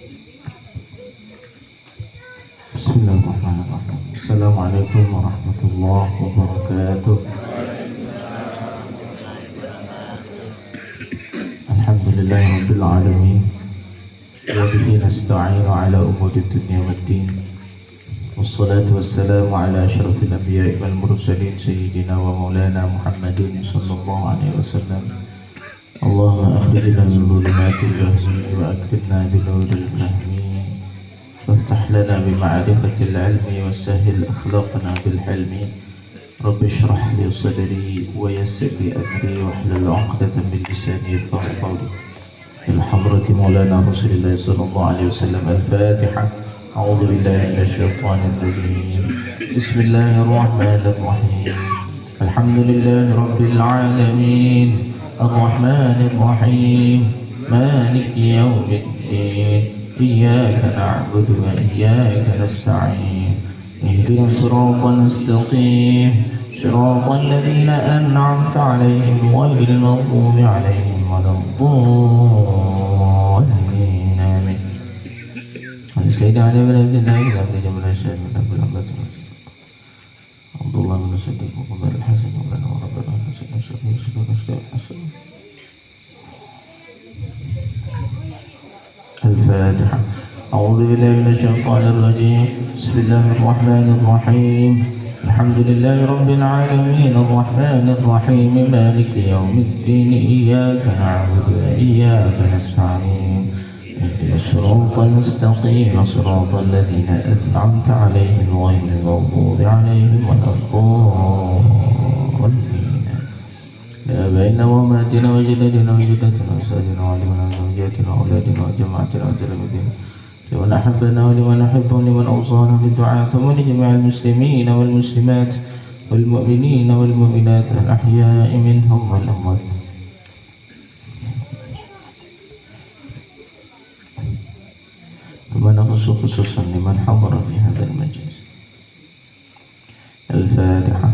Bismillahirrahmanirrahim. Assalamualaikum warahmatullahi wabarakatuh. Alhamdulillahirabbil alamin. Wa bihi nasta'inu ala umuri dunya waddin. Wassalatu wassalamu ala asyrafil anbiya'i wal mursalin sayyidina wa maulana Muhammadin sallallahu alaihi wasallam. Allahumma akhrijna min dhulumatil jahli wa akrimna bi nuril fahmi. وافتح لنا بمعرفة العلم وسهل أخلاقنا بالحلم رب اشرح لي صدري ويسر لي أمري واحلل عقدة من لساني يفقهوا قولي إلى حضرة مولانا رسول الله صلى الله عليه وسلم. الفاتحة. أعوذ بالله من الشيطان الرجيم. بسم الله الرحمن الرحيم. الحمد لله رب العالمين الرحمن الرحيم مالك يوم الدين إياك نعبد وإياك نستعين اهدنا الصراط المستقيم صراط الذين أنعمت عليهم غير المغضوب عليهم ولا الضالين آمين. سيدنا علي بن عبد الله بن عبد جمل الشهيد بن عبد العباس عبد الله بن الصديق وقبل الحسن وبن وربنا حسن الشفيع سيدنا الحسن. الفاتحة. أعوذ بالله من الشيطان الرجيم. بسم الله الرحمن الرحيم. الحمد لله رب العالمين الرحمن الرحيم مالك يوم الدين إياك نعبد وإياك نستعين اهدنا الصراط المستقيم صراط الذين أنعمت عليهم غير المغضوب عليهم ولا الضالين. بين وأمهاتنا وجدتنا وجدتنا وأستاذنا وعلمنا وزوجاتنا وأولادنا وجماعتنا وتلاميذنا لمن أحبنا ولمن نحبه ولمن أوصانا بالدعاء ثم لجميع المسلمين والمسلمات والمؤمنين والمؤمنات الأحياء منهم والأموات. ثم نخص خصوصا لمن حضر في هذا المجلس. الفاتحة.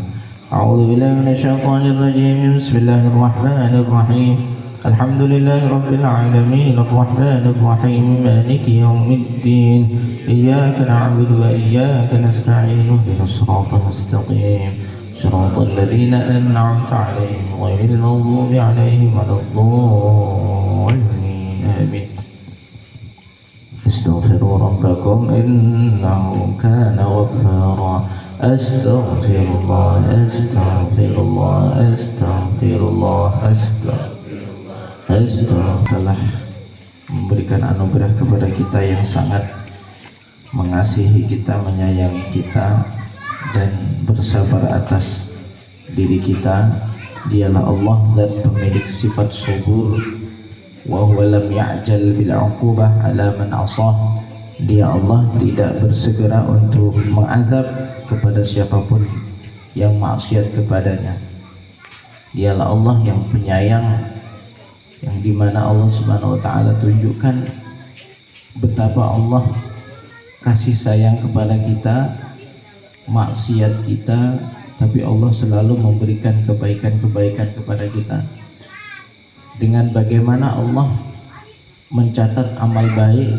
أعوذ بالله من الشيطان الرجيم. بسم الله الرحمن الرحيم. الحمد لله رب العالمين الرحمن الرحيم مالك يوم الدين إياك نعبد وإياك نستعين اهدنا الصراط المستقيم صراط الذين أنعمت عليهم غير المغضوب عليهم ولا الضالين آمين. استغفروا ربكم إنه كان غفارا. أستغفر الله أستغفر الله أستغفر الله telah memberikan anugerah kepada kita yang sangat mengasihi kita, menyayangi kita dan bersabar atas diri kita. Dialah Allah dan pemilik sifat subur. Wa huwa lam ya'jal bil 'uqubah 'ala man 'asah. Dia Allah tidak bersegera untuk mengazab kepada siapapun yang maksiat kepadanya. Dialah Allah yang penyayang, yang dimana Allah Subhanahu wa ta'ala tunjukkan betapa Allah kasih sayang kepada kita, maksiat kita, tapi Allah selalu memberikan kebaikan-kebaikan kepada kita. Dengan bagaimana Allah mencatat amal baik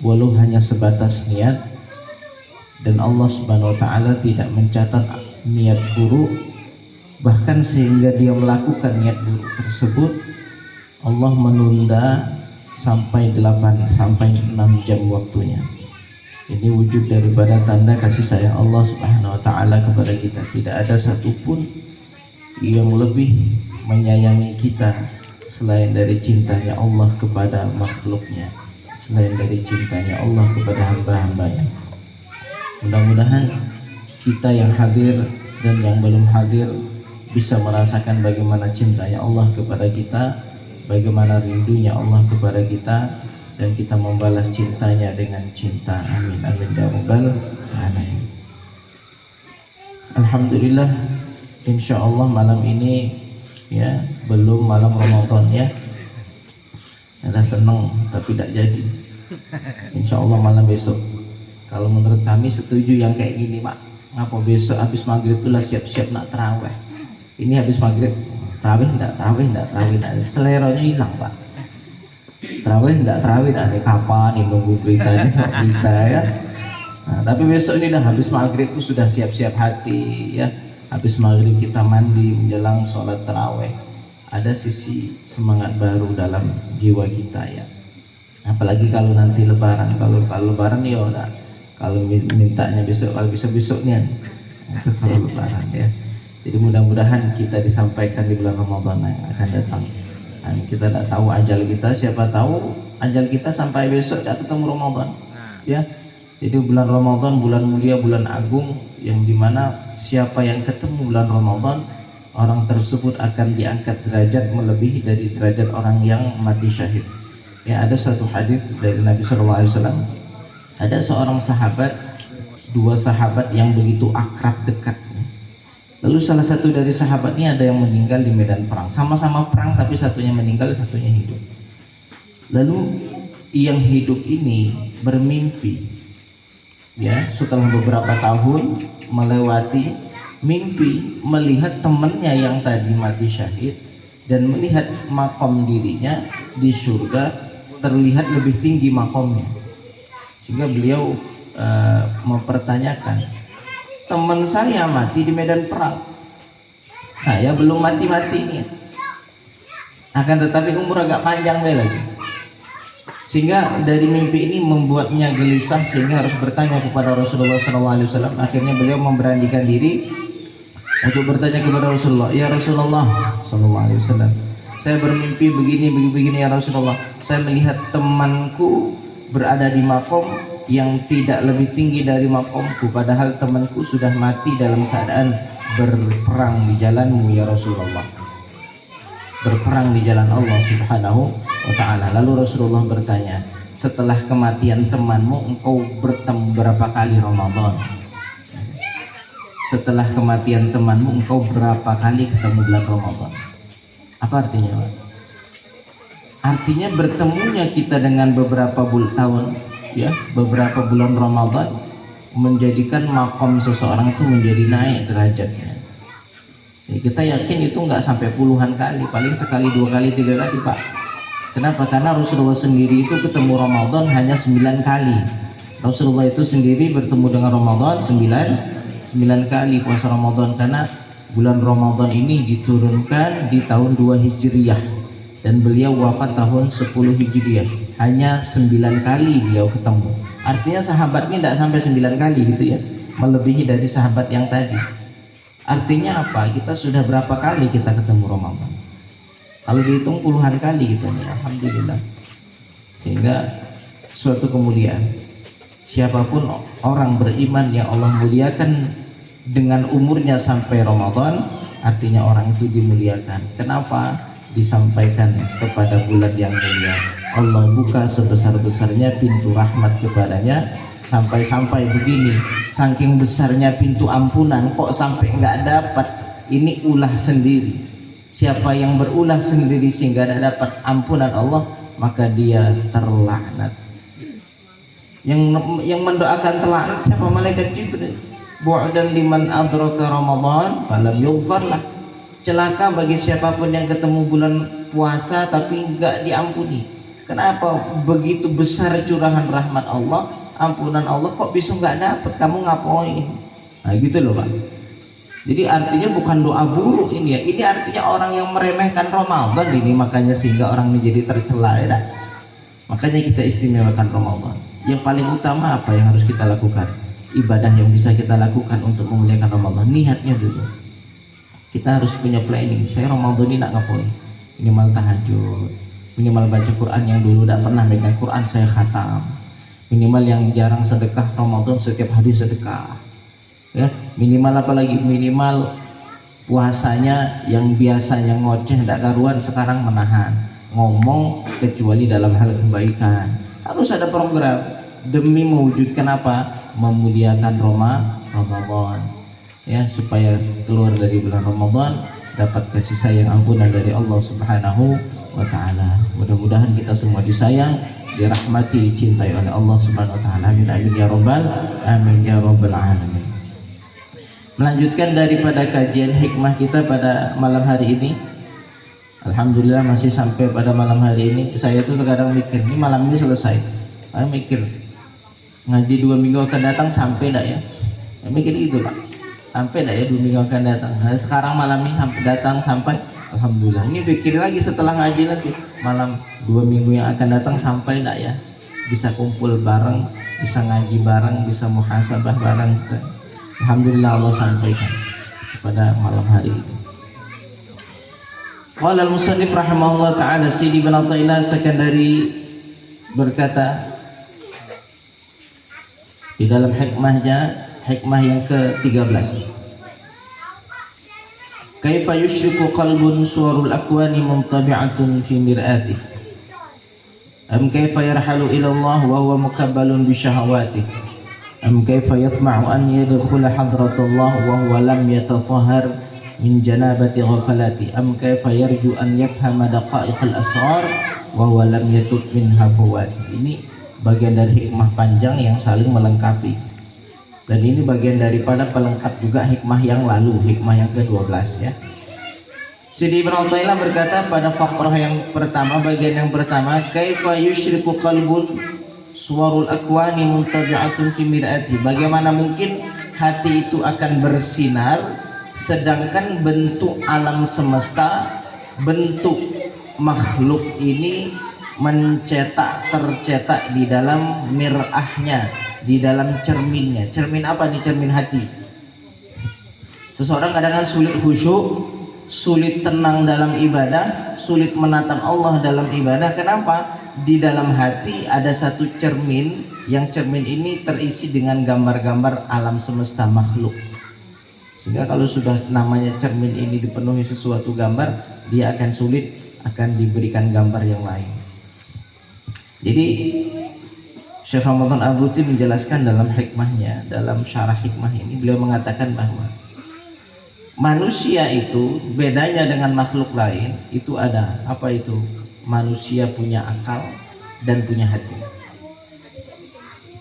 walau hanya sebatas niat, dan Allah Subhanahu wa ta'ala tidak mencatat niat buruk, bahkan sehingga dia melakukan niat buruk tersebut Allah menunda sampai 6 jam waktunya. Ini wujud daripada tanda kasih sayang Allah Subhanahu wa ta'ala kepada kita. Tidak ada satupun yang lebih menyayangi kita selain dari cintanya Allah kepada makhluknya, selain dari cintanya Allah kepada hamba-hambanya. Mudah-mudahan kita yang hadir dan yang belum hadir bisa merasakan bagaimana cintanya Allah kepada kita, bagaimana rindunya Allah kepada kita, dan kita membalas cintanya dengan cinta. Amin amin ya rabbal alamin. Alhamdulillah, insya Allah malam ini ya belum malam Ramadan ya. Ada senang tapi tidak jadi. Insya Allah malam besok. Kalau menurut kami setuju yang kayak gini, Pak. Ngapa besok habis maghrib itulah siap-siap nak terawih. Ini habis maghrib terawih enggak, seleranya hilang, Pak. Terawih enggak terawih, ada kapan ini nunggu beritanya berita ya. Nah, tapi besok ini dah habis maghrib tuh sudah siap-siap hati ya. Habis maghrib kita mandi menjelang sholat terawih. Ada sisi semangat baru dalam jiwa kita ya. Apalagi kalau nanti lebaran, kalau lebaran ya udah. Kalau mintanya besok, kalau bisa besoknya itu kalau lebaran ya. Jadi mudah-mudahan kita disampaikan di bulan Ramadan yang akan datang. Nah, kita tidak tahu ajal kita, siapa tahu ajal kita sampai besok tidak ketemu Ramadan ya. Jadi bulan Ramadan bulan mulia, bulan agung yang dimana siapa yang ketemu bulan Ramadan, orang tersebut akan diangkat derajat melebihi dari derajat orang yang mati syahid. Ya, ada satu hadis dari Nabi SAW. Ada seorang sahabat, dua sahabat yang begitu akrab dekat. Lalu salah satu dari sahabatnya ada yang meninggal di medan perang. Sama-sama perang tapi satunya meninggal, satunya hidup. Lalu yang hidup ini bermimpi. Ya, setelah beberapa tahun melewati mimpi melihat temannya yang tadi mati syahid dan melihat makom dirinya di surga terlihat lebih tinggi makomnya, sehingga beliau mempertanyakan, teman saya mati di medan perang, saya belum mati-matinya, akan tetapi umur agak panjang lagi. Sehingga dari mimpi ini membuatnya gelisah sehingga harus bertanya kepada Rasulullah SAW. Akhirnya beliau memberanikan diri untuk bertanya kepada Rasulullah, ya Rasulullah SAW, saya bermimpi begini ya Rasulullah. Saya melihat temanku berada di makom yang tidak lebih tinggi dari makomku, padahal temanku sudah mati dalam keadaan berperang di jalanmu ya Rasulullah, berperang di jalan Allah Subhanahu wa ta'ala. Lalu Rasulullah bertanya, setelah kematian temanmu engkau bertemu berapa kali Ramadan? Setelah kematian temanmu engkau berapa kali ketemu bulan Ramadan? Apa artinya? Artinya bertemunya kita dengan beberapa tahun ya, beberapa bulan Ramadan menjadikan makom seseorang itu menjadi naik derajatnya. Jadi kita yakin itu nggak sampai puluhan kali, paling sekali, dua kali, tiga kali Pak. Kenapa? Karena Rasulullah sendiri itu ketemu Ramadan hanya 9 kali. Rasulullah itu sendiri bertemu dengan Ramadan 9 kali puasa Ramadan, karena bulan Ramadan ini diturunkan di tahun 2 Hijriyah dan beliau wafat tahun 10 Hijriyah. Hanya 9 kali beliau ketemu. Artinya sahabatnya tidak sampai 9 kali gitu ya, melebihi dari sahabat yang tadi. Artinya apa? Kita sudah berapa kali kita ketemu Ramadan? Kalau dihitung puluhan kali gitu nih, alhamdulillah. Sehingga suatu kemuliaan. Siapapun orang beriman yang Allah muliakan dengan umurnya sampai Ramadan, artinya orang itu dimuliakan. Kenapa? Disampaikan kepada bulan yang mulia. Allah buka sebesar-besarnya pintu rahmat kepadanya, sampai-sampai begini, saking besarnya pintu ampunan kok sampai nggak dapat. Ini ulah sendiri. Siapa yang berulah sendiri sehingga tidak dapat ampunan Allah, maka dia terlaknat. Yang mendoakan terlaknat siapa? Malaikat Jibril. Bu'dan liman adraka Ramadan falam yughfar lah. Celaka bagi siapapun yang ketemu bulan puasa tapi enggak diampuni. Kenapa? Begitu besar curahan rahmat Allah, ampunan Allah, kok bisa enggak dapat? Kamu ngapain? Nah gitu loh Pak. Jadi artinya bukan doa buruk ini ya, ini artinya orang yang meremehkan Ramadan ini, makanya sehingga orang ini jadi tercela ya. Makanya kita istimewakan Ramadan. Yang paling utama apa yang harus kita lakukan? Ibadah yang bisa kita lakukan untuk memuliakan Ramadan, niatnya dulu. Kita harus punya planning. Saya Ramadan ini nak ngapain? Minimal tahajud, minimal baca Quran, yang dulu tidak pernah megang Quran saya khatam. Minimal yang jarang sedekah Ramadan setiap hari sedekah. Ya, minimal apalagi minimal puasanya yang biasanya ngoceh tidak karuan sekarang menahan ngomong kecuali dalam hal kebaikan. Harus ada program demi mewujudkan apa? Memuliakan Ramadan ya, supaya keluar dari bulan Ramadan dapat kasih sayang ampunan dari Allah Subhanahu wa ta'ala. Mudah-mudahan kita semua disayang, dirahmati, dicintai oleh Allah Subhanahu wa ta'ala. Amin amin ya rabbal alamin. Melanjutkan daripada kajian hikmah kita pada malam hari ini, Alhamdulillah masih sampai pada malam hari ini. Saya tuh terkadang mikir, ini malam ini selesai. Saya mikir, ngaji 2 minggu akan datang sampai enggak ya? Saya mikir gitu Pak, sampai enggak ya 2 minggu akan datang. Nah, sekarang malam ini sampai datang sampai, Alhamdulillah. Ini pikir lagi setelah ngaji nanti, malam 2 minggu yang akan datang sampai enggak ya? Bisa kumpul bareng, bisa ngaji bareng, bisa muhasabah bareng. Alhamdulillah Allah sampaikan pada malam hari ini. Qala al-musannif rahimahullah ta'ala, Sidi bin Athaillah Sekandari berkata di dalam hikmahnya, hikmah yang ke-13, kaifa yushriku qalbun suwarul akwani muntabi'atun fi mir'atih am kaifa yarhalu ila Allah wa huwa mukabbalun bi syahawatih am kaifa yatma'u an yadkhula hadratullah wa huwa lam yatatahhar min janabati ghafalati am kaifa yarju an yafhama daqa'iqal asrar wa huwa lam yatub min hafawati. Ini bagian dari hikmah panjang yang saling melengkapi, dan ini bagian daripada pelengkap juga hikmah yang lalu, hikmah yang ke-12 ya. Sidi Ibn Athaillah berkata pada fakrah yang pertama, bagian yang pertama, kaifa yushriku qalbun suwarul akwani muntabi'atun fi mir'ati. Bagaimana mungkin hati itu akan bersinar sedangkan bentuk alam semesta, bentuk makhluk ini tercetak di dalam mir'ahnya, di dalam cerminnya. Cermin apa nih? Cermin hati. Seseorang kadang-kadang sulit khusyuk, sulit tenang dalam ibadah, sulit menatap Allah dalam ibadah. Kenapa? Di dalam hati ada satu cermin, yang cermin ini terisi dengan gambar-gambar alam semesta makhluk. Sehingga kalau sudah namanya cermin ini dipenuhi sesuatu gambar, dia akan sulit akan diberikan gambar yang lain. Jadi Syekh Ramadan Al-Buti menjelaskan dalam hikmahnya, dalam syarah hikmah ini, beliau mengatakan bahwa manusia itu bedanya dengan makhluk lain itu ada apa itu? Manusia punya akal dan punya hati.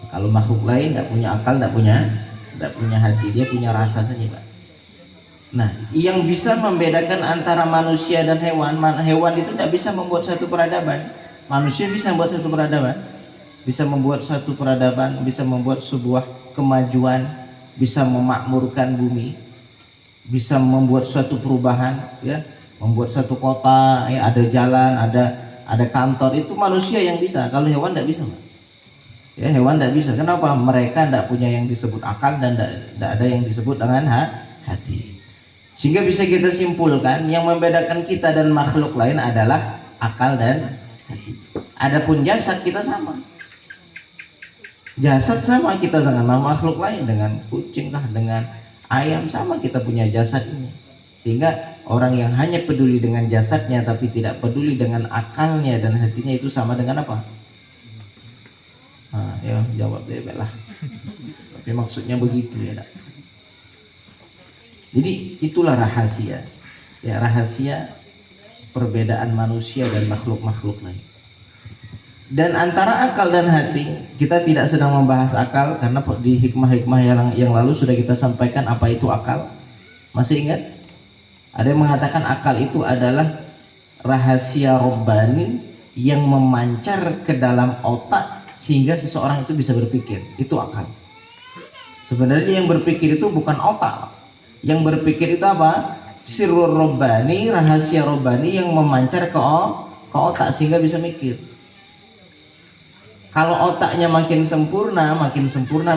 Kalau makhluk lain tidak punya akal, tidak punya hati, dia punya rasa saja Pak. Nah, yang bisa membedakan antara manusia dan hewan, hewan itu tidak bisa membuat satu peradaban. Manusia bisa membuat satu peradaban, bisa membuat satu peradaban, bisa membuat sebuah kemajuan, bisa memakmurkan bumi, bisa membuat suatu perubahan, ya, membuat satu kota, ya, ada jalan, ada kantor. Itu manusia yang bisa. Kalau hewan tidak bisa, Pak. Ya, hewan tidak bisa. Kenapa? Mereka tidak punya yang disebut akal dan tidak ada yang disebut dengan hati. Sehingga bisa kita simpulkan yang membedakan kita dan makhluk lain adalah akal dan hati. Adapun jasad kita sama. Jasad sama kita dengan makhluk lain, dengan kucing lah, dengan ayam sama, kita punya jasad ini. Sehingga orang yang hanya peduli dengan jasadnya tapi tidak peduli dengan akalnya dan hatinya itu sama dengan apa? Nah, ya jawab deh lah. Tapi maksudnya begitu ya. Jadi itulah rahasia, ya, rahasia perbedaan manusia dan makhluk-makhluk lain. Dan antara akal dan hati, kita tidak sedang membahas akal karena di hikmah-hikmah yang lalu sudah kita sampaikan apa itu akal. Masih ingat? Ada yang mengatakan akal itu adalah rahasia robbani yang memancar ke dalam otak sehingga seseorang itu bisa berpikir. Itu akal. Sebenarnya yang berpikir itu bukan otak. Yang berpikir itu apa? Sirrur robbani, rahasia robbani yang memancar ke otak sehingga bisa mikir. Kalau otaknya makin sempurna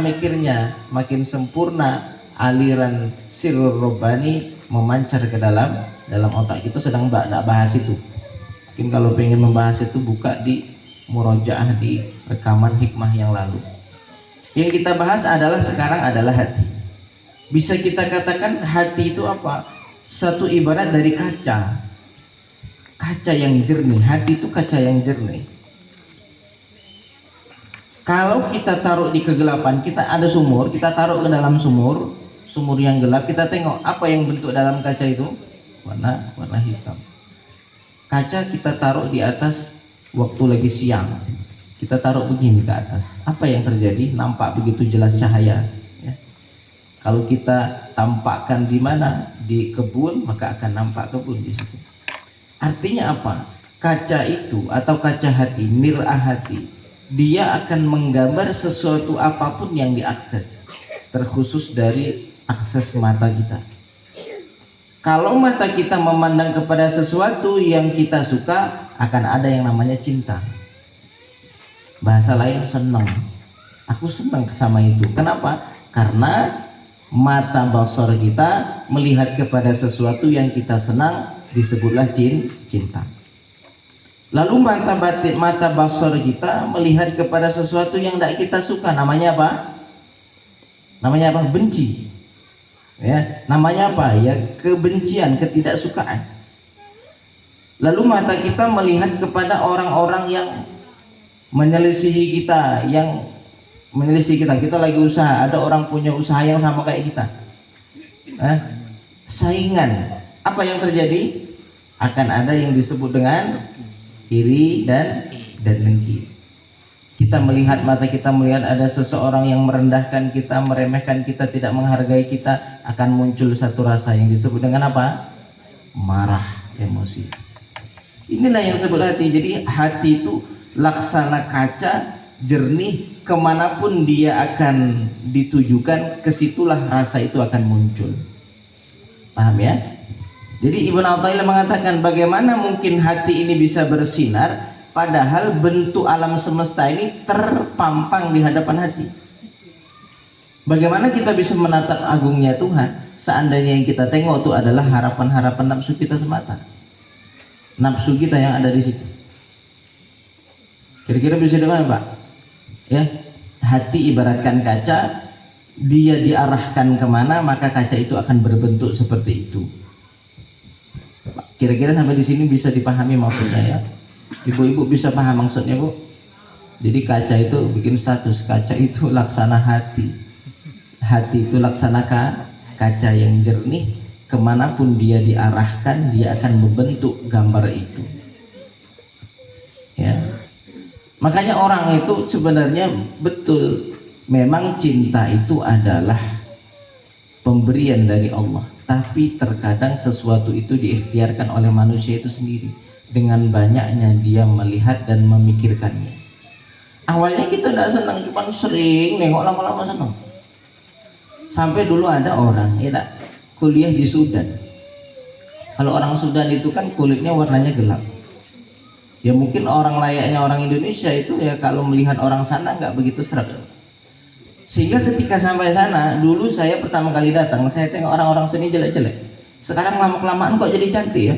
mikirnya, makin sempurna aliran sirrur robbani memancar ke dalam otak. Kita sedang tidak bahas itu. Mungkin kalau pengen membahas itu buka di murojaah, di rekaman hikmah yang lalu. Yang kita bahas sekarang adalah hati. Bisa kita katakan hati itu apa? Satu ibarat dari kaca. Kaca yang jernih. Hati itu kaca yang jernih. Kalau kita taruh di kegelapan, kita ada sumur, kita taruh ke dalam sumur yang gelap, kita tengok apa yang bentuk dalam kaca itu? Warna hitam. Kaca kita taruh di atas waktu lagi siang. Kita taruh begini ke atas. Apa yang terjadi? Nampak begitu jelas cahaya. Kalau kita tampakkan di mana? Di kebun, maka akan nampak kebun di situ. Artinya apa? Kaca itu atau kaca hati, mir'ah hati, dia akan menggambar sesuatu apapun yang diakses, terkhusus dari akses mata kita. Kalau mata kita memandang kepada sesuatu yang kita suka, akan ada yang namanya cinta. Bahasa lain senang. Aku senang sama itu. Kenapa? Karena mata basar kita melihat kepada sesuatu yang kita senang, disebutlah cinta. Lalu mata batin, mata basar kita melihat kepada sesuatu yang tidak kita suka, namanya apa? Namanya apa? Benci. Ya, namanya apa? Ya, kebencian, ketidaksukaan. Lalu mata kita melihat kepada orang-orang yang menyelisihi kita, kita lagi usaha, ada orang punya usaha yang sama kayak kita. Saingan. Apa yang terjadi? Akan ada yang disebut dengan iri dan dengki. Kita melihat, mata kita melihat ada seseorang yang merendahkan kita, meremehkan kita, tidak menghargai kita, akan muncul satu rasa yang disebut dengan apa? Marah, emosi. Inilah yang disebut hati. Jadi hati itu laksana kaca, jernih, kemanapun dia akan ditujukan, kesitulah rasa itu akan muncul. Paham ya? Jadi Ibnu Athaillah mengatakan, bagaimana mungkin hati ini bisa bersinar padahal bentuk alam semesta ini terpampang di hadapan hati. Bagaimana kita bisa menatap agungnya Tuhan seandainya yang kita tengok itu adalah harapan-harapan nafsu kita semata, nafsu kita yang ada di situ. Kira-kira bisa dengar Pak? Ya, hati ibaratkan kaca, dia diarahkan kemana maka kaca itu akan berbentuk seperti itu. Kira-kira sampai di sini bisa dipahami maksudnya ya? Ibu-ibu bisa paham maksudnya Bu? Jadi kaca itu bikin status, kaca itu laksana hati. Hati itu laksana kaca yang jernih, kemanapun dia diarahkan dia akan membentuk gambar itu. Ya, makanya orang itu sebenarnya betul, memang cinta itu adalah pemberian dari Allah. Tapi terkadang sesuatu itu diikhtiarkan oleh manusia itu sendiri dengan banyaknya dia melihat dan memikirkannya. Awalnya kita tidak senang, cuma sering nengok, lama-lama senang. Sampai dulu ada orang ya kuliah di Sudan. Kalau orang Sudan itu kan kulitnya warnanya gelap. Ya mungkin orang layaknya orang Indonesia itu ya kalau melihat orang sana nggak begitu seret. Sehingga ketika sampai sana, dulu saya pertama kali datang, saya tengok orang-orang sini jelek-jelek. Sekarang lama-kelamaan kok jadi cantik ya?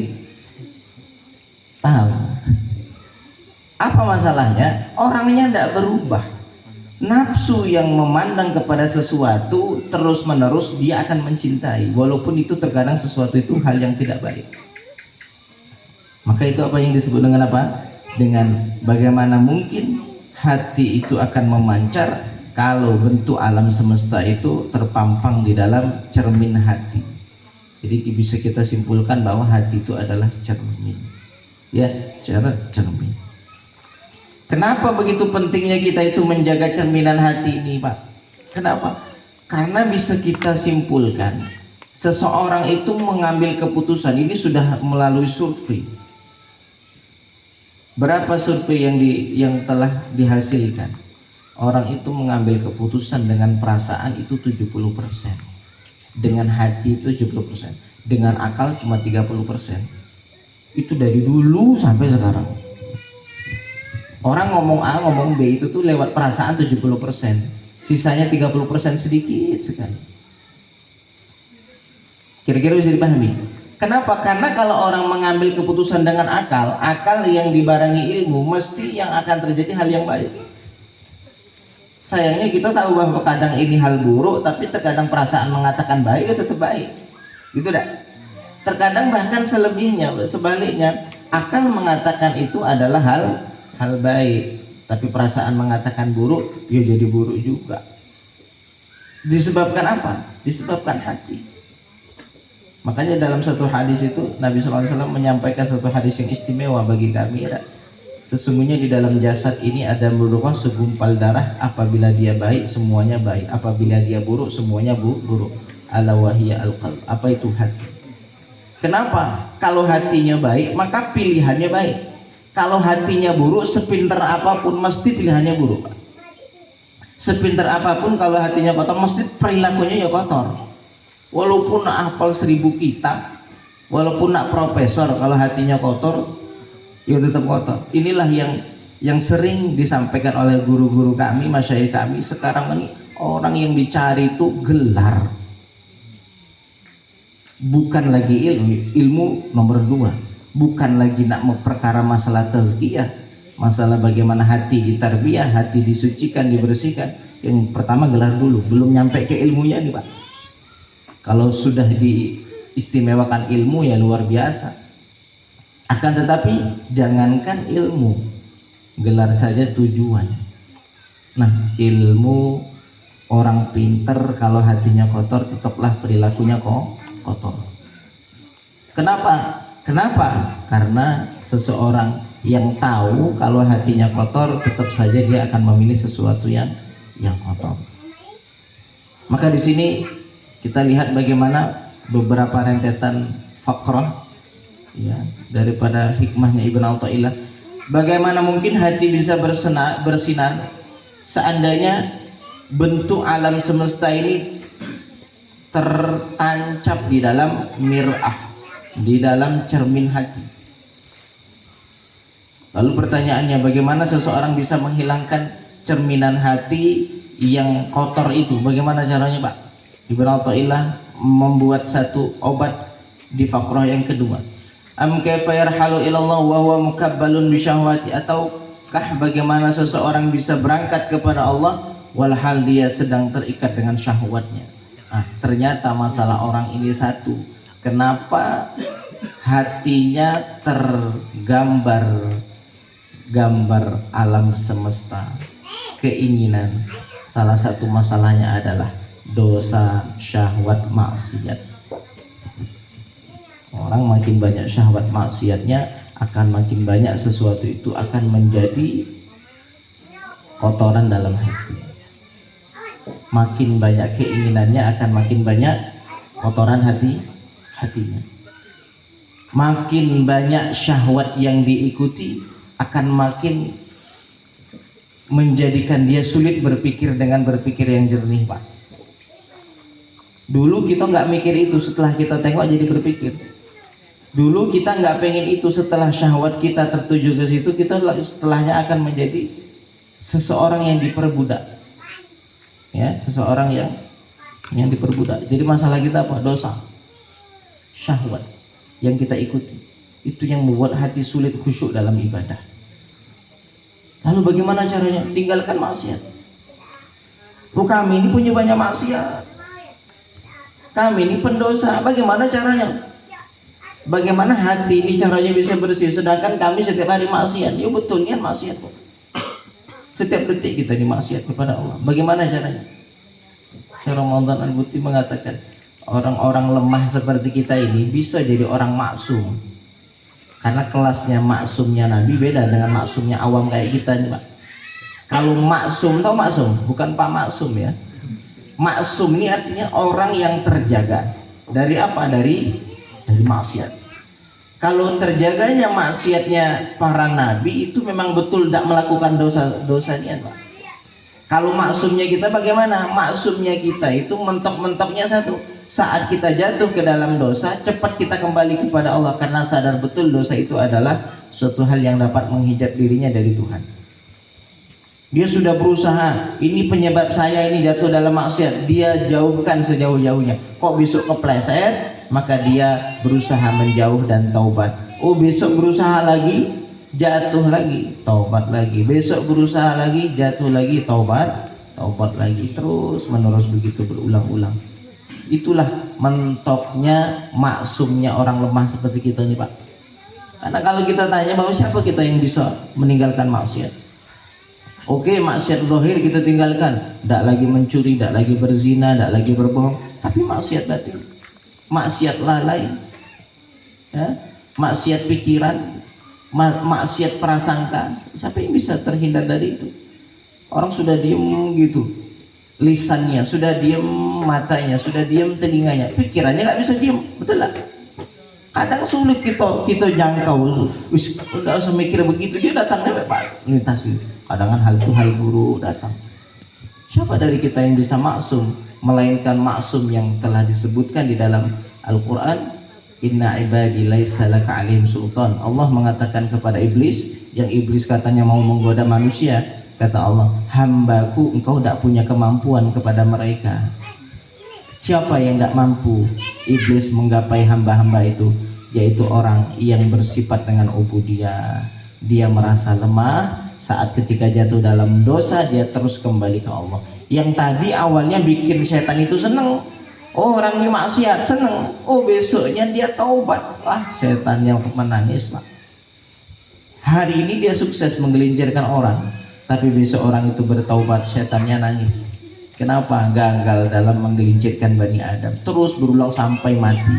Paham? Apa masalahnya? Orangnya tidak berubah. Nafsu yang memandang kepada sesuatu terus-menerus dia akan mencintai, walaupun itu terkadang sesuatu itu hal yang tidak baik. Maka itu apa yang disebut dengan apa? Dengan bagaimana mungkin hati itu akan memancar kalau bentuk alam semesta itu terpampang di dalam cermin hati. Jadi bisa kita simpulkan bahwa hati itu adalah cermin. Ya, cermin. Kenapa begitu pentingnya kita itu menjaga cerminan hati ini, Pak? Kenapa? Karena bisa kita simpulkan seseorang itu mengambil keputusan, ini sudah melalui survei. Berapa survei yang telah dihasilkan? Orang itu mengambil keputusan dengan perasaan itu 70%, dengan hati itu 70%, dengan akal cuma 30%. Itu dari dulu sampai sekarang. Orang ngomong A, ngomong B itu tuh lewat perasaan 70%, sisanya 30% sedikit sekali. Kira-kira bisa dipahami? Kenapa? Karena kalau orang mengambil keputusan dengan akal yang dibarengi ilmu, mesti yang akan terjadi hal yang baik. Sayangnya kita tahu bahwa kadang ini hal buruk, tapi terkadang perasaan mengatakan baik itu tetap baik, gitu dah. Terkadang bahkan selebihnya, sebaliknya, akal mengatakan itu adalah hal baik, tapi perasaan mengatakan buruk, ya jadi buruk juga. Disebabkan apa? Disebabkan hati. Makanya dalam satu hadis itu Nabi SAW menyampaikan satu hadis yang istimewa bagi kami. Sesungguhnya di dalam jasad ini ada mudghah segumpal darah, apabila dia baik semuanya baik, apabila dia buruk semuanya buruk. Ala wahiya al-qalb. Apa itu hati? Kenapa? Kalau hatinya baik, maka pilihannya baik. Kalau hatinya buruk, sepinter apapun mesti pilihannya buruk. Sepinter apapun kalau hatinya kotor, mesti perilakunya ya kotor. Walaupun nak hafal 1000 kitab, walaupun nak profesor, kalau hatinya kotor, ya tetap kotor. Inilah yang sering disampaikan oleh guru-guru kami, masyayikh kami. Sekarang ini orang yang dicari itu gelar, bukan lagi ilmu nomor 2, bukan lagi nak perkara masalah tazkiyah, masalah bagaimana hati ditarbiyah, hati disucikan, dibersihkan. Yang pertama gelar dulu, belum nyampe ke ilmunya nih Pak. Kalau sudah diistimewakan ilmu ya luar biasa. Akan tetapi jangankan ilmu, gelar saja tujuan. Nah, ilmu, orang pinter kalau hatinya kotor tetaplah perilakunya kotor. Kenapa? Karena seseorang yang tahu kalau hatinya kotor tetap saja dia akan memilih sesuatu yang kotor. Maka di sini kita lihat bagaimana beberapa rentetan fakrah ya daripada hikmahnya Ibn Athaillah. Bagaimana mungkin hati bisa bersinar seandainya bentuk alam semesta ini tertancap di dalam mir'ah, di dalam cermin hati. Lalu pertanyaannya, bagaimana seseorang bisa menghilangkan cerminan hati yang kotor itu? Bagaimana caranya Pak? Ibn Athaillah membuat satu obat di fakrah yang kedua. Am kaifa yarhalu ilallah wa huwa mukabbalun bisyahwati, ataukah bagaimana seseorang bisa berangkat kepada Allah walhal dia sedang terikat dengan syahwatnya. Ternyata masalah orang ini satu, kenapa hatinya tergambar alam semesta, keinginan. Salah satu masalahnya adalah dosa, syahwat, maksiat. Orang makin banyak syahwat maksiatnya, akan makin banyak sesuatu itu akan menjadi kotoran dalam hati. Makin banyak keinginannya, akan makin banyak kotoran hatinya. Makin banyak syahwat yang diikuti, akan makin menjadikan dia sulit berpikir dengan berpikir yang jernih Pak. Dulu kita nggak mikir itu, setelah kita tengok jadi berpikir. Dulu kita nggak pengen itu, setelah syahwat kita tertuju ke situ, kita setelahnya akan menjadi seseorang yang diperbudak, ya, seseorang yang diperbudak. Jadi masalah kita apa? Dosa, syahwat yang kita ikuti, itu yang membuat hati sulit khusyuk dalam ibadah. Lalu bagaimana caranya? Tinggalkan maksiat. Kami ini punya banyak maksiat, kami ini pendosa. Bagaimana caranya? Bagaimana hati ini caranya bisa bersih, sedangkan kami setiap hari maksiat? Ya betul, niat maksiat kok. Setiap detik kita dimaksiat kepada Allah. Bagaimana caranya? Syekh Ramadan Al-Buti mengatakan, orang-orang lemah seperti kita ini bisa jadi orang maksum. Karena kelasnya maksumnya Nabi beda dengan maksumnya awam kayak kita nih Pak. Kalau maksum, tahu maksum? Bukan Pak Maksum ya. Maksum ini artinya orang yang terjaga. Dari apa? Dari maksiat. Kalau terjaganya maksiatnya para nabi itu memang betul tidak melakukan dosa-dosanya Pak. Kalau maksumnya kita bagaimana? Maksumnya kita itu mentok-mentoknya satu, saat kita jatuh ke dalam dosa, cepat kita kembali kepada Allah karena sadar betul dosa itu adalah suatu hal yang dapat menghijab dirinya dari Tuhan. Dia sudah berusaha, ini penyebab saya ini jatuh dalam maksiat, dia jauhkan sejauh-jauhnya. Kok besok kepleset? Maka dia berusaha menjauh dan taubat. Oh, besok berusaha lagi, jatuh lagi, taubat lagi. Besok berusaha lagi, jatuh lagi, taubat lagi. Terus menerus begitu berulang-ulang. Itulah mentoknya maksumnya orang lemah seperti kita nih Pak. Karena kalau kita tanya bahwa siapa kita yang bisa meninggalkan maksiat? Oke, maksiat zahir kita tinggalkan, tidak lagi mencuri, tidak lagi berzina, tidak lagi berbohong. Tapi maksiat batin, maksiat lalai, ya, maksiat pikiran, maksiat prasangka, siapa yang bisa terhindar dari itu? Orang sudah diem gitu, lisannya sudah diem, matanya sudah diem, telinganya, pikirannya nggak bisa diem, betul lah. Kadang sulit kita jangkau. Wis udah usah mikir begitu, dia datang Pak lintas. Kadang hal itu hal buruk datang. Siapa dari kita yang bisa maksum, melainkan maksum yang telah disebutkan di dalam Al-Qur'an, inna ibadi laisa laka alaihim sultan. Allah mengatakan kepada iblis, yang iblis katanya mau menggoda manusia, kata Allah, hambaku engkau tidak punya kemampuan kepada mereka. Siapa yang tidak mampu iblis menggapai hamba-hamba itu? Yaitu orang yang bersifat dengan ubudiyah. Dia merasa lemah saat ketika jatuh dalam dosa, dia terus kembali ke Allah. Yang tadi awalnya bikin setan itu seneng, oh orang ini maksiat seneng, oh besoknya dia taubat, setan yang menangis Pak. Hari ini dia sukses menggelincirkan orang, tapi besok orang itu bertaubat, setannya nangis. Kenapa? Gagal dalam menggelincirkan Bani Adam, terus berulang sampai mati.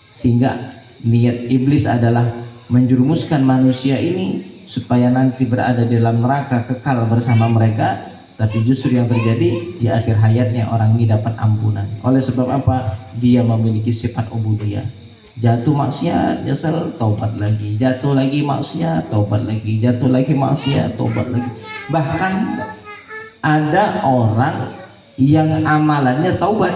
Sehingga niat iblis adalah menjerumuskan manusia ini supaya nanti berada di dalam neraka kekal bersama mereka. Tapi justru yang terjadi di akhir hayatnya orang ini dapat ampunan. Oleh sebab apa? Dia memiliki sifat ubudiyah. Jatuh maksiat, nyesel, taubat lagi. Jatuh lagi maksiat, taubat lagi. Jatuh lagi maksiat, taubat lagi. Bahkan ada orang yang amalannya taubat,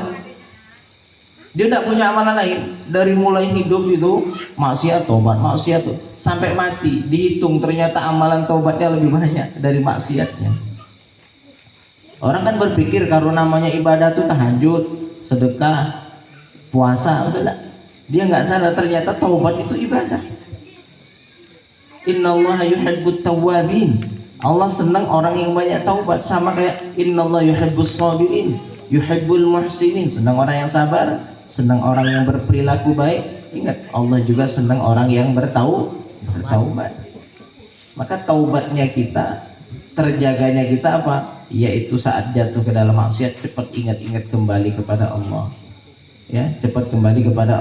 dia tidak punya amalan lain. Dari mulai hidup itu maksiat taubat, maksiat tuh sampai mati. Dihitung ternyata amalan taubatnya lebih banyak dari maksiatnya. Orang kan berpikir kalau namanya ibadah tuh tahajud, sedekah, puasa, udahlah. Dia nggak sadar ternyata taubat itu ibadah. Innallaha yuhibbut tawwabin. Allah senang orang yang banyak taubat, sama kayak innallaha yuhibbus sabirin, yuhibbul muhsinin, senang orang yang sabar, senang orang yang berperilaku baik. Ingat, Allah juga senang orang yang bertaubat. Maka taubatnya kita, terjaganya kita apa? Yaitu saat jatuh ke dalam maksiat cepat ingat-ingat kembali kepada Allah. Ya, cepat kembali kepada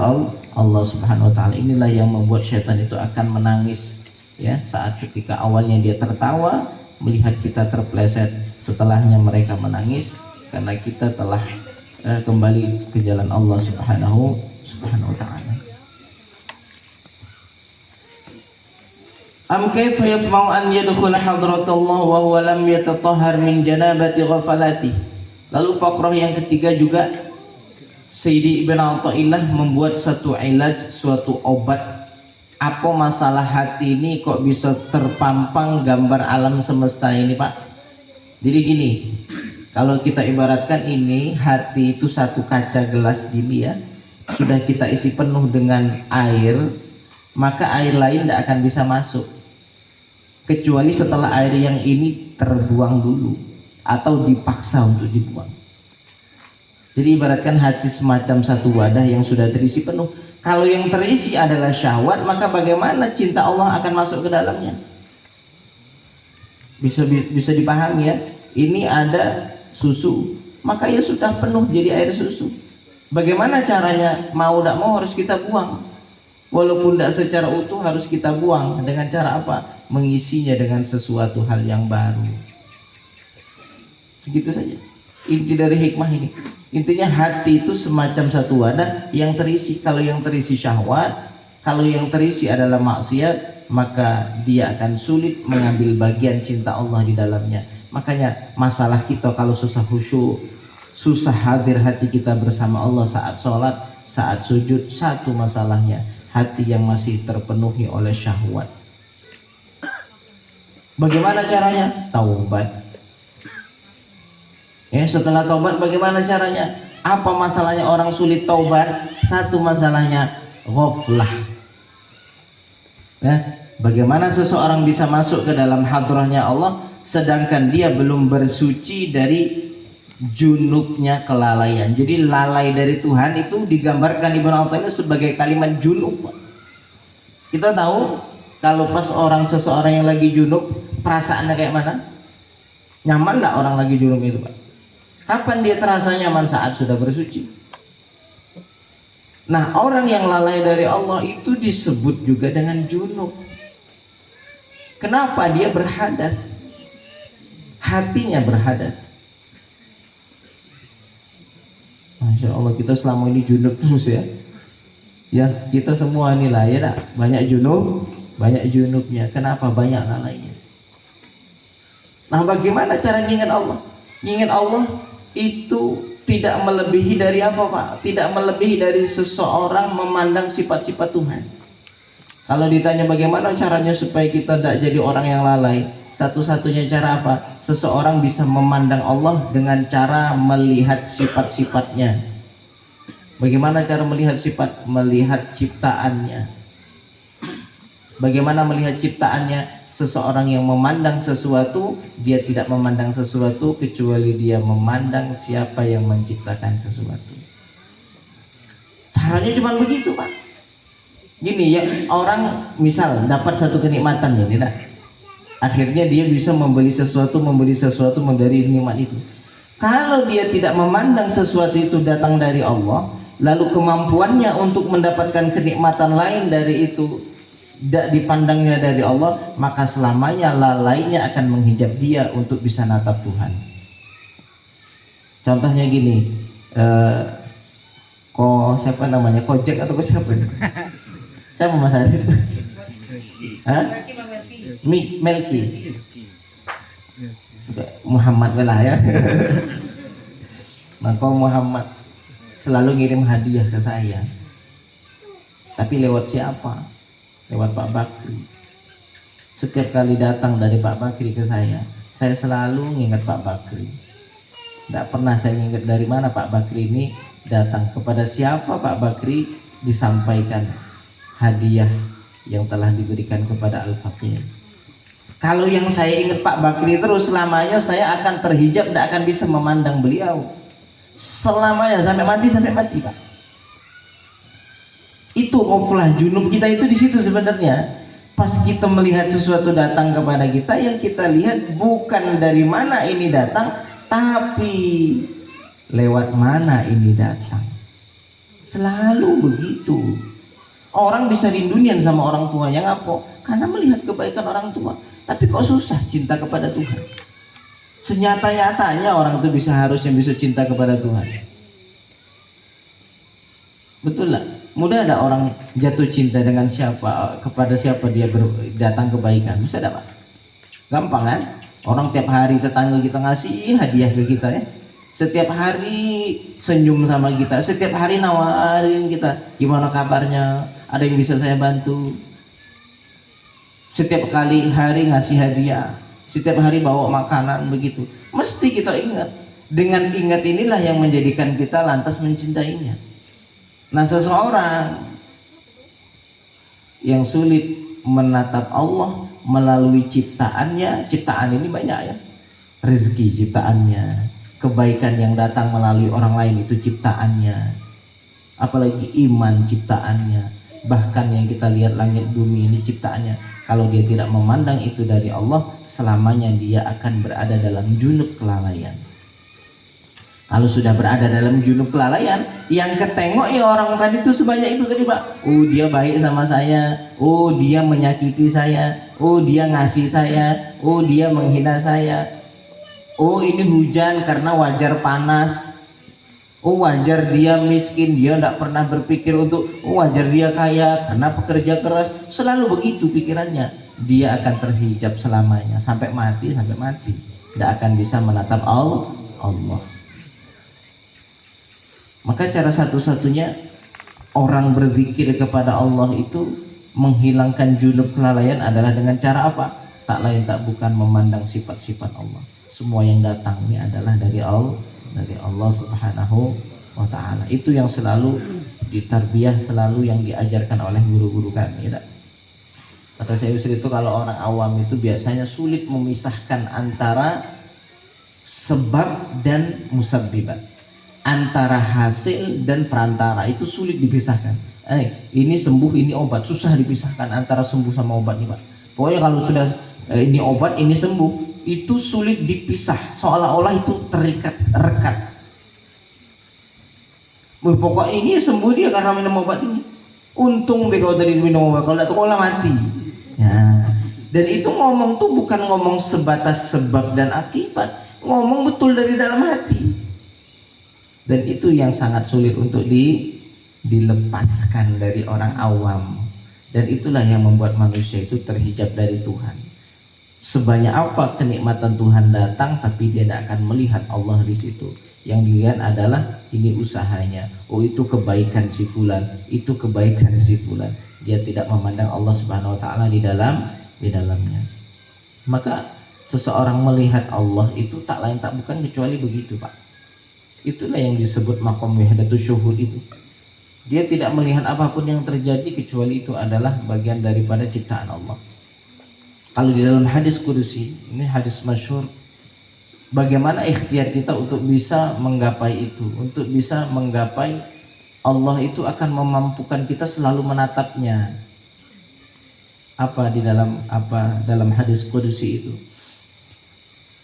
Allah Subhanahu wa taala. Inilah yang membuat syaitan itu akan menangis. Ya, saat ketika awalnya dia tertawa melihat kita terpleset, setelahnya mereka menangis karena kita telah kembali ke jalan Allah Subhanahu wa taala. Am kaifa yatma'u an yadkhula hadratullah wa huwa lam yatatahhar min janabati ghafalati. Lalu faqrah yang ketiga juga Sayyidi Ibn Athaillah membuat satu ilaj, suatu obat. Apa masalah hati ini kok bisa terpampang gambar alam semesta ini Pak? Jadi gini, kalau kita ibaratkan ini hati itu satu kaca gelas gini ya, sudah kita isi penuh dengan air, maka air lain tidak akan bisa masuk kecuali setelah air yang ini terbuang dulu atau dipaksa untuk dibuang. Jadi ibaratkan hati semacam satu wadah yang sudah terisi penuh. Kalau yang terisi adalah syahwat, maka bagaimana cinta Allah akan masuk ke dalamnya? Bisa dipahami ya. Ini ada susu, maka ya sudah penuh jadi air susu. Bagaimana caranya? Mau tidak mau harus kita buang. Walaupun tidak secara utuh harus kita buang. Dengan cara apa? Mengisinya dengan sesuatu hal yang baru. Segitu saja inti dari hikmah ini. Intinya hati itu semacam satu wadah yang terisi. Kalau yang terisi syahwat, kalau yang terisi adalah maksiat, maka dia akan sulit mengambil bagian cinta Allah di dalamnya. Makanya masalah kita kalau susah khusyuk, susah hadir hati kita bersama Allah saat sholat, saat sujud, satu masalahnya hati yang masih terpenuhi oleh syahwat. Bagaimana caranya? Taubat. Ya, setelah taubat bagaimana caranya? Apa masalahnya orang sulit taubat? Satu masalahnya ghaflah. Ya, bagaimana seseorang bisa masuk ke dalam hadrahnya Allah sedangkan dia belum bersuci dari junubnya kelalaian. Jadi lalai dari Tuhan itu digambarkan Ibnu Athaillah sebagai kalimat junub. Kita tahu kalau pas seseorang yang lagi junub perasaannya kayak mana? Nyaman nggak orang lagi junub itu Pak? Kapan dia terasa nyaman? Saat sudah bersuci. Nah, orang yang lalai dari Allah itu disebut juga dengan junub. Kenapa? Dia berhadas, hatinya berhadas. Masya Allah, kita selama ini junub terus ya. Ya, kita semua inilah ya nak, banyak junubnya. Kenapa? Banyak lalainya. Nah, bagaimana cara ngingat Allah? Ngingat Allah itu tidak melebihi dari apa, Pak? Tidak melebihi dari seseorang memandang sifat-sifat Tuhan. Kalau ditanya bagaimana caranya supaya kita tidak jadi orang yang lalai, satu-satunya cara apa? Seseorang bisa memandang Allah dengan cara melihat sifat-sifatnya. Bagaimana cara melihat sifat? Melihat ciptaannya. Bagaimana melihat ciptaannya? Seseorang yang memandang sesuatu, dia tidak memandang sesuatu kecuali dia memandang siapa yang menciptakan sesuatu. Caranya cuma begitu, Pak. Gini ya, orang misal dapat satu kenikmatan ya, tidak? Akhirnya dia bisa membeli sesuatu dari nikmat itu. Kalau dia tidak memandang sesuatu itu datang dari Allah, lalu kemampuannya untuk mendapatkan kenikmatan lain dari itu tidak dipandangnya dari Allah, maka selamanya lalainya akan menghijab dia untuk bisa natap Tuhan. Contohnya gini, siapa namanya, Kojek atau siapa? Siapa Mas Arif? Melki. Muhammad belah ya. Maka Muhammad selalu ngirim hadiah ke saya. Tapi lewat siapa? Lewat Pak Bakri. Setiap kali datang dari Pak Bakri ke saya selalu ngingat Pak Bakri. Tidak pernah saya ingat dari mana Pak Bakri ini datang, kepada siapa Pak Bakri disampaikan hadiah yang telah diberikan kepada Al-Faqir. Kalau yang saya ingat Pak Bakri terus, selamanya saya akan terhijab, tidak akan bisa memandang beliau selamanya, sampai mati Pak. Itu ghaflah junub kita itu di situ sebenarnya. Pas kita melihat sesuatu datang kepada kita, yang kita lihat bukan dari mana ini datang, tapi lewat mana ini datang. Selalu begitu. Orang bisa rinduan sama orang tuanya, ngapa? Karena melihat kebaikan orang tua. Tapi kok susah cinta kepada Tuhan? Senyata-nyatanya orang itu harusnya bisa cinta kepada Tuhan. Betul lah. Mudah ada orang jatuh cinta dengan siapa, kepada siapa dia datang kebaikan, bisa dapat? Gampang kan? Orang tiap hari tetangga kita ngasih hadiah ke kita ya. Setiap hari senyum sama kita, setiap hari nawarin kita, gimana kabarnya? Ada yang bisa saya bantu? Setiap kali hari ngasih hadiah, setiap hari bawa makanan begitu. Mesti kita ingat. Dengan ingat inilah yang menjadikan kita lantas mencintainya. Nah, seseorang yang sulit menatap Allah melalui ciptaannya, ciptaan ini banyak ya, rezeki ciptaannya, kebaikan yang datang melalui orang lain itu ciptaannya, apalagi iman ciptaannya, bahkan yang kita lihat langit bumi ini ciptaannya. Kalau dia tidak memandang itu dari Allah, selamanya dia akan berada dalam junub kelalaian. Kalau sudah berada dalam junub kelalaian, yang ketengok ya orang tadi itu sebanyak itu tadi Pak. Oh, dia baik sama saya, oh dia menyakiti saya, oh dia ngasih saya, oh dia menghina saya, oh ini hujan karena wajar panas, oh wajar dia miskin, dia tidak pernah berpikir untuk, oh wajar dia kaya karena pekerja keras. Selalu begitu pikirannya. Dia akan terhijab selamanya sampai mati, tidak akan bisa menatap Allah. Maka cara satu-satunya orang berzikir kepada Allah itu menghilangkan junub kelalaian adalah dengan cara apa? Tak lain tak bukan memandang sifat-sifat Allah. Semua yang datang ini adalah dari Allah Subhanahu wa ta'ala. Itu yang selalu ditarbiyah, selalu yang diajarkan oleh guru-guru kami ya. Kata saya Yusri itu, kalau orang awam itu biasanya sulit memisahkan antara sebab dan musabbibat, antara hasil dan perantara, itu sulit dipisahkan. Ini sembuh, ini obat, susah dipisahkan antara sembuh sama obat nih Pak. Pokoknya kalau sudah ini obat, ini sembuh, itu sulit dipisah, seolah-olah itu terikat, rekat. Pokoknya ini sembuh dia karena minum obat ini. Untung kalau tadi minum obat, kalau tidak tuh kalau mati. Ya. Dan itu ngomong tuh bukan ngomong sebatas sebab dan akibat, ngomong betul dari dalam hati. Dan itu yang sangat sulit untuk dilepaskan dari orang awam, dan itulah yang membuat manusia itu terhijab dari Tuhan. Sebanyak apa kenikmatan Tuhan datang, tapi dia tidak akan melihat Allah di situ. Yang dilihat adalah ini usahanya, oh itu kebaikan si fulan, itu kebaikan si fulan. Dia tidak memandang Allah Subhanahu wa taala di dalamnya. Maka seseorang melihat Allah itu tak lain tak bukan kecuali begitu, Pak. Itulah yang disebut maqam wahdatus syuhud itu. Dia tidak melihat apapun yang terjadi kecuali itu adalah bagian daripada ciptaan Allah. Kalau di dalam hadis qudsi, ini hadis masyhur, bagaimana ikhtiar kita untuk bisa menggapai itu, untuk bisa menggapai Allah itu akan memampukan kita selalu menatapnya. Dalam hadis qudsi itu?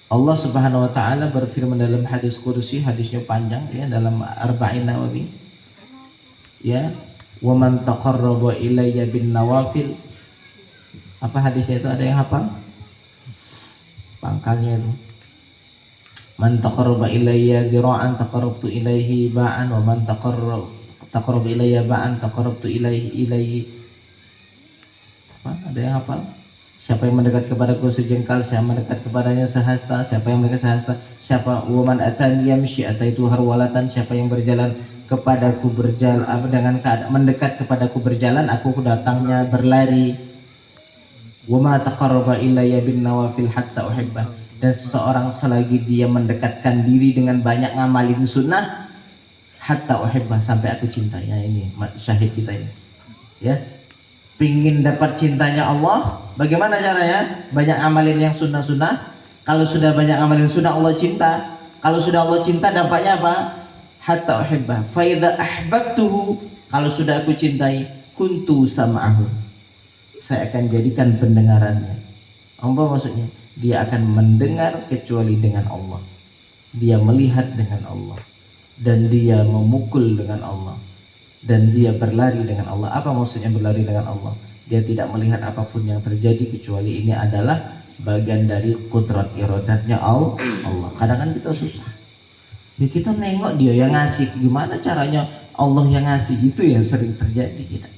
Allah Subhanahu wa taala berfirman dalam hadis qudsi, hadisnya panjang ya, dalam Arba'in Nawawi. Ya, wa man taqarraba ilayya bin nawafil. Apa hadisnya itu, ada yang hafal? Pangkalnya itu. Man taqarraba ilayya dira'an taqarrabtu ilaihi ba'an, wa man taqarraba ilayya ba'an taqarrabtu ilaihi. Apa? Ada yang hafal? Siapa yang mendekat kepadaku sejengkal, saya mendekat kepadanya sehasta. Siapa yang mendekat sehasta? Siapa? Wa man atani yamshi ataitu harwalatan. Siapa yang berjalan kepadaku berjalan dengan keadaan mendekat kepadaku berjalan, aku datangnya berlari. Wa ma taqarraba ilayya bin nawafil hatta uhibbah. Dan seseorang selagi dia mendekatkan diri dengan banyak ngamalin sunnah, hatta uhibbah, sampai aku cintai. Nah, ini syahid kita ini. Ya. Pingin dapat cintanya Allah, bagaimana caranya? Banyak amalin yang sunnah-sunnah. Kalau sudah banyak amalin sunnah, Allah cinta. Kalau sudah Allah cinta, dampaknya apa? Hatta uhibbah fa idza ahbabtuhu, kalau sudah aku cintai, kuntu sam'ahu, saya akan jadikan pendengarannya. Apa maksudnya? Dia akan mendengar kecuali dengan Allah, dia melihat dengan Allah, dan dia memukul dengan Allah, dan dia berlari dengan Allah. Apa maksudnya berlari dengan Allah? Dia tidak melihat apapun yang terjadi kecuali ini adalah bagian dari kudrat iradatnya Allah. Kadang kan kita susah, kita nengok dia yang ngasih, gimana caranya Allah yang ngasih, itu yang sering terjadi kita.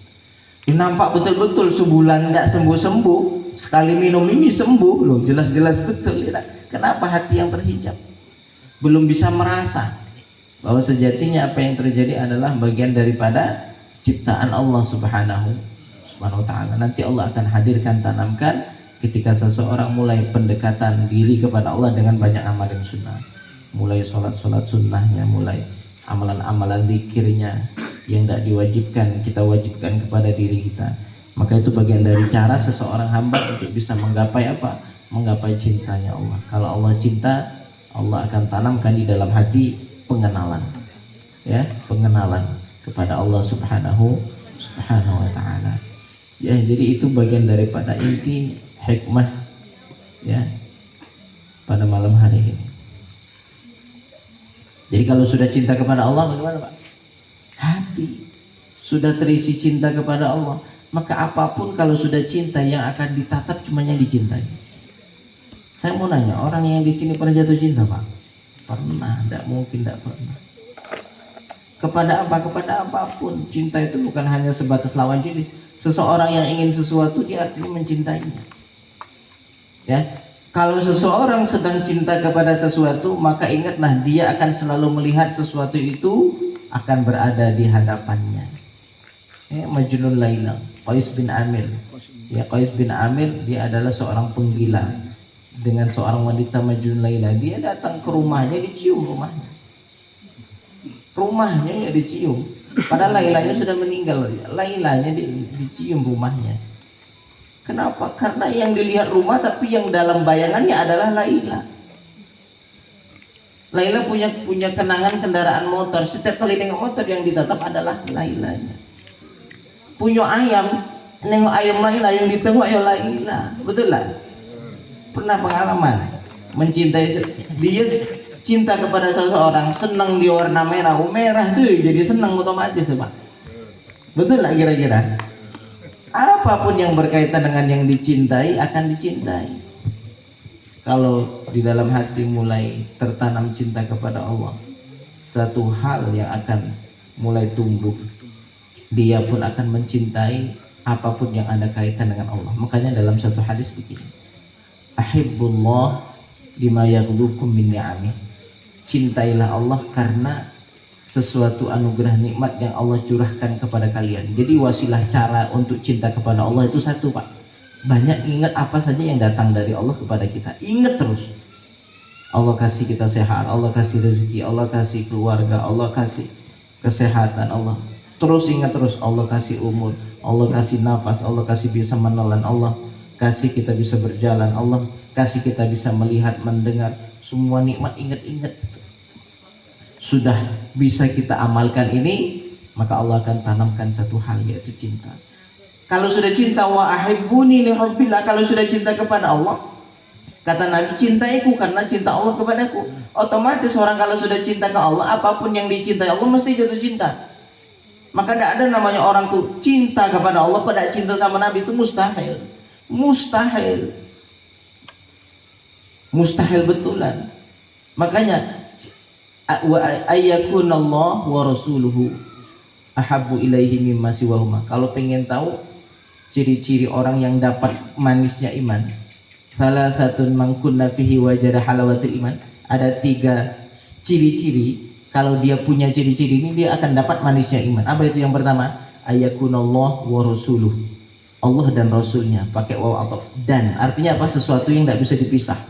Ini nampak betul-betul sebulan tidak sembuh-sembuh, sekali minum ini sembuh loh, jelas-jelas betul ya. Kenapa? Hati yang terhijab, belum bisa merasa bahwa sejatinya apa yang terjadi adalah bagian daripada ciptaan Allah Subhanahu wa taala. Nanti Allah akan hadirkan, tanamkan ketika seseorang mulai pendekatan diri kepada Allah dengan banyak amalan sunnah, mulai sholat sunnahnya, mulai amalan-amalan zikirnya yang tidak diwajibkan kita wajibkan kepada diri kita. Maka itu bagian dari cara seseorang hamba untuk bisa menggapai apa? Menggapai cintanya Allah. Kalau Allah cinta, Allah akan tanamkan di dalam hati pengenalan, ya, pengenalan kepada Allah Subhanahu wa taala. Ya, jadi itu bagian daripada inti hikmah ya pada malam hari ini. Jadi kalau sudah cinta kepada Allah, bagaimana Pak? Hati sudah terisi cinta kepada Allah, maka apapun kalau sudah cinta yang akan ditatap cuma yang dicintai. Saya mau nanya, orang yang di sini pernah jatuh cinta Pak? Pernah? Tidak mungkin tidak pernah. Kepada apa? Kepada apapun. Cinta itu bukan hanya sebatas lawan jenis. Seseorang yang ingin sesuatu, dia artinya mencintainya. Ya. Kalau seseorang sedang cinta kepada sesuatu, maka ingatlah dia akan selalu melihat sesuatu itu akan berada di hadapannya. Ya, Majnun Laila, Qais bin Amir. Ya, Qais bin Amir dia adalah seorang penggila dengan seorang wanita Majnun Laila. Dia datang ke rumahnya, dicium rumahnya. Rumahnya ya dicium. Padahal Lailanya sudah meninggal. Lailanya dicium rumahnya. Kenapa? Karena yang dilihat rumah, tapi yang dalam bayangannya adalah Laila. Laila punya kenangan kendaraan motor. Setiap kali nengok motor yang ditatap adalah Lailanya. Punya ayam, nengok ayam Laila, yang ditengok ya Laila. Betul lah? Pernah pengalaman mencintai dia, cinta kepada seseorang, senang di warna merah. Merah tuh jadi senang otomatis Pak. Betul lah kira-kira? Apapun yang berkaitan dengan yang dicintai akan dicintai. Kalau di dalam hati mulai tertanam cinta kepada Allah, satu hal yang akan mulai tumbuh dia pun akan mencintai apapun yang ada kaitan dengan Allah. Makanya dalam satu hadis begini, ahibbullah lima yaghdukum min ni'amih. Cintailah Allah karena sesuatu anugerah nikmat yang Allah curahkan kepada kalian. Jadi wasilah cara untuk cinta kepada Allah itu satu, Pak. Banyak ingat apa saja yang datang dari Allah kepada kita. Ingat terus. Allah kasih kita sehat, Allah kasih rezeki, Allah kasih keluarga, Allah kasih kesehatan, Allah. Terus ingat terus, Allah kasih umur, Allah kasih nafas, Allah kasih bisa menelan, Allah kasih kita bisa berjalan, Allah kasih kita bisa melihat, mendengar, semua nikmat ingat-ingat. Sudah bisa kita amalkan ini, maka Allah akan tanamkan satu hal, yaitu cinta. Kalau sudah cinta, wa ahibbuni li hubbillah, kalau sudah cinta kepada Allah, kata Nabi, cintaiku karena cinta Allah kepadaku. Otomatis orang kalau sudah cinta ke Allah, apapun yang dicintai Allah mesti jatuh cinta. Maka tidak ada namanya orang tuh cinta kepada Allah kok tidak cinta sama Nabi, itu mustahil. Mustahil. Mustahil betulan. Makanya wa ayyakunallah wa rasuluhu ahabbu ilaihi mimma siwahuma. Kalau pengen tahu ciri-ciri orang yang dapat manisnya iman, salasatun man kunna fihi wajada halawatil iman. Ada 3 ciri-ciri, kalau dia punya ciri-ciri ini dia akan dapat manisnya iman. Apa itu? Yang pertama, ayyakunallah wa rasuluh. Allah dan Rasulnya, pakai waw atau dan. Artinya apa? Sesuatu yang tidak bisa dipisah.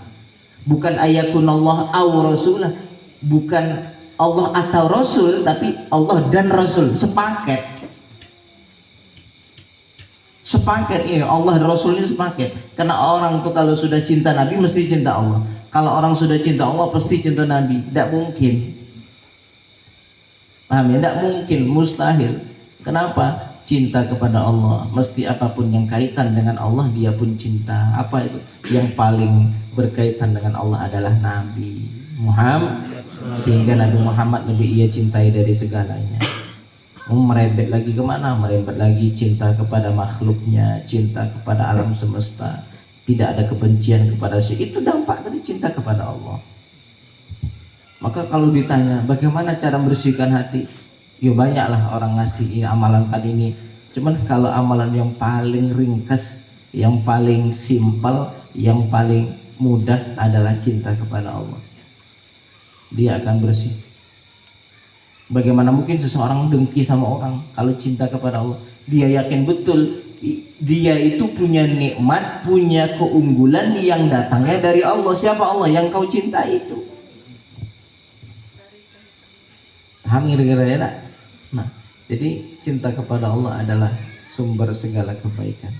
Bukan ayyakunallah aw rasulah, bukan Allah atau Rasul, tapi Allah dan Rasul sepaket. Sepaket ini, Allah dan Rasul ini sepaket. Karena orang tuh kalau sudah cinta Nabi mesti cinta Allah. Kalau orang sudah cinta Allah pasti cinta Nabi. Tidak mungkin. Paham ya? Tidak mungkin, mustahil. Kenapa? Cinta kepada Allah, mesti apapun yang kaitan dengan Allah dia pun cinta. Apa itu? Yang paling berkaitan dengan Allah adalah Nabi Muhammad. Sehingga Nabi Muhammad lebih ia cintai dari segalanya. Merembet lagi kemana? Merembet lagi cinta kepada makhluknya, cinta kepada alam semesta. Tidak ada kebencian kepada siapa. Itu dampak dari cinta kepada Allah. Maka kalau ditanya bagaimana cara membersihkan hati, ya banyaklah orang ngasih ini, amalan kali ini. Cuman kalau amalan yang paling ringkas, yang paling simpel, yang paling mudah adalah cinta kepada Allah. Dia akan bersih. Bagaimana mungkin seseorang dengki sama orang kalau cinta kepada Allah? Dia yakin betul dia itu punya nikmat, punya keunggulan yang datangnya dari Allah. Siapa Allah? Yang kau cinta itu. Paham kira-kira ya? Nah, jadi cinta kepada Allah adalah sumber segala kebaikan.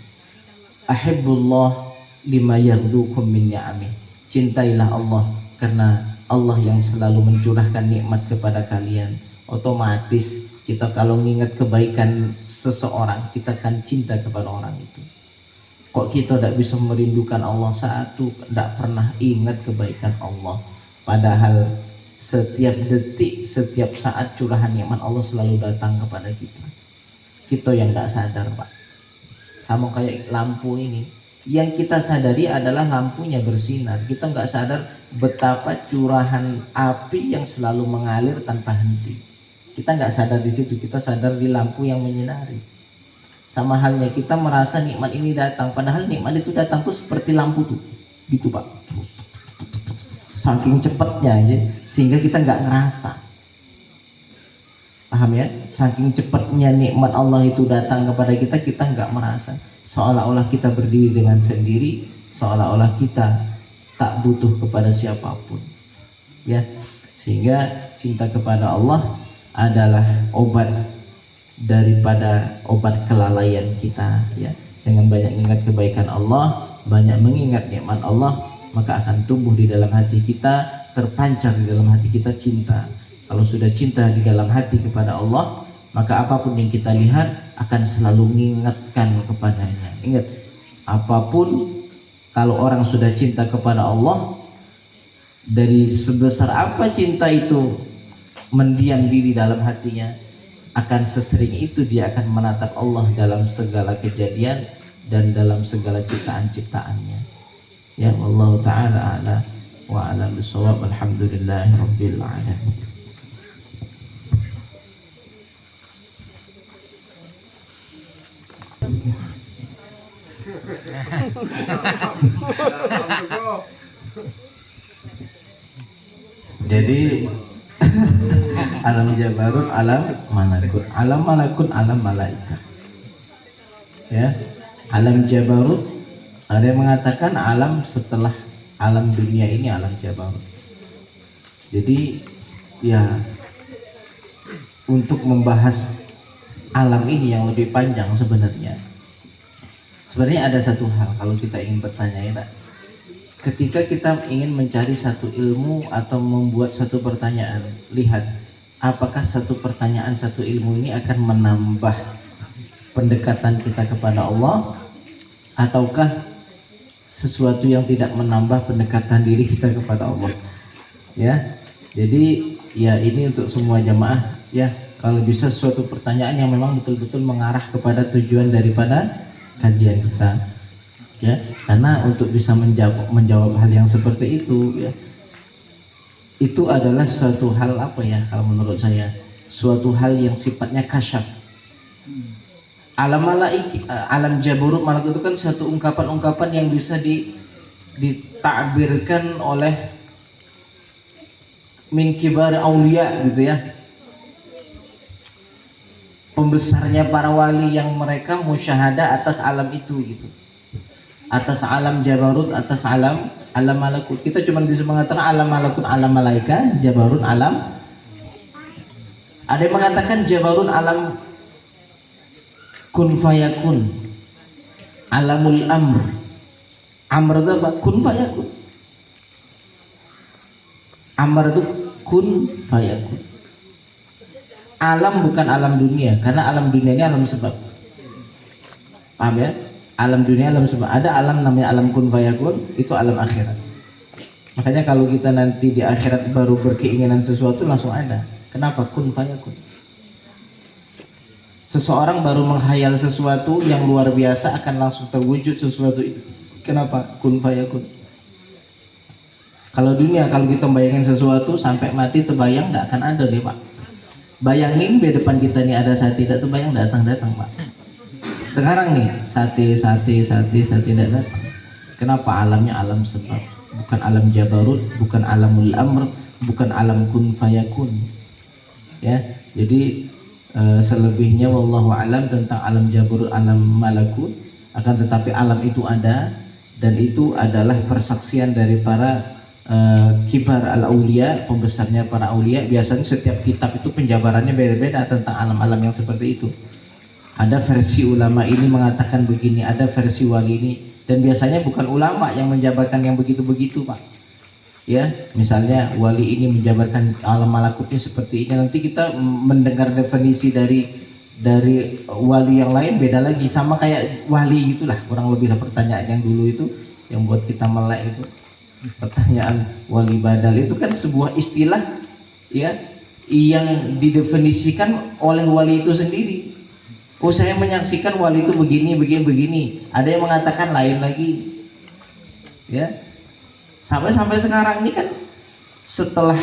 Ahibbullah lima yaghdukum min ni'amih. Cintailah Allah karena Allah yang selalu mencurahkan nikmat kepada kalian. Otomatis kita kalau mengingat kebaikan seseorang, kita akan cinta kepada orang itu. Kok kita tidak bisa merindukan Allah? Satu, tidak pernah ingat kebaikan Allah. Padahal setiap detik, setiap saat curahan nikmat Allah selalu datang kepada kita. Kita yang tidak sadar, Pak. Sama kayak lampu ini. Yang kita sadari adalah lampunya bersinar. Kita nggak sadar betapa curahan api yang selalu mengalir tanpa henti. Kita nggak sadar di situ, kita sadar di lampu yang menyinari. Sama halnya kita merasa nikmat ini datang, padahal nikmat itu datang tuh seperti lampu tuh, gitu Pak. Saking cepatnya aja, sehingga kita nggak ngerasa. Paham ya? Saking cepatnya nikmat Allah itu datang kepada kita, kita nggak merasa. Seolah-olah kita berdiri dengan sendiri, seolah-olah kita tak butuh kepada siapapun. Ya, sehingga cinta kepada Allah adalah obat daripada obat kelalaian kita, ya. Dengan banyak mengingat kebaikan Allah, banyak mengingat nikmat Allah, maka akan tumbuh di dalam hati kita, terpancar di dalam hati kita cinta. Kalau sudah cinta di dalam hati kepada Allah, maka apapun yang kita lihat akan selalu mengingatkan kepadanya. Ingat, apapun kalau orang sudah cinta kepada Allah, dari sebesar apa cinta itu mendiam diri dalam hatinya, akan sesering itu dia akan menatap Allah dalam segala kejadian dan dalam segala ciptaan-ciptaannya. Ya Allah Ta'ala a'la wa a'lam bishawab. Alhamdulillahirabbil alamin. Jadi alam jabarut, alam malakut, alam malakut, alam malaika. Ya, alam jabarut ada yang mengatakan alam setelah alam dunia ini alam jabarut. Jadi ya untuk membahas alam ini yang lebih panjang sebenarnya ada satu hal kalau kita ingin bertanya ya, ketika kita ingin mencari satu ilmu atau membuat satu pertanyaan, lihat apakah satu pertanyaan, satu ilmu ini akan menambah pendekatan kita kepada Allah, ataukah sesuatu yang tidak menambah pendekatan diri kita kepada Allah. Ya, jadi ya ini untuk semua jamaah ya, kalau bisa suatu pertanyaan yang memang betul-betul mengarah kepada tujuan daripada kajian kita ya, karena untuk bisa menjawab hal yang seperti itu ya, itu adalah suatu hal apa ya, kalau menurut saya suatu hal yang sifatnya kasyaf. Alam malaik, alam jabarut malakut itu kan suatu ungkapan-ungkapan yang bisa ditakbirkan oleh min kibar aulia gitu ya, pembesarnya para wali yang mereka musyahadah atas alam itu gitu, atas alam jabarut, atas alam malakut. Kita cuma bisa mengatakan alam malakut, alam malaika, jabarut alam. Ada yang mengatakan jabarut alam kun fayakun, alamul amr. Amr itu apa? Kun fayakun. Amr itu kun fayakun. Alam bukan alam dunia, karena alam dunia ini alam sebab. Paham ya? Alam dunia alam sebab. Ada alam namanya alam kun fayakun, itu alam akhirat. Makanya kalau kita nanti di akhirat baru berkeinginan sesuatu langsung ada. Kenapa? Kun fayakun. Seseorang baru menghayal sesuatu yang luar biasa akan langsung terwujud sesuatu itu. Kenapa? Kun fayakun. Kalau dunia, kalau kita bayangin sesuatu sampai mati terbayang, tidak akan ada deh Pak. Bayangin di depan kita nih ada sate, tidak terbayang, datang Pak. Sekarang nih sate tidak datang. Kenapa? Alamnya alam sebab, bukan alam jabarut, bukan alamul amr, bukan alam kun fayakun. Ya, jadi selebihnya wallahu alam tentang alam jabarut, alam malakut. Akan tetapi alam itu ada, dan itu adalah persaksian dari para kibar al-aulia, pembesarnya para aulia. Biasanya setiap kitab itu penjabarannya beda-beda tentang alam-alam yang seperti itu. Ada versi ulama ini mengatakan begini, ada versi wali ini, dan biasanya bukan ulama yang menjabarkan yang begitu-begitu Pak. Ya, misalnya wali ini menjabarkan alam malakutnya seperti ini, nanti kita mendengar definisi dari wali yang lain beda lagi, sama kayak wali gitulah kurang lebih lah pertanyaan yang dulu itu yang buat kita melek itu. Pertanyaan wali badal itu kan sebuah istilah ya yang didefinisikan oleh wali itu sendiri. Oh, saya menyaksikan wali itu begini. Ada yang mengatakan lain lagi. Ya. Sampai sekarang ini kan setelah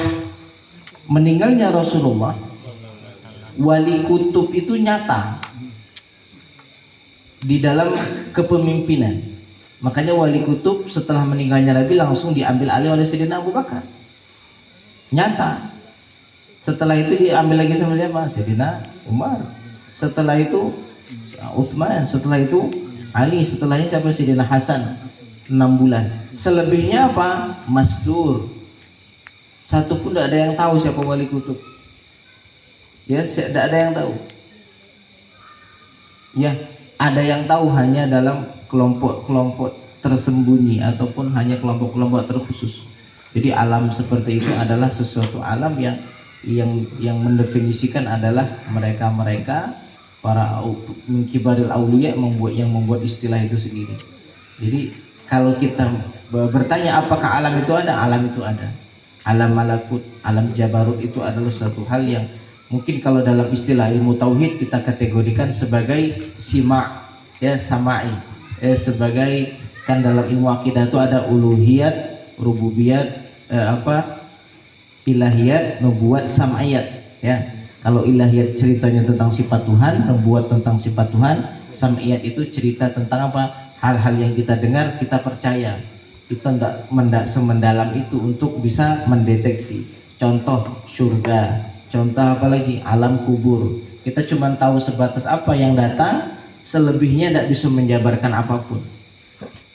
meninggalnya Rasulullah, wali kutub itu nyata di dalam kepemimpinan. Makanya wali kutub setelah meninggalnya Nabi langsung diambil alih oleh Sayyidina Abu Bakar. Nyata. Setelah itu diambil lagi sama siapa? Sayyidina Umar. Setelah itu Utsman. Setelah itu Ali. Setelahnya siapa? Sayyidina Hasan. 6 bulan. Selebihnya apa? Masdur. Satu pun tidak ada yang tahu siapa wali kutub. Ya, tidak ada yang tahu. Ya, ada yang tahu hanya dalam kelompok-kelompok tersembunyi ataupun hanya kelompok-kelompok terkhusus. Jadi alam seperti itu adalah sesuatu alam yang mendefinisikan adalah mereka para kibaril aulia yang membuat istilah itu sendiri. Jadi kalau kita bertanya apakah alam itu ada, alam itu ada. Alam malakut, alam jabarut itu adalah suatu hal yang mungkin kalau dalam istilah ilmu tauhid kita kategorikan sebagai sima, ya, samai. Sebagai kan dalam ilmu akidah itu ada uluhiyat, rububiyat, ilahiyat, nubuat, sam'iyat. Ya, kalau ilahiyat ceritanya tentang sifat Tuhan, nubuat tentang sifat Tuhan, sam'iyat itu cerita tentang apa? hal-hal yang kita dengar kita percaya. Itu tidak semendalam itu untuk bisa mendeteksi. Contoh surga, contoh apalagi alam kubur. Kita cuma tahu sebatas apa yang datang, selebihnya tidak bisa menjabarkan apapun.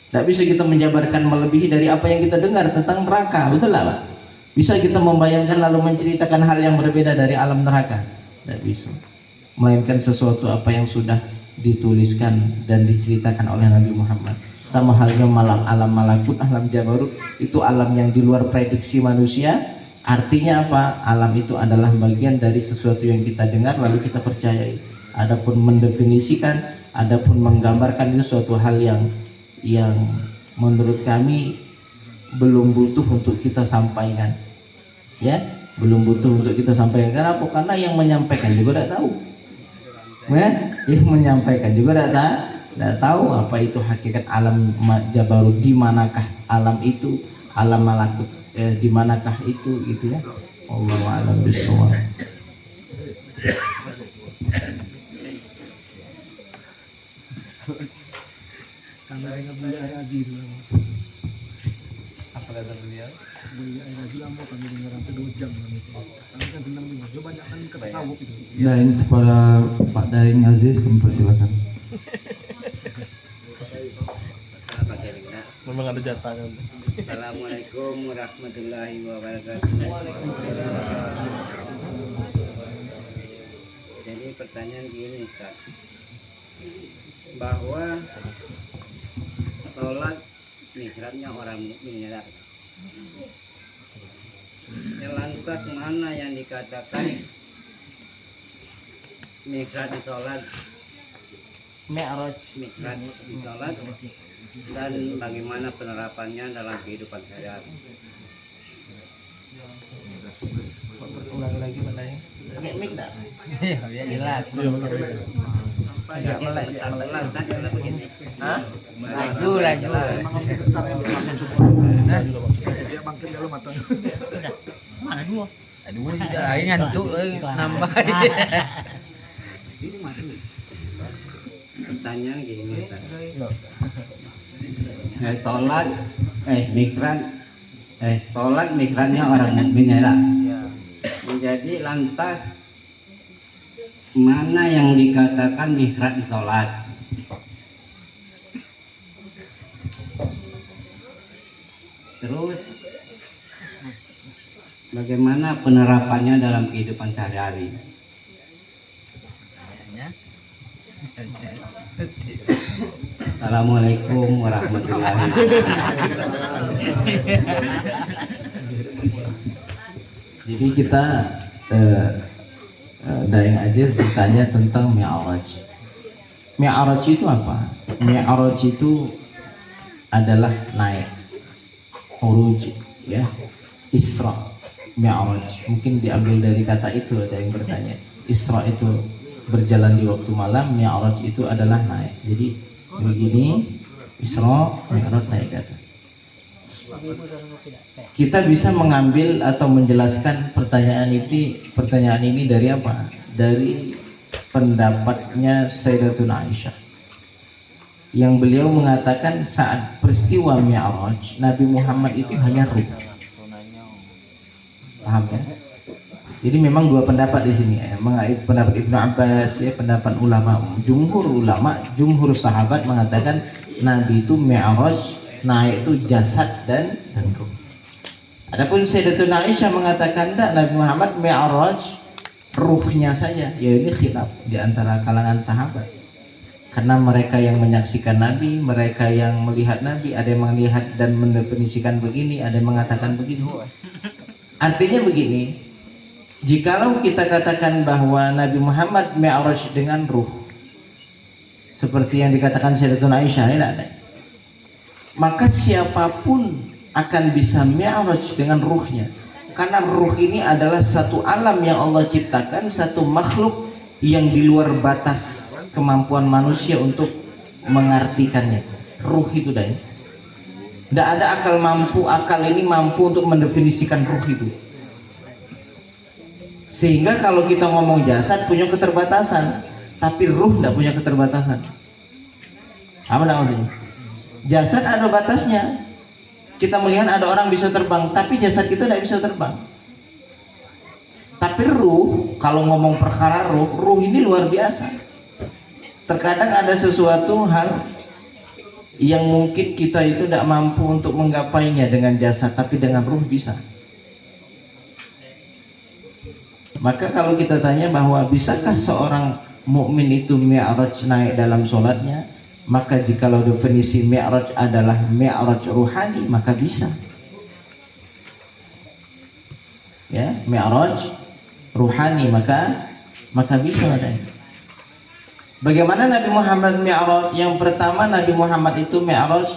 Tidak bisa kita menjabarkan melebihi dari apa yang kita dengar tentang neraka, betul lah Pak? Bisa kita membayangkan lalu menceritakan hal yang berbeda dari alam neraka? Tidak bisa. Melainkan sesuatu apa yang sudah dituliskan dan diceritakan oleh Nabi Muhammad. Sama halnya alam malakut, alam jabarut, itu alam yang di luar prediksi manusia. Artinya apa? Alam itu adalah bagian dari sesuatu yang kita dengar lalu kita percayai. Adapun mendefinisikan, adapun menggambarkan itu suatu hal yang menurut kami belum butuh untuk kita sampaikan. Ya, belum butuh untuk kita sampaikan. Kenapa? Karena yang menyampaikan juga tidak tahu. Ya, yang menyampaikan juga tidak tahu apa itu hakikat alam jabarut, di manakah alam itu, alam malakut, di manakah itu gitu ya. Allahu a'lam bishawab. Apa kata beliau? Ya, ini kepada Pak Daeng Aziz, kami persilakan. Memang ada jatah kan? Assalamualaikum warahmatullahi wabarakatuh. Jadi pertanyaan gini Kak, bahwa sholat mihrabnya orang mukmin ya. Lantas mana yang dikatakan mihrab di sholat, Mi'raj mihrab di sholat, dan bagaimana penerapannya dalam kehidupan sehari-hari? ulang lagi Pak Daeng. Pakai mic enggak? Ya jelas. Agak melek. Hah? Laju. Mana dua? Aduh, sudah aing ngantuk nambah. Pertanyaan gini Kak. Sholat sholat mihrabnya orang mukmin ya lah. Jadi lantas mana yang dikatakan mihrab di sholat? Terus bagaimana penerapannya dalam kehidupan sehari-hari? Assalamualaikum warahmatullahi wabarakatuh. Jadi kita Daeng Aziz bertanya tentang Mi'raj. Mi'raj itu apa? Mi'raj itu adalah naik, uruj, ya, Isra, Mi'raj. Mungkin diambil dari kata itu, ada yang bertanya. Isra itu berjalan di waktu malam, Mi'raj itu adalah naik. Jadi begini, Isra, Mi'raj, naik ke atas. Kita bisa mengambil atau menjelaskan pertanyaan ini dari apa? Dari pendapatnya Sayyidatuna Aisyah, yang beliau mengatakan saat peristiwa Mi'raj Nabi Muhammad itu hanya ruh. Paham kan? Jadi memang dua pendapat di sini, pendapat Ibnu Abbas, ya, pendapat ulama, jumhur sahabat mengatakan Nabi itu Mi'raj, naik itu jasad dan ruh. Adapun Sayyidatuna Aisyah mengatakan tidak, Nabi Muhammad Mi'raj ruhnya saja. Ya, ini khilaf di antara kalangan sahabat. Karena mereka yang menyaksikan Nabi, mereka yang melihat Nabi, ada yang melihat dan mendefinisikan begini, ada yang mengatakan begini. Artinya begini, jikalau kita katakan bahwa Nabi Muhammad Mi'raj dengan ruh, seperti yang dikatakan Sayyidatuna Aisyah, ya, ada, maka siapapun akan bisa Mi'raj dengan ruhnya, karena ruh ini adalah satu alam yang Allah ciptakan, satu makhluk yang di luar batas kemampuan manusia untuk mengartikannya. Ruh itu tidak ada akal ini mampu untuk mendefinisikan ruh itu. Sehingga kalau kita ngomong jasad punya keterbatasan, tapi ruh tidak punya keterbatasan. Apa maksudnya? Jasad ada batasnya. Kita melihat ada orang bisa terbang, tapi jasad kita tidak bisa terbang. Tapi ruh, kalau ngomong perkara ruh ini luar biasa. Terkadang ada sesuatu hal yang mungkin kita itu tidak mampu untuk menggapainya dengan jasad, tapi dengan ruh bisa. Maka kalau kita tanya bahwa bisakah seorang mukmin itu mi'raj naik dalam sholatnya, maka jikalau definisi mi'raj adalah mi'raj ruhani, maka bisa. Ya, mi'raj ruhani maka bisa adanya. Bagaimana Nabi Muhammad mi'raj? Yang pertama, Nabi Muhammad itu mi'raj,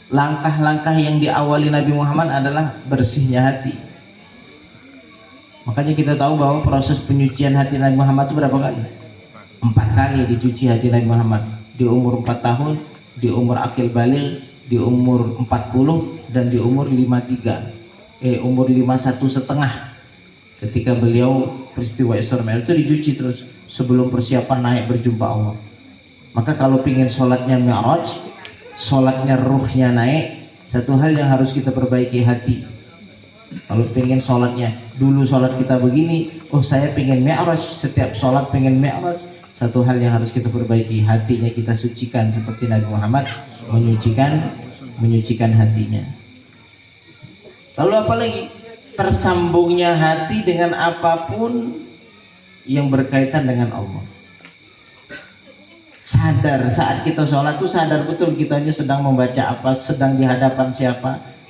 langkah-langkah yang diawali Nabi Muhammad adalah bersihnya hati. Makanya kita tahu bahwa proses penyucian hati Nabi Muhammad itu berapa kali? 4 kali dicuci hati Nabi Muhammad. Di umur 4 tahun, di umur akil baligh, di umur 40, dan di umur 53. Umur 51 setengah. Ketika beliau peristiwa Isra Mi'raj itu dicuci terus sebelum persiapan naik berjumpa Allah. Maka kalau pingin sholatnya Mi'raj, sholatnya ruhnya naik, satu hal yang harus kita perbaiki hati. Kalau pengen sholatnya dulu sholat kita begini, oh saya pengen mi'raj, setiap sholat pengen mi'raj, satu hal yang harus kita perbaiki, hatinya kita sucikan seperti Nabi Muhammad menyucikan hatinya. Lalu apa lagi? Tersambungnya hati dengan apapun yang berkaitan dengan Allah. Sadar saat kita sholat tuh sadar betul kita ini sedang membaca apa, sedang di hadapan siapa.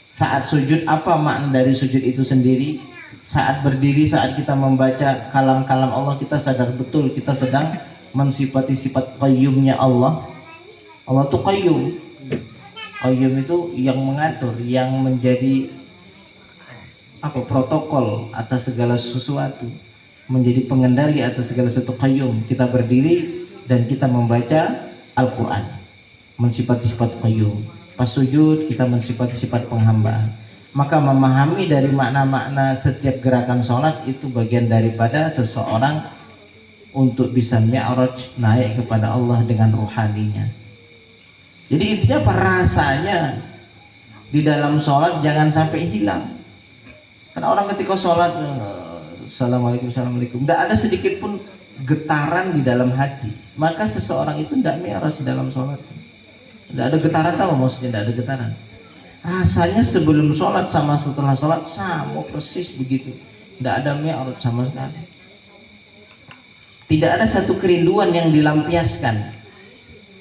Saat sujud apa makna dari sujud itu sendiri. Saat berdiri, saat kita membaca kalam-kalam Allah, kita sadar betul kita sedang mensifati sifat qayyumnya Allah. Allah itu qayyum. Qayyum itu yang mengatur, yang menjadi protokol atas segala sesuatu, menjadi pengendali atas segala sesuatu. Qayyum, kita berdiri dan kita membaca Al-Quran, mensifati sifat qayyum. Pas sujud kita mensifati sifat penghambaan. Maka memahami dari makna-makna setiap gerakan sholat itu bagian daripada seseorang untuk bisa mi'raj, naik kepada Allah dengan ruhaninya. Jadi intinya apa? Rasanya di dalam sholat jangan sampai hilang. Karena orang ketika sholat Assalamualaikum, Assalamualaikum, tidak ada sedikit pun getaran di dalam hati, maka seseorang itu tidak mi'raj di dalam sholat. Tidak ada getaran, tahu maksudnya tidak ada getaran. Rasanya sebelum sholat sama setelah sholat sama persis begitu. Tidak ada mi'raj sama sekali. Tidak ada satu kerinduan yang dilampiaskan.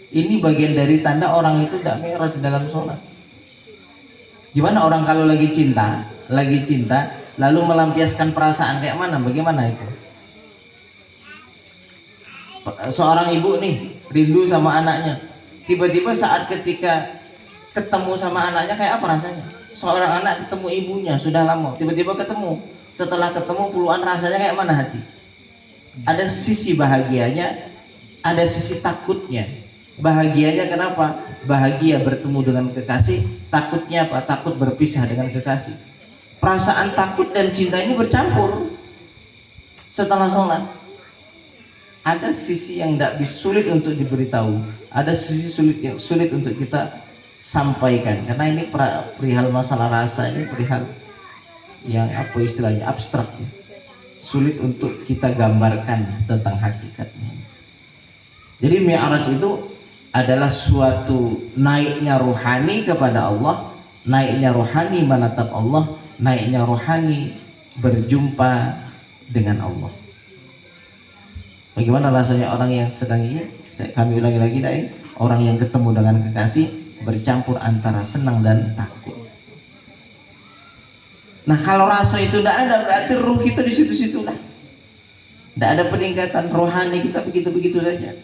Ini bagian dari tanda orang itu tidak mi'raj dalam sholat. Gimana orang kalau lagi cinta lalu melampiaskan perasaan kayak mana? Bagaimana itu? Seorang ibu nih rindu sama anaknya. Tiba-tiba saat ketika ketemu sama anaknya kayak apa rasanya? Seorang anak ketemu ibunya sudah lama, tiba-tiba ketemu. Setelah ketemu puluhan, rasanya kayak mana hati? Ada sisi bahagianya, ada sisi takutnya. Bahagianya kenapa? Bahagia bertemu dengan kekasih. Takutnya apa? Takut berpisah dengan kekasih. Perasaan takut dan cinta ini bercampur setelah sholat. Ada sisi yang tidak sulit untuk diberitahu, ada sisi sulit untuk kita sampaikan, karena ini perihal masalah rasa, ini perihal yang istilahnya abstrak, sulit untuk kita gambarkan tentang hakikatnya. Jadi mi'raj itu adalah suatu naiknya rohani kepada Allah, naiknya rohani menatap Allah, naiknya rohani berjumpa dengan Allah. Bagaimana rasanya orang yang sedang ini? Kami ulangi lagi, orang yang ketemu dengan kekasih bercampur antara senang dan takut. Nah, kalau rasa itu tidak ada, berarti ruh kita di situ-situ lah. Tidak ada peningkatan rohani kita, begitu-begitu saja.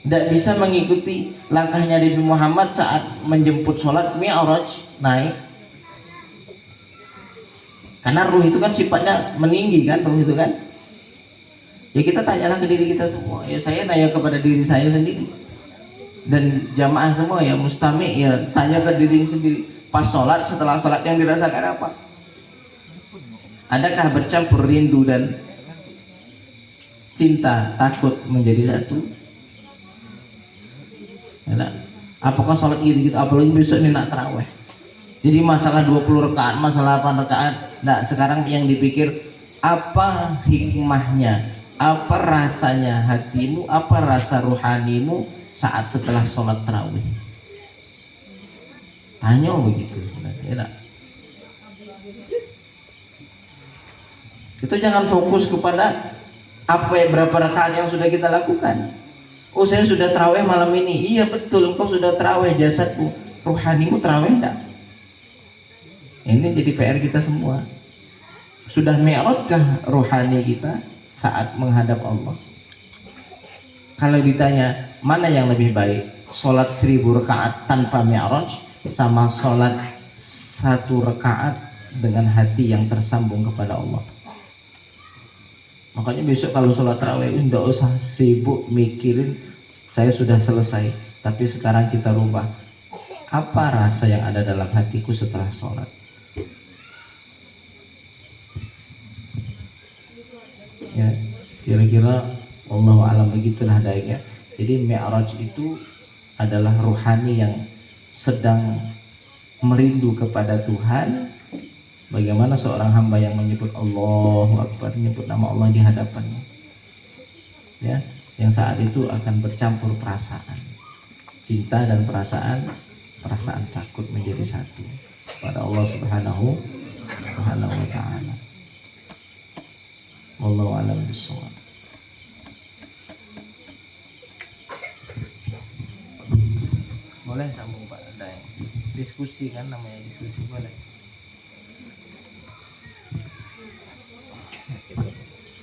Tidak bisa mengikuti langkahnya Nabi Muhammad saat menjemput sholat mi'raj, naik. Karena ruh itu kan sifatnya meninggi kan, ruh itu kan. Ya kita tanyalah ke diri kita semua. Ya saya tanya kepada diri saya sendiri. Dan jamaah semua ya mustami ya tanya ke diri sendiri. Pas sholat, setelah sholat yang dirasakan apa? Adakah bercampur rindu dan cinta, takut menjadi satu? Ya, Apakah sholat gitu-gitu, apalagi besok ini nak taraweh. Jadi masalah 20 rakaat, masalah 8 rakaat. Nah, sekarang yang dipikir apa hikmahnya, apa rasanya hatimu, apa rasa rohanimu saat setelah sholat tarawih. Tanya begitu sebenarnya. Ya, itu jangan fokus kepada apa yang berapa rakaat yang sudah kita lakukan. Oh, saya sudah tarawih malam ini. Iya betul, engkau sudah tarawih jasadmu, rohanimu tarawih enggak? Ini jadi PR kita semua. Sudah mi'rajkah rohani kita saat menghadap Allah? Kalau ditanya mana yang lebih baik, sholat 1000 rakaat tanpa mi'raj sama sholat 1 rakaat dengan hati yang tersambung kepada Allah? Makanya besok kalau sholat tarawih tidak usah sibuk mikirin saya sudah selesai, tapi sekarang kita rubah apa rasa yang ada dalam hatiku setelah sholat. Ya, kira-kira Allah alam begitulah daiknya. Jadi mi'raj itu adalah rohani yang sedang merindu kepada Tuhan. Bagaimana seorang hamba yang menyebut Allahu Akbar, menyebut nama Allah di hadapannya, ya, yang saat itu akan bercampur perasaan cinta dan perasaan takut menjadi satu pada Allah Subhanahu wa Ta'ala. Wallahu a'lam bishawab. Boleh sambung Pak Daeng. Diskusi kan namanya, diskusi boleh.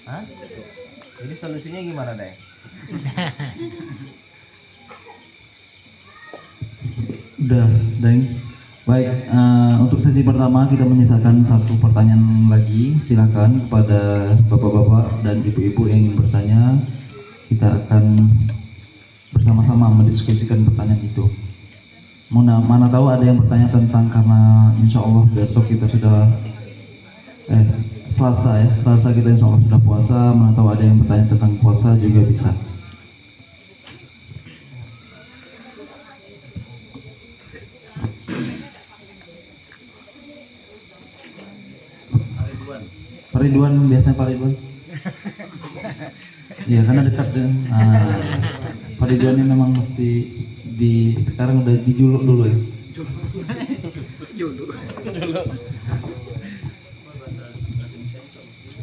Hah? Jadi solusinya gimana deh? Udah, Deng. Baik, untuk sesi pertama kita menyisakan satu pertanyaan lagi. Silakan kepada bapak-bapak dan ibu-ibu yang ingin bertanya. Kita akan bersama-sama mendiskusikan pertanyaan itu. Mana tahu ada yang bertanya tentang, karena insya Allah besok kita sudah Selasa kita insya Allah sudah puasa. Mana tahu ada yang bertanya tentang puasa juga bisa. Pak Ridwan, biasanya Pak Ridwan. Iya, karena dekat dengan Pak Ridwan ini memang mesti sekarang udah dijuluk dulu ya.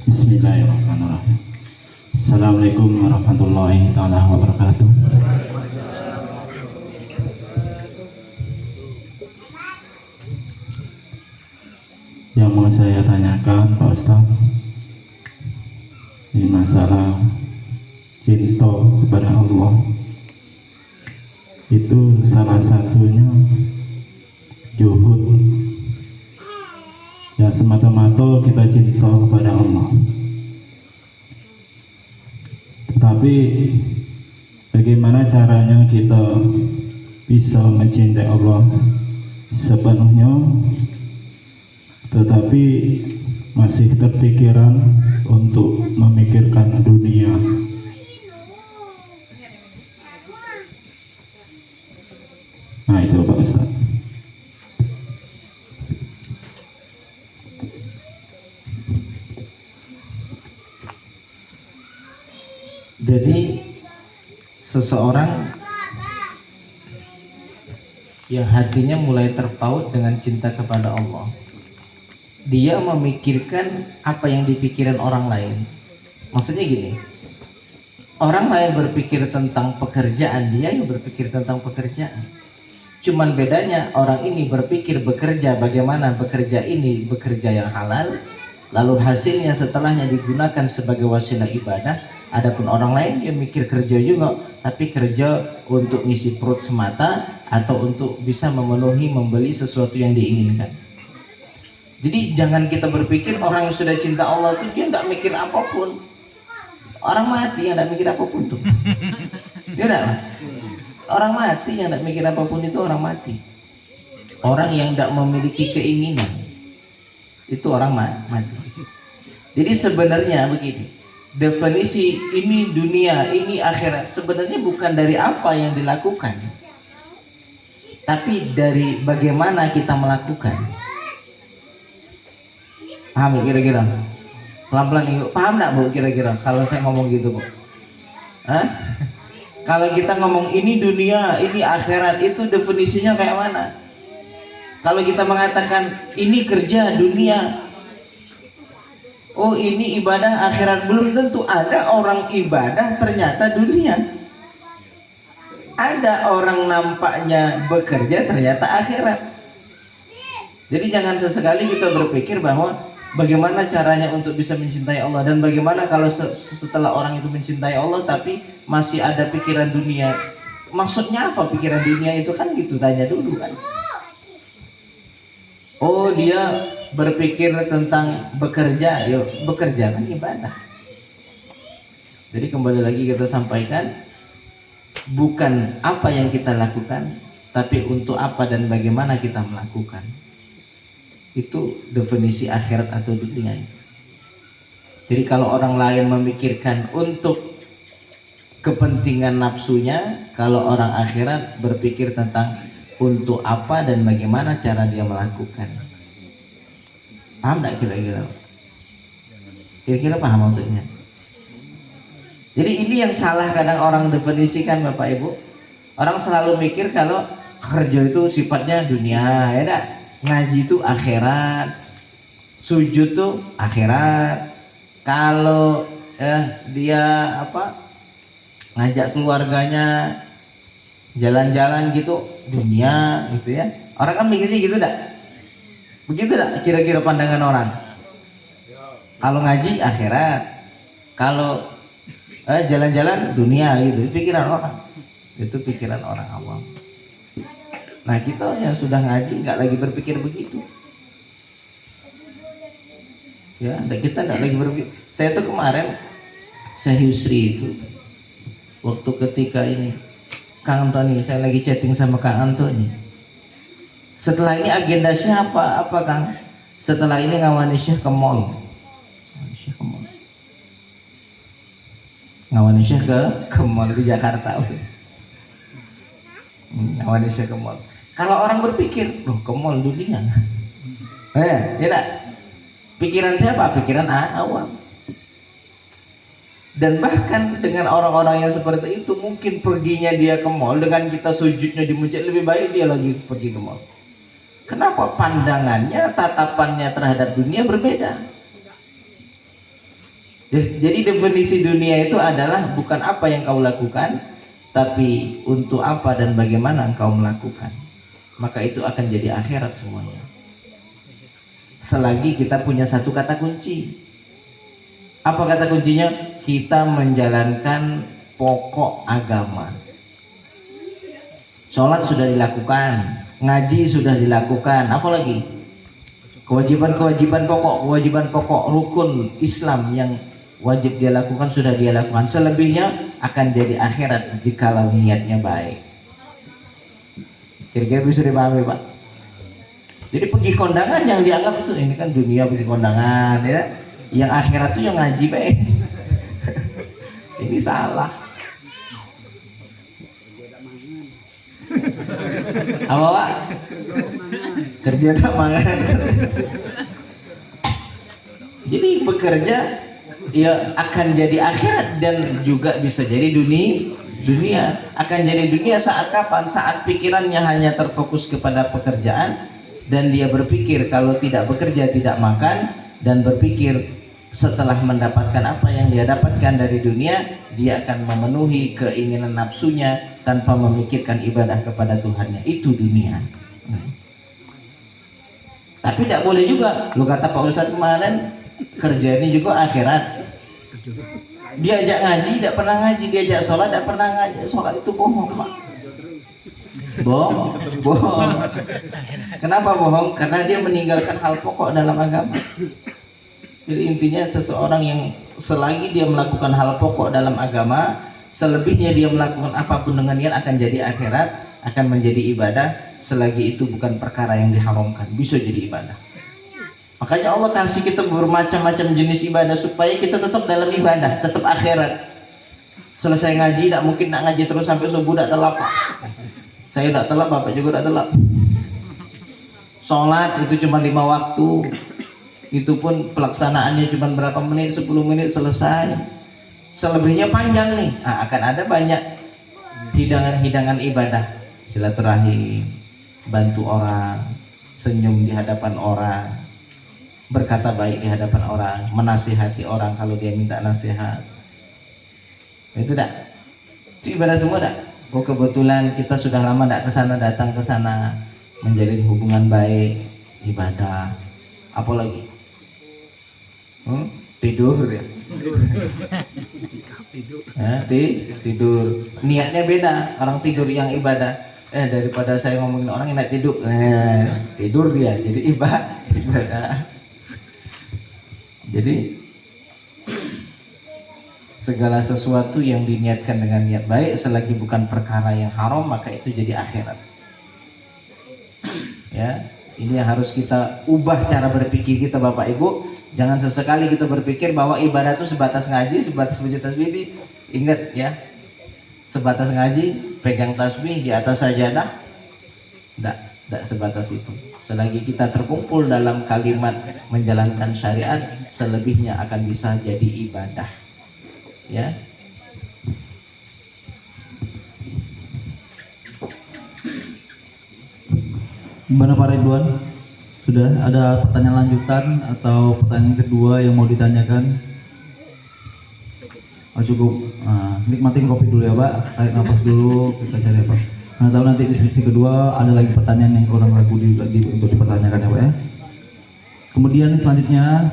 Bismillahirrahmanirrahim. Assalamualaikum warahmatullahi taala wabarakatuh. Yang mau saya tanyakan Pak Ustadz, ini masalah cinta kepada Allah. Itu salah satunya juhud, ya semata-mata kita cinta kepada Allah. Tetapi bagaimana caranya kita bisa mencintai Allah sepenuhnya, tetapi masih terpikiran untuk memikirkan dunia? Nah itu Pak Ustadz. Jadi seseorang yang hatinya mulai terpaut dengan cinta kepada Allah, dia memikirkan apa yang dipikiran orang lain. Maksudnya gini, orang lain berpikir tentang pekerjaan, dia yang berpikir tentang pekerjaan. Cuman bedanya orang ini berpikir bekerja, bagaimana bekerja ini bekerja yang halal, lalu hasilnya setelahnya digunakan sebagai wasilah ibadah. Adapun orang lain dia mikir kerja juga, tapi kerja untuk ngisi perut semata atau untuk bisa memenuhi, membeli sesuatu yang diinginkan. Jadi jangan kita berpikir orang yang sudah cinta Allah itu dia tidak mikir apapun. Orang mati yang tidak mikir apapun tuh. Tidak. Orang mati yang tidak mikir apapun itu orang mati. Orang yang tidak memiliki keinginan itu orang mati. Jadi sebenarnya begini, definisi ini dunia, ini akhirat sebenarnya bukan dari apa yang dilakukan, tapi dari bagaimana kita melakukan. Paham ya kira-kira? Pelan-pelan Ibu, paham nggak Bu kira-kira kalau saya ngomong gitu Bu? Hah? Kalau kita ngomong ini dunia, ini akhirat, itu definisinya kayak mana? Kalau kita mengatakan ini kerja dunia, oh ini ibadah akhirat, belum tentu ada orang ibadah ternyata dunia. Ada orang nampaknya bekerja ternyata akhirat. Jadi jangan sesekali kita berpikir bahwa bagaimana caranya untuk bisa mencintai Allah, dan bagaimana kalau setelah orang itu mencintai Allah tapi masih ada pikiran dunia. Maksudnya apa pikiran dunia itu kan gitu, tanya dulu kan. Oh dia berpikir tentang bekerja, yuk bekerja kan ibadah. Jadi kembali lagi kita sampaikan, bukan apa yang kita lakukan, tapi untuk apa dan bagaimana kita melakukan. Itu definisi akhirat atau dunia itu. Jadi kalau orang lain memikirkan untuk kepentingan nafsunya, kalau orang akhirat berpikir tentang untuk apa dan bagaimana cara dia melakukan. Paham gak kira-kira? Kira-kira paham maksudnya? Jadi ini yang salah kadang orang definisikan Bapak Ibu. Orang selalu mikir kalau kerja itu sifatnya dunia, ya enggak? Ngaji itu akhirat, sujud tuh akhirat. Kalau dia ngajak keluarganya jalan-jalan gitu dunia gitu ya. Orang kan mikirnya gitu dah. Begitu dah kira-kira pandangan orang. Kalau ngaji akhirat, kalau jalan-jalan dunia gitu. Pikiran orang. Itu pikiran orang awam. Nah kita yang sudah ngaji nggak lagi berpikir begitu, ya. Kita nggak lagi berpikir. Saya tuh kemarin, saya Yusri itu, waktu ketika ini, Kang Antoni, saya lagi chatting sama Kang Antoni. Setelah ini agenda siapa? Apa Kang? Setelah ini ngawani Syekh ke mall. Ngawani Syekh ke mall di Jakarta. Ngawani Syekh ke mall. Kalau orang berpikir, loh ke mall dunia, ya tak? Pikiran siapa? Pikiran awam. Dan bahkan dengan orang-orang yang seperti itu, mungkin perginya dia ke mall dengan kita sujudnya di masjid, lebih baik dia lagi pergi ke mall. Kenapa? Pandangannya, tatapannya terhadap dunia berbeda. Jadi definisi dunia itu adalah bukan apa yang kau lakukan, tapi untuk apa dan bagaimana engkau melakukan. Maka itu akan jadi akhirat semuanya. Selagi kita punya satu kata kunci. Apa kata kuncinya? Kita menjalankan pokok agama. Sholat sudah dilakukan, ngaji sudah dilakukan, apa lagi? Kewajiban pokok rukun Islam yang wajib dia lakukan sudah dia lakukan. Selebihnya akan jadi akhirat jikalau niatnya baik. Kira-kira bisa dipahami Pak? Jadi pergi kondangan yang dianggap itu ini kan dunia, pergi kondangan ya. Yang akhirat itu yang ngaji baik. Ini salah. Apa Pak? Kerja tak mangan. Jadi bekerja ya akan jadi akhirat dan juga bisa jadi dunia. Akan jadi dunia saat kapan? Saat pikirannya hanya terfokus kepada pekerjaan dan dia berpikir kalau tidak bekerja tidak makan, dan berpikir setelah mendapatkan apa yang dia dapatkan dari dunia, dia akan memenuhi keinginan nafsunya tanpa memikirkan ibadah kepada Tuhannya. Itu dunia. Tapi tidak boleh juga. Lu kata Pak Ustadz kemarin, kerja ini juga akhirat. Diajak ngaji tidak pernah ngaji, diajak sholat tidak pernah ngaji. Sholat itu bohong Pak. Bohong. Kenapa bohong? Karena dia meninggalkan hal pokok dalam agama. Jadi intinya seseorang yang selagi dia melakukan hal pokok dalam agama, selebihnya dia melakukan apapun dengan niat akan jadi akhirat, akan menjadi ibadah, selagi itu bukan perkara yang diharamkan, bisa jadi ibadah. Makanya Allah kasih kita bermacam-macam jenis ibadah supaya kita tetap dalam ibadah, tetap akhirat. Selesai ngaji, tidak mungkin nak ngaji terus sampai subuh, tidak terlapar. Saya tidak telat, bapak juga tidak telat. Sholat itu cuma 5 waktu. Itu pun pelaksanaannya cuma berapa menit, 10 menit selesai. Selebihnya panjang nih. Nah, akan ada banyak hidangan-hidangan ibadah, silaturahim, bantu orang, senyum di hadapan orang, berkata baik di hadapan orang, menasihati orang kalau dia minta nasihat. Itu dah. Itu ibadah semua dah. Oh kebetulan kita sudah lama tidak ke sana, datang ke sana, menjalin hubungan baik, ibadah. Apalagi? Tidur ya. Tidur. Niatnya beda. Orang tidur yang ibadah. Daripada saya ngomongin orang yang tidak tidur, tidur dia. Jadi ibadah. Jadi segala sesuatu yang diniatkan dengan niat baik selagi bukan perkara yang haram maka itu jadi akhirat. Ya, ini yang harus kita ubah cara berpikir kita Bapak Ibu. Jangan sesekali kita berpikir bahwa ibadah itu sebatas ngaji, sebatas baca tasbih. Ingat ya, sebatas ngaji, pegang tasbih di atas sajadah. Tidak sebatas itu. Selagi kita terkumpul dalam kalimat menjalankan syariat, selebihnya akan bisa jadi ibadah. Ya. Gimana Pak Ridwan? Sudah ada pertanyaan lanjutan atau pertanyaan kedua yang mau ditanyakan? Oh, cukup. Nikmatin kopi dulu ya Pak. Tarik nafas dulu, kita cari apa. Nah, tahu nanti di sesi kedua ada lagi pertanyaan yang kurang ragu untuk dipertanyakan ya Pak ya. Kemudian selanjutnya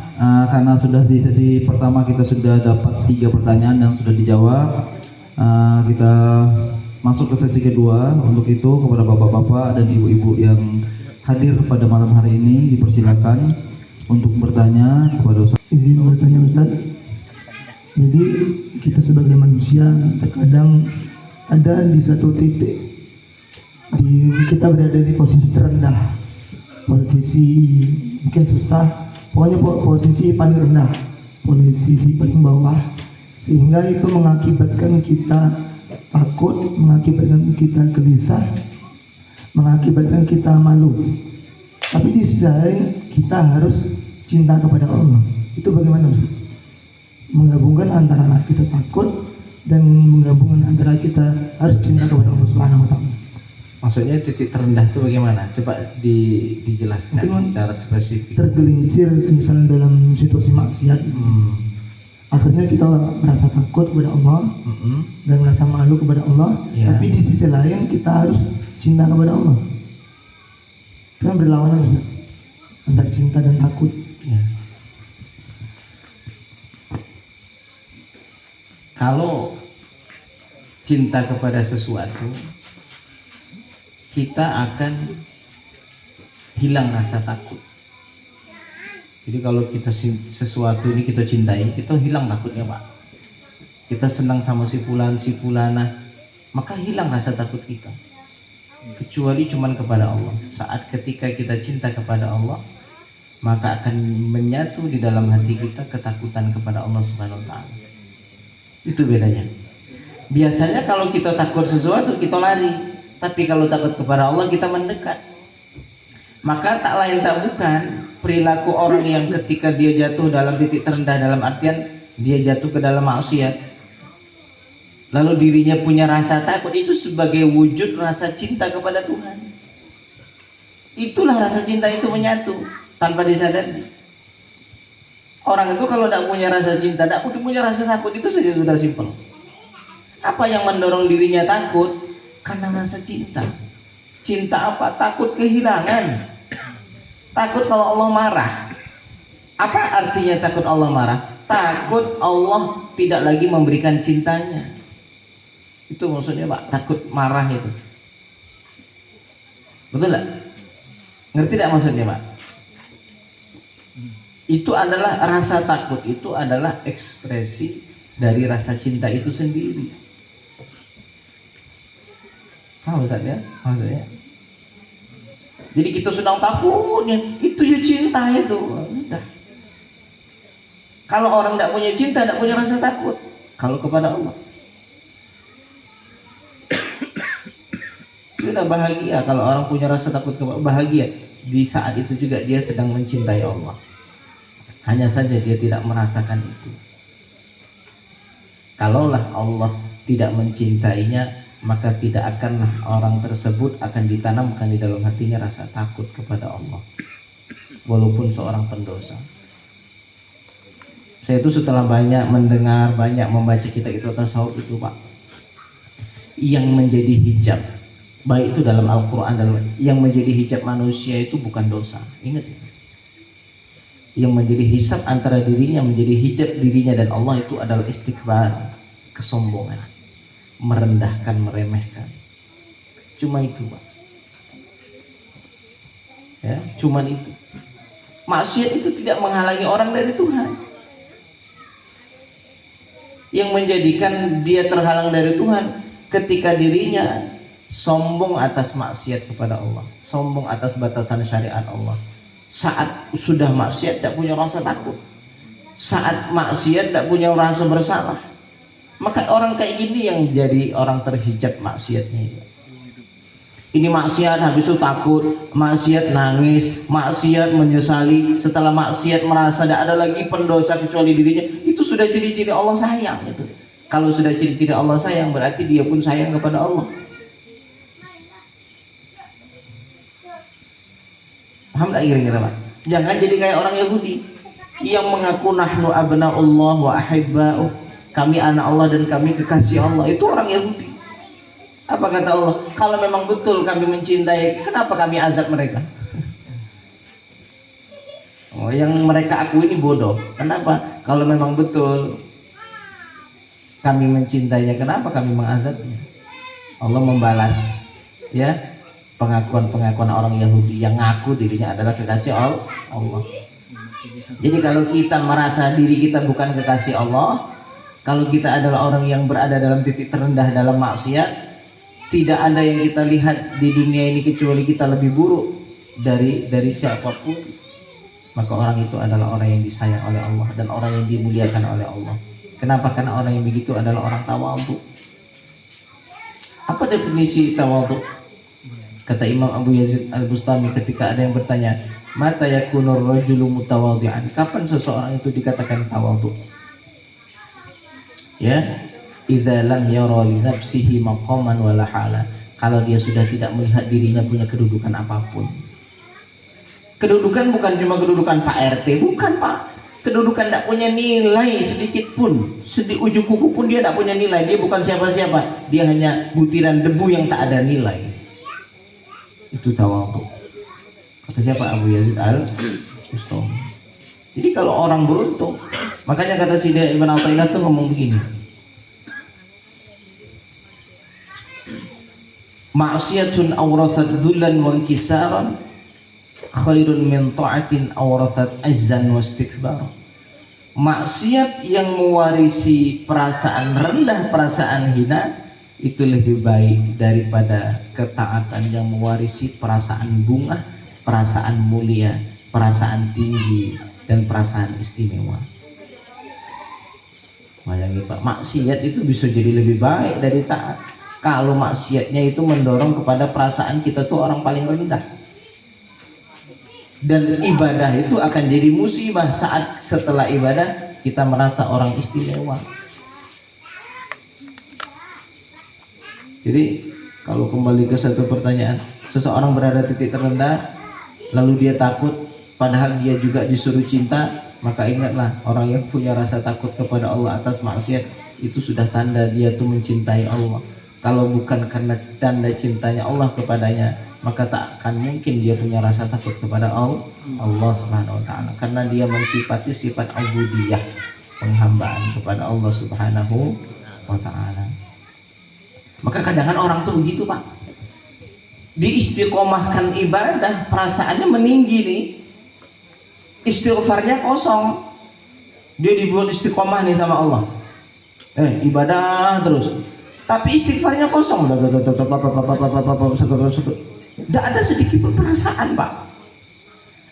karena sudah di sesi pertama kita sudah dapat 3 pertanyaan yang sudah dijawab, kita masuk ke sesi kedua. Untuk itu kepada bapak-bapak dan ibu-ibu yang hadir pada malam hari ini dipersilakan untuk bertanya kepada Ustaz. Izin bertanya Ustaz. Jadi kita sebagai manusia terkadang ada di satu titik kita berada di posisi terendah, posisi mungkin susah, pokoknya posisi paling rendah, posisi paling bawah, sehingga itu mengakibatkan kita takut, mengakibatkan kita gelisah, mengakibatkan kita malu. Tapi di sisi lain kita harus cinta kepada Allah. Itu bagaimana Ustaz? Menggabungkan antara kita takut dan menggabungkan antara kita harus cinta kepada Allah Subhanahu wa taala. Maksudnya titik terendah itu bagaimana? Coba dijelaskan mungkin secara spesifik. Tergelincir misalnya dalam situasi maksiat. Akhirnya kita merasa takut kepada Allah dan merasa malu kepada Allah. Ya. Tapi di sisi lain kita harus cinta kepada Allah. Kan berlawanan Ustaz, antara cinta dan takut. Ya. Kalau cinta kepada sesuatu, kita akan hilang rasa takut. Jadi kalau kita sesuatu ini kita cintai, kita hilang takutnya Pak. Kita senang sama si fulan, si fulana, maka hilang rasa takut kita. Kecuali cuman kepada Allah. Saat ketika kita cinta kepada Allah, maka akan menyatu di dalam hati kita ketakutan kepada Allah Subhanahu wa taala. Itu bedanya. Biasanya kalau kita takut sesuatu kita lari. Tapi kalau takut kepada Allah kita mendekat. Maka tak lain tak bukan perilaku orang yang ketika dia jatuh dalam titik terendah, dalam artian dia jatuh ke dalam maksiat, lalu dirinya punya rasa takut, itu sebagai wujud rasa cinta kepada Tuhan. Itulah rasa cinta itu menyatu tanpa disadari. Orang itu kalau tidak punya rasa cinta, tidak punya rasa takut, itu saja sudah simpel. Apa yang mendorong dirinya takut? Karena rasa cinta. Cinta apa? Takut kehilangan. Takut kalau Allah marah. Apa artinya takut Allah marah? Takut Allah tidak lagi memberikan cintanya. Itu maksudnya Pak, takut marah itu. Betul nggak? Ngerti tidak maksudnya Pak? Itu adalah rasa takut, itu adalah ekspresi dari rasa cinta itu sendiri. Maksudnya? Jadi kita sedang takutnya, itu ya cinta itu. Sudah. Kalau orang tidak punya cinta, tidak punya rasa takut. Kalau kepada Allah, sudah kita bahagia kalau orang punya rasa takut kepada bahagia. Di saat itu juga dia sedang mencintai Allah. Hanya saja dia tidak merasakan itu. Kalaulah Allah tidak mencintainya, maka tidak akanlah orang tersebut akan ditanamkan di dalam hatinya rasa takut kepada Allah. Walaupun seorang pendosa. Saya itu setelah banyak mendengar, banyak membaca kitab-kitab tasawuf itu Pak, yang menjadi hijab, baik itu dalam Al-Quran, yang menjadi hijab manusia itu bukan dosa. Ingat ya. Yang menjadi hisab antara dirinya, menjadi hijab dirinya dan Allah itu adalah istikbar, kesombongan, merendahkan, meremehkan. Cuma itu Pak. Ya, cuman itu. Maksiat itu tidak menghalangi orang dari Tuhan. Yang menjadikan dia terhalang dari Tuhan ketika dirinya sombong atas maksiat kepada Allah, sombong atas batasan syariat Allah. Saat sudah maksiat tidak punya rasa takut, saat maksiat tidak punya rasa bersalah, maka orang kayak gini yang jadi orang terhijab maksiatnya. Ini maksiat habis itu takut, maksiat nangis, maksiat menyesali, setelah maksiat merasa tidak ada lagi pendosa kecuali dirinya. Itu sudah ciri-ciri Allah sayang itu. Kalau sudah ciri-ciri Allah sayang, berarti dia pun sayang kepada Allah. Paham tak kira-kira Pak? Jangan jadi kayak orang Yahudi yang mengaku nahnu abna'ullah wa ahibba'uh, kami anak Allah dan kami kekasih Allah. Itu orang Yahudi. Apa kata Allah? Kalau memang betul kami mencintai, kenapa kami azab mereka? Oh, yang mereka akui ini bodoh. Kenapa? Kalau memang betul kami mencintainya, kenapa kami mengazabnya? Allah membalas ya pengakuan-pengakuan orang Yahudi yang ngaku dirinya adalah kekasih Allah. Jadi kalau kita merasa diri kita bukan kekasih Allah, kalau kita adalah orang yang berada dalam titik terendah dalam maksiat, tidak ada yang kita lihat di dunia ini kecuali kita lebih buruk dari siapapun, maka orang itu adalah orang yang disayang oleh Allah dan orang yang dimuliakan oleh Allah. Kenapa? Karena orang yang begitu adalah orang tawadhu. Apa definisi tawadhu? Kata Imam Abu Yazid Al-Bustami ketika ada yang bertanya, mata yakunur rajulu mutawadhi'an, kapan seseorang itu dikatakan tawadhu? Ya, idza lam yara li nafsihi maqaman wala hala, kalau dia sudah tidak melihat dirinya punya kedudukan apapun. Kedudukan bukan cuma kedudukan Pak RT, bukan Pak. Kedudukan tidak punya nilai sedikit pun, ujung kuku pun dia tidak punya nilai. Dia bukan siapa-siapa, dia hanya butiran debu yang tak ada nilai. Itu tawadhu. Kata siapa? Abu Yazid Al-Bustami. Jadi kalau orang beruntung, makanya kata Sidi Ibn Athaillah tuh ngomong begini, ma'siyatun awrathat dhullan wa inkisaran khairun min ta'atin awrathat azzan wa istikbar. Maksiat yang mewarisi perasaan rendah, perasaan hina, itu lebih baik daripada ketaatan yang mewarisi perasaan bunga, perasaan mulia, perasaan tinggi, dan perasaan istimewa. Bayangin Pak, maksiat itu bisa jadi lebih baik dari taat kalau maksiatnya itu mendorong kepada perasaan kita tuh orang paling rendah. Dan ibadah itu akan jadi musibah saat setelah ibadah kita merasa orang istimewa. Jadi kalau kembali ke satu pertanyaan, seseorang berada di titik terendah lalu dia takut padahal dia juga disuruh cinta, maka ingatlah orang yang punya rasa takut kepada Allah atas maksiat itu sudah tanda dia tuh mencintai Allah. Kalau bukan karena tanda cintanya Allah kepadanya, maka tak akan mungkin dia punya rasa takut kepada Allah Subhanahu wa taala, karena dia mensifati sifat ubudiyah, penghambaan kepada Allah Subhanahu wa taala. Maka kadang-kadang orang tuh begitu Pak, diistiqomahkan ibadah, perasaannya meninggi nih, istighfarnya kosong, dia dibuat istiqomah nih sama Allah, ibadah terus, tapi istighfarnya kosong, tidak ada sedikit pun perasaan Pak.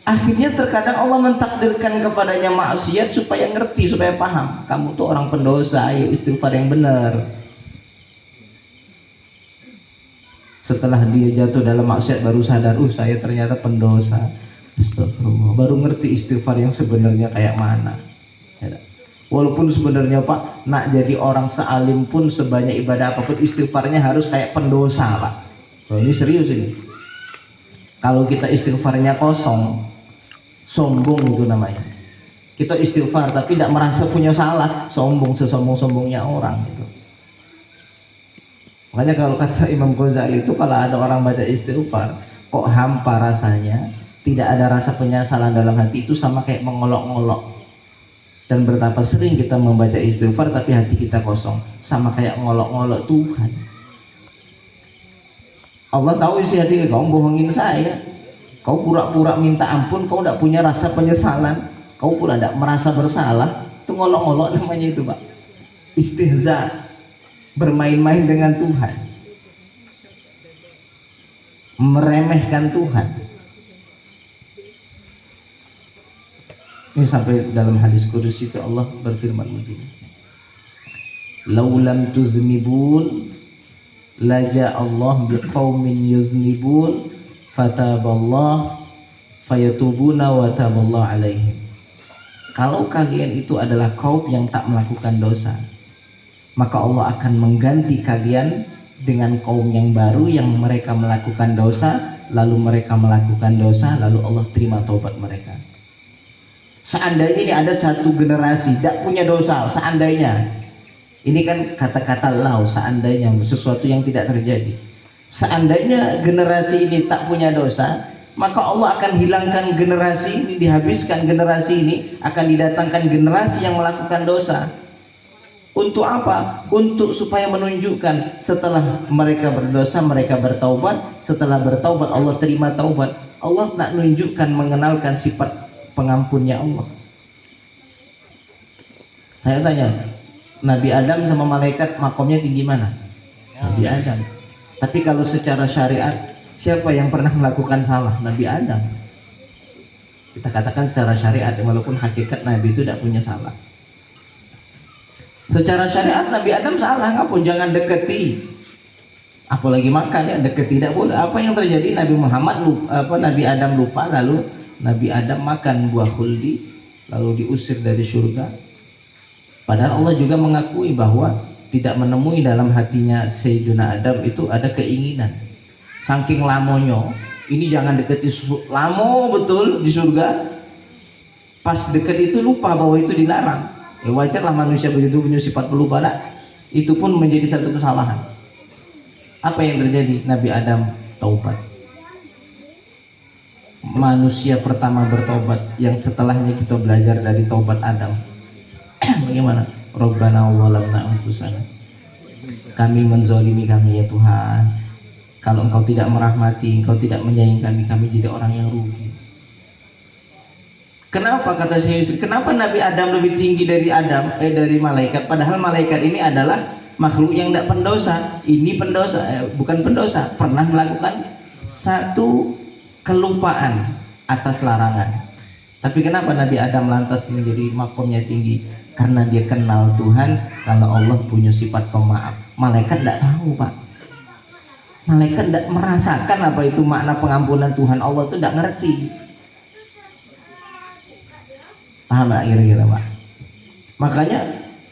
Akhirnya terkadang Allah mentakdirkan kepadanya maksiat supaya ngerti, supaya paham, kamu tuh orang pendosa, ayo istighfar yang benar. Setelah dia jatuh dalam maksiat baru sadar, saya ternyata pendosa. Astagfirullah. Baru ngerti istighfar yang sebenarnya kayak mana. Ya. Walaupun sebenarnya Pak, nak jadi orang sealim pun sebanyak ibadah apapun istighfarnya harus kayak pendosa Pak. Oh, ini serius ini. Kalau kita istighfarnya kosong, sombong itu namanya. Kita istighfar tapi tidak merasa punya salah, sombong, sesombong-sombongnya orang itu. Makanya kalau kata Imam Ghazali itu, kalau ada orang baca istighfar kok hampa rasanya, tidak ada rasa penyesalan dalam hati, itu sama kayak mengolok-ngolok. Dan betapa sering kita membaca istighfar tapi hati kita kosong, sama kayak ngolok-ngolok Tuhan. Allah tahu isi hati kau bohongin saya, kau pura-pura minta ampun, kau tidak punya rasa penyesalan, kau pula tidak merasa bersalah. Itu ngolok-ngolok namanya itu Pak. Istihza, bermain-main dengan Tuhan, meremehkan Tuhan. Ini sampai dalam hadis qudus itu Allah berfirman begini, laulam tuznibun laja Allah biqaumin yuznibun fataballah fayatubuna wa taballah alaihim. Kalau kalian itu adalah kaum yang tak melakukan dosa, maka Allah akan mengganti kalian dengan kaum yang baru yang mereka melakukan dosa, lalu mereka melakukan dosa, lalu Allah terima taubat mereka. Seandainya ini ada satu generasi tidak punya dosa, seandainya, ini kan kata-kata lau, seandainya, sesuatu yang tidak terjadi. Seandainya generasi ini tak punya dosa, maka Allah akan hilangkan generasi ini, dihabiskan generasi ini, akan didatangkan generasi yang melakukan dosa. Untuk apa? Untuk supaya menunjukkan setelah mereka berdosa, mereka bertaubat. Setelah bertaubat, Allah terima taubat. Allah nak menunjukkan, mengenalkan sifat pengampunnya Allah. Saya tanya, Nabi Adam sama malaikat makomnya tinggi mana? Nabi Adam. Tapi kalau secara syariat, siapa yang pernah melakukan salah? Nabi Adam. Kita katakan secara syariat, walaupun hakikat Nabi itu tidak punya salah. Secara syariat Nabi Adam salah, ngapun jangan deketi, apalagi makan ya, deketi tidak boleh. Apa yang terjadi? Nabi Muhammad lupa, Nabi Adam lupa, lalu Nabi Adam makan buah khuldi, lalu diusir dari surga. Padahal Allah juga mengakui bahwa tidak menemui dalam hatinya Sayyidina Adam itu ada keinginan. Saking lamonyo, ini jangan deketi, lamo betul di surga. Pas deket itu lupa bahwa itu dilarang. Ya wajarlah manusia begitu punya sifat pelupa, itu pun menjadi satu kesalahan. Apa yang terjadi? Nabi Adam taubat. Manusia pertama bertobat, yang setelahnya kita belajar dari taubat Adam. Bagaimana? Rabbana zalamna anfusana. Kami menzalimi kami ya Tuhan. Kalau Engkau tidak merahmati, Engkau tidak menyayangi kami jadi orang yang rugi. Kenapa kata Syekh Yusuf? Kenapa Nabi Adam lebih tinggi dari dari malaikat? Padahal malaikat ini adalah makhluk yang tidak pendosa. Ini pendosa, bukan pendosa, pernah melakukan satu kelupaan atas larangan. Tapi kenapa Nabi Adam lantas menjadi makomnya tinggi? Karena dia kenal Tuhan, kalau Allah punya sifat pemaaf. Malaikat tidak tahu Pak. Malaikat tidak merasakan apa itu makna pengampunan Tuhan. Allah itu tidak ngerti. Paham gak kira-kira Pak? Makanya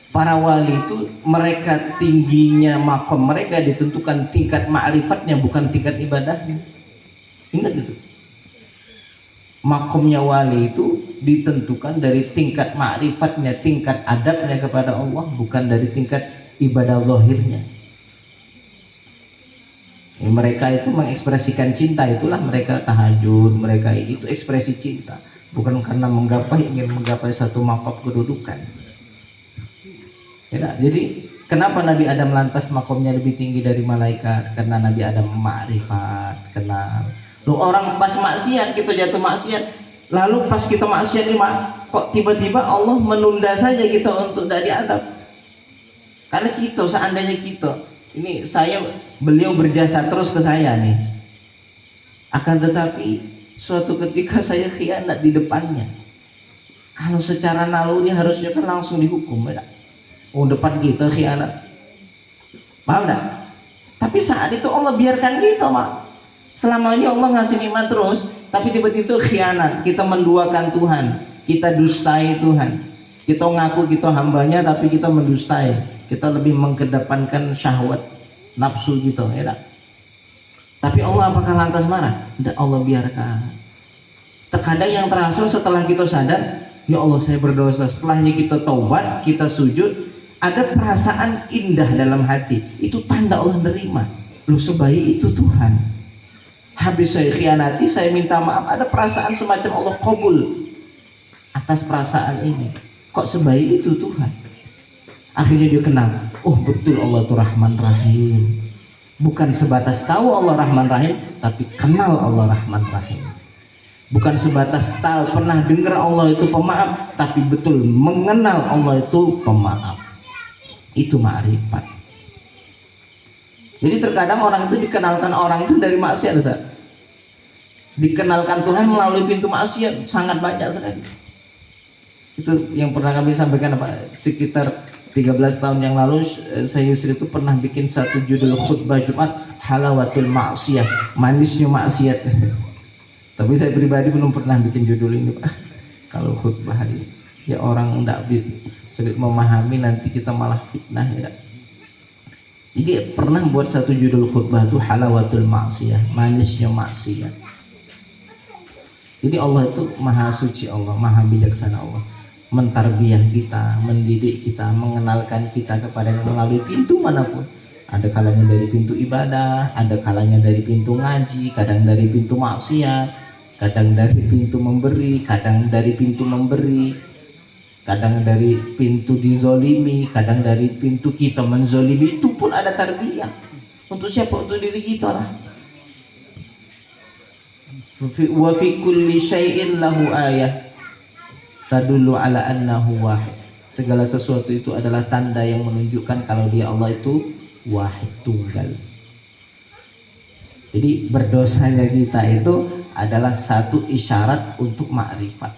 para wali itu mereka tingginya makom mereka ditentukan tingkat ma'rifatnya, bukan tingkat ibadahnya. Ingat itu. Makomnya wali itu ditentukan dari tingkat ma'rifatnya, tingkat adabnya kepada Allah, bukan dari tingkat ibadah zahirnya. Mereka itu mengekspresikan cinta, itulah mereka tahajud, mereka itu ekspresi cinta, bukan karena ingin menggapai satu makom kedudukan. Ya, jadi kenapa Nabi Adam lantas makomnya lebih tinggi dari malaikat? Karena Nabi Adam ma'rifat, kenal. Loh, orang pas maksiat, kita jatuh maksiat, lalu pas kita maksiat ini kok tiba-tiba Allah menunda saja kita untuk tidak diadab? Karena kita, seandainya kita ini, beliau berjasa terus ke saya nih, akan tetapi suatu ketika saya khianat di depannya. Kalau secara naluri harusnya kan langsung dihukum, ya? Oh, depan kita khianat, paham enggak? Tapi saat itu Allah biarkan kita, Mak. Selama ini Allah ngasih nikmat terus, tapi tiba-tiba khianat, kita menduakan Tuhan, kita dustai Tuhan. Kita ngaku kita hambanya tapi kita mendustai. Kita lebih mengedepankan syahwat nafsu gitu, ya tak? Tapi Allah apakah lantas marah? Tidak, Allah biarkan. Terkadang yang terasa setelah kita sadar, ya Allah saya berdosa. Setelahnya kita taubat, kita sujud, ada perasaan indah dalam hati. Itu tanda Allah nerima. Lu sebaik itu Tuhan. Habis saya khianati, saya minta maaf, ada perasaan semacam Allah kabul atas perasaan ini. Kok sebaik itu Tuhan? Akhirnya dia kenal, oh betul Allah itu Rahman Rahim. Bukan sebatas tahu Allah Rahman Rahim, tapi kenal Allah Rahman Rahim. Bukan sebatas tahu, pernah dengar Allah itu pemaaf, tapi betul mengenal Allah itu pemaaf. Itu ma'rifat. Jadi terkadang orang itu dikenalkan orang itu dari maksiat, Ustaz. Dikenalkan Tuhan melalui pintu maksiat sangat banyak sekali. Itu yang pernah kami sampaikan apa, sekitar 13 tahun yang lalu saya Yusri itu pernah bikin satu judul khutbah Jumat, halawatul maksiyah, manisnya maksiat. Tapi saya pribadi belum pernah bikin judul ini, Pak. Kalau khutbah hari ya orang tidak sulit memahami, nanti kita malah fitnah, ya. Jadi pernah buat satu judul khutbah itu halawatul maksiyah, manisnya maksiat. Jadi Allah itu maha suci, Allah maha bijaksana, Allah mentarbiyah kita, mendidik kita, mengenalkan kita kepada melalui pintu manapun. Ada kalanya dari pintu ibadah, ada kalanya dari pintu ngaji, kadang dari pintu maksiat, kadang dari pintu memberi, kadang dari pintu memberi, kadang dari pintu dizolimi, kadang dari pintu kita menzolimi. Itu pun ada tarbiyah. Untuk siapa? Untuk diri kita lah. Wa fi kulli syai'in lahu ayah tadullu ala annahu wahid. Segala sesuatu itu adalah tanda yang menunjukkan kalau dia Allah itu wahid, tunggal. Jadi berdosanya kita itu adalah satu isyarat untuk makrifat.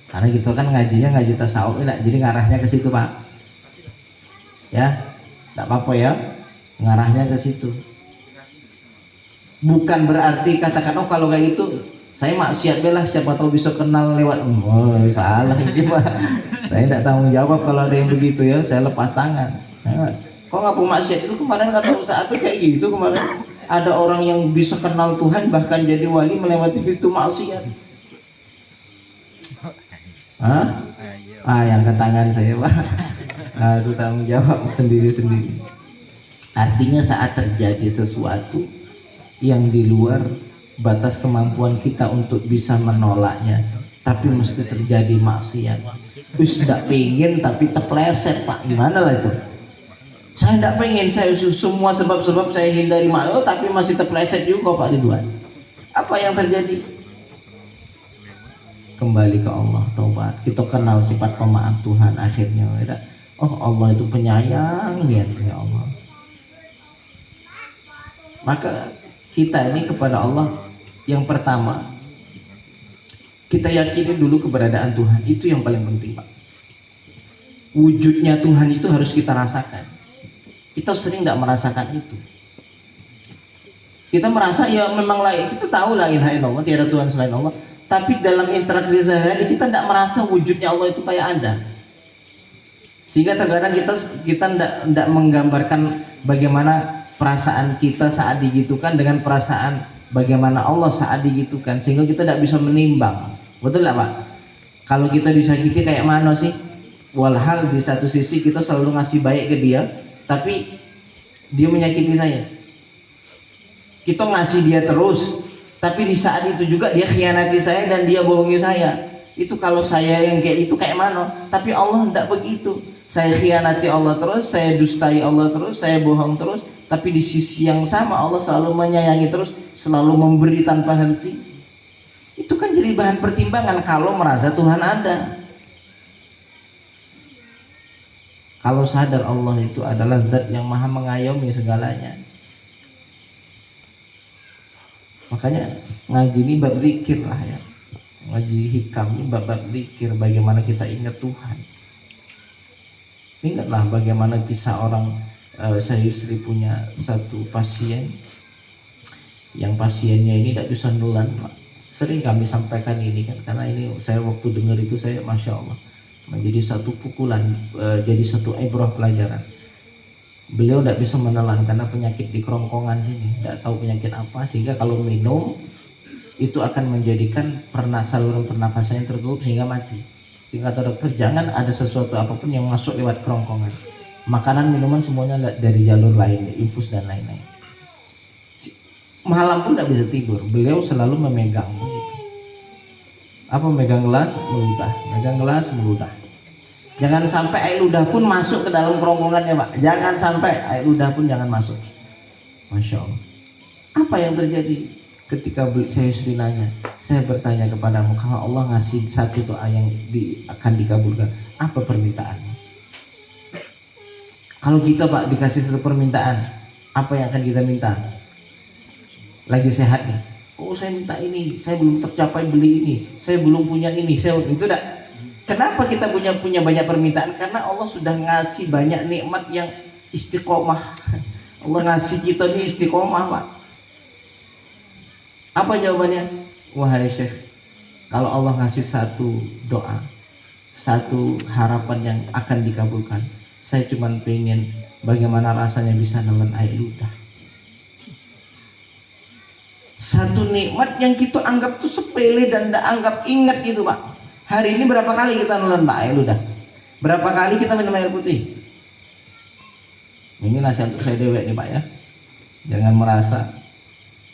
Karena kita kan ngajinya ngaji tasawuf, jadi ngarahnya ke situ, Pak. Ya, tidak apa-apa ya, ngarahnya ke situ. Bukan berarti katakan, oh kalau kayak gitu saya maksiat belah, siapa tahu bisa kenal lewat. Oh salah ini, Pak. Saya tidak tanggung jawab kalau ada yang begitu ya, saya lepas tangan. Kok ngapu maksiat itu kemarin kata Ustaz Abid kayak gitu kemarin. Ada orang yang bisa kenal Tuhan bahkan jadi wali melewati pintu maksiat. Hah? Yang ke tangan saya, Pak. Nah, itu tanggung jawab sendiri-sendiri. Artinya saat terjadi sesuatu yang di luar batas kemampuan kita untuk bisa menolaknya, tapi mesti terjadi maksiat. Terus tidak pengen tapi terpleset, Pak. Gimana lah itu? Saya tidak pengen, saya semua sebab-sebab saya hindari maksiat, tapi masih terpleset juga, Pak Ridwan. Apa yang terjadi? Kembali ke Allah, taubat. Kita kenal sifat pemaaf Tuhan akhirnya. Ya. Oh Allah itu penyayang, ya Allah. Maka kita ini kepada Allah, yang pertama kita yakini dulu keberadaan Tuhan. Itu yang paling penting, Pak. Wujudnya Tuhan itu harus kita rasakan. Kita sering tidak merasakan itu. Kita merasa ya memang lain, kita tahu la ilaha illallah, tiada Tuhan selain Allah, tapi dalam interaksi sehari-hari kita tidak merasa wujudnya Allah itu kayak ada. Sehingga terkadang kita tidak menggambarkan bagaimana perasaan kita saat digitukan dengan perasaan bagaimana Allah saat digitukan, sehingga kita tidak bisa menimbang. Betul nggak, Pak? Kalau kita disakiti kayak mana sih? Walhal di satu sisi kita selalu ngasih baik ke dia, tapi dia menyakiti saya. Kita ngasih dia terus, tapi di saat itu juga dia khianati saya dan dia bohongi saya. Itu kalau saya yang kayak itu kayak mana? Tapi Allah tidak begitu. Saya khianati Allah terus, saya dustai Allah terus, saya bohong terus, tapi di sisi yang sama Allah selalu menyayangi terus, selalu memberi tanpa henti. Itu kan jadi bahan pertimbangan kalau merasa Tuhan ada. Kalau sadar Allah itu adalah zat yang maha mengayomi segalanya. Makanya ngaji ini bab zikir lah ya. Ngaji hikam ini bab zikir, bagaimana kita ingat Tuhan. Ingatlah bagaimana kisah orang saya istri punya satu pasien yang pasiennya ini tidak bisa nelan, Pak. Sering kami sampaikan ini kan, karena ini saya waktu dengar itu saya masya Allah menjadi satu pukulan, jadi satu ibrah pelajaran. Beliau tidak bisa menelan karena penyakit di kerongkongan sini, tidak tahu penyakit apa, sehingga kalau minum itu akan menjadikan saluran pernafasannya tertutup sehingga mati. Sehingga kata dokter jangan ada sesuatu apapun yang masuk lewat kerongkongan, makanan minuman semuanya dari jalur lain, infus dan lain-lain. Malam pun tidak bisa tidur, beliau selalu memegang begitu. Apa, megang gelas meludah, megang gelas meludah. Jangan sampai air ludah pun masuk ke dalam kerongkongannya, Pak. Jangan sampai air ludah pun jangan masuk. Masya Allah. Apa yang terjadi ketika saya istri nanya? Saya bertanya kepadamu, kalau Allah ngasih satu doa yang akan dikabulkan, apa permintaannya? Kalau kita, Pak, dikasih satu permintaan, apa yang akan kita minta? Lagi sehat nih, oh saya minta ini, saya belum tercapai beli ini, saya belum punya ini, saya itu dah. Kenapa kita punya banyak permintaan? Karena Allah sudah ngasih banyak nikmat yang istiqomah. Allah ngasih kita nih istiqomah, Pak. Apa jawabannya? Wahai Syekh, kalau Allah ngasih satu doa, satu harapan yang akan dikabulkan, saya cuma pengen bagaimana rasanya bisa nelan air ludah. Satu nikmat yang kita anggap tuh sepele dan tidak anggap ingat gitu, Pak. Hari ini berapa kali kita nelan air ludah? Berapa kali kita minum air putih? Ini nasihat untuk saya dewek nih, Pak, ya. Jangan merasa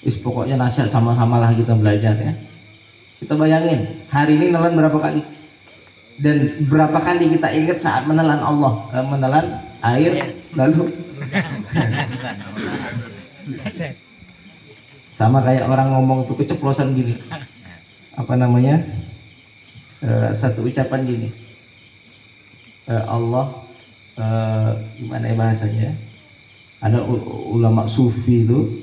pokoknya nasihat sama-sama lah kita belajar, ya. Kita bayangin hari ini nelan berapa kali? Dan berapa kali kita ingat saat menelan Allah, menelan air lalu sama kayak orang ngomong tuh keceplosan gini, apa namanya, satu ucapan gini, Allah, gimana ya bahasanya, ada ulama sufi itu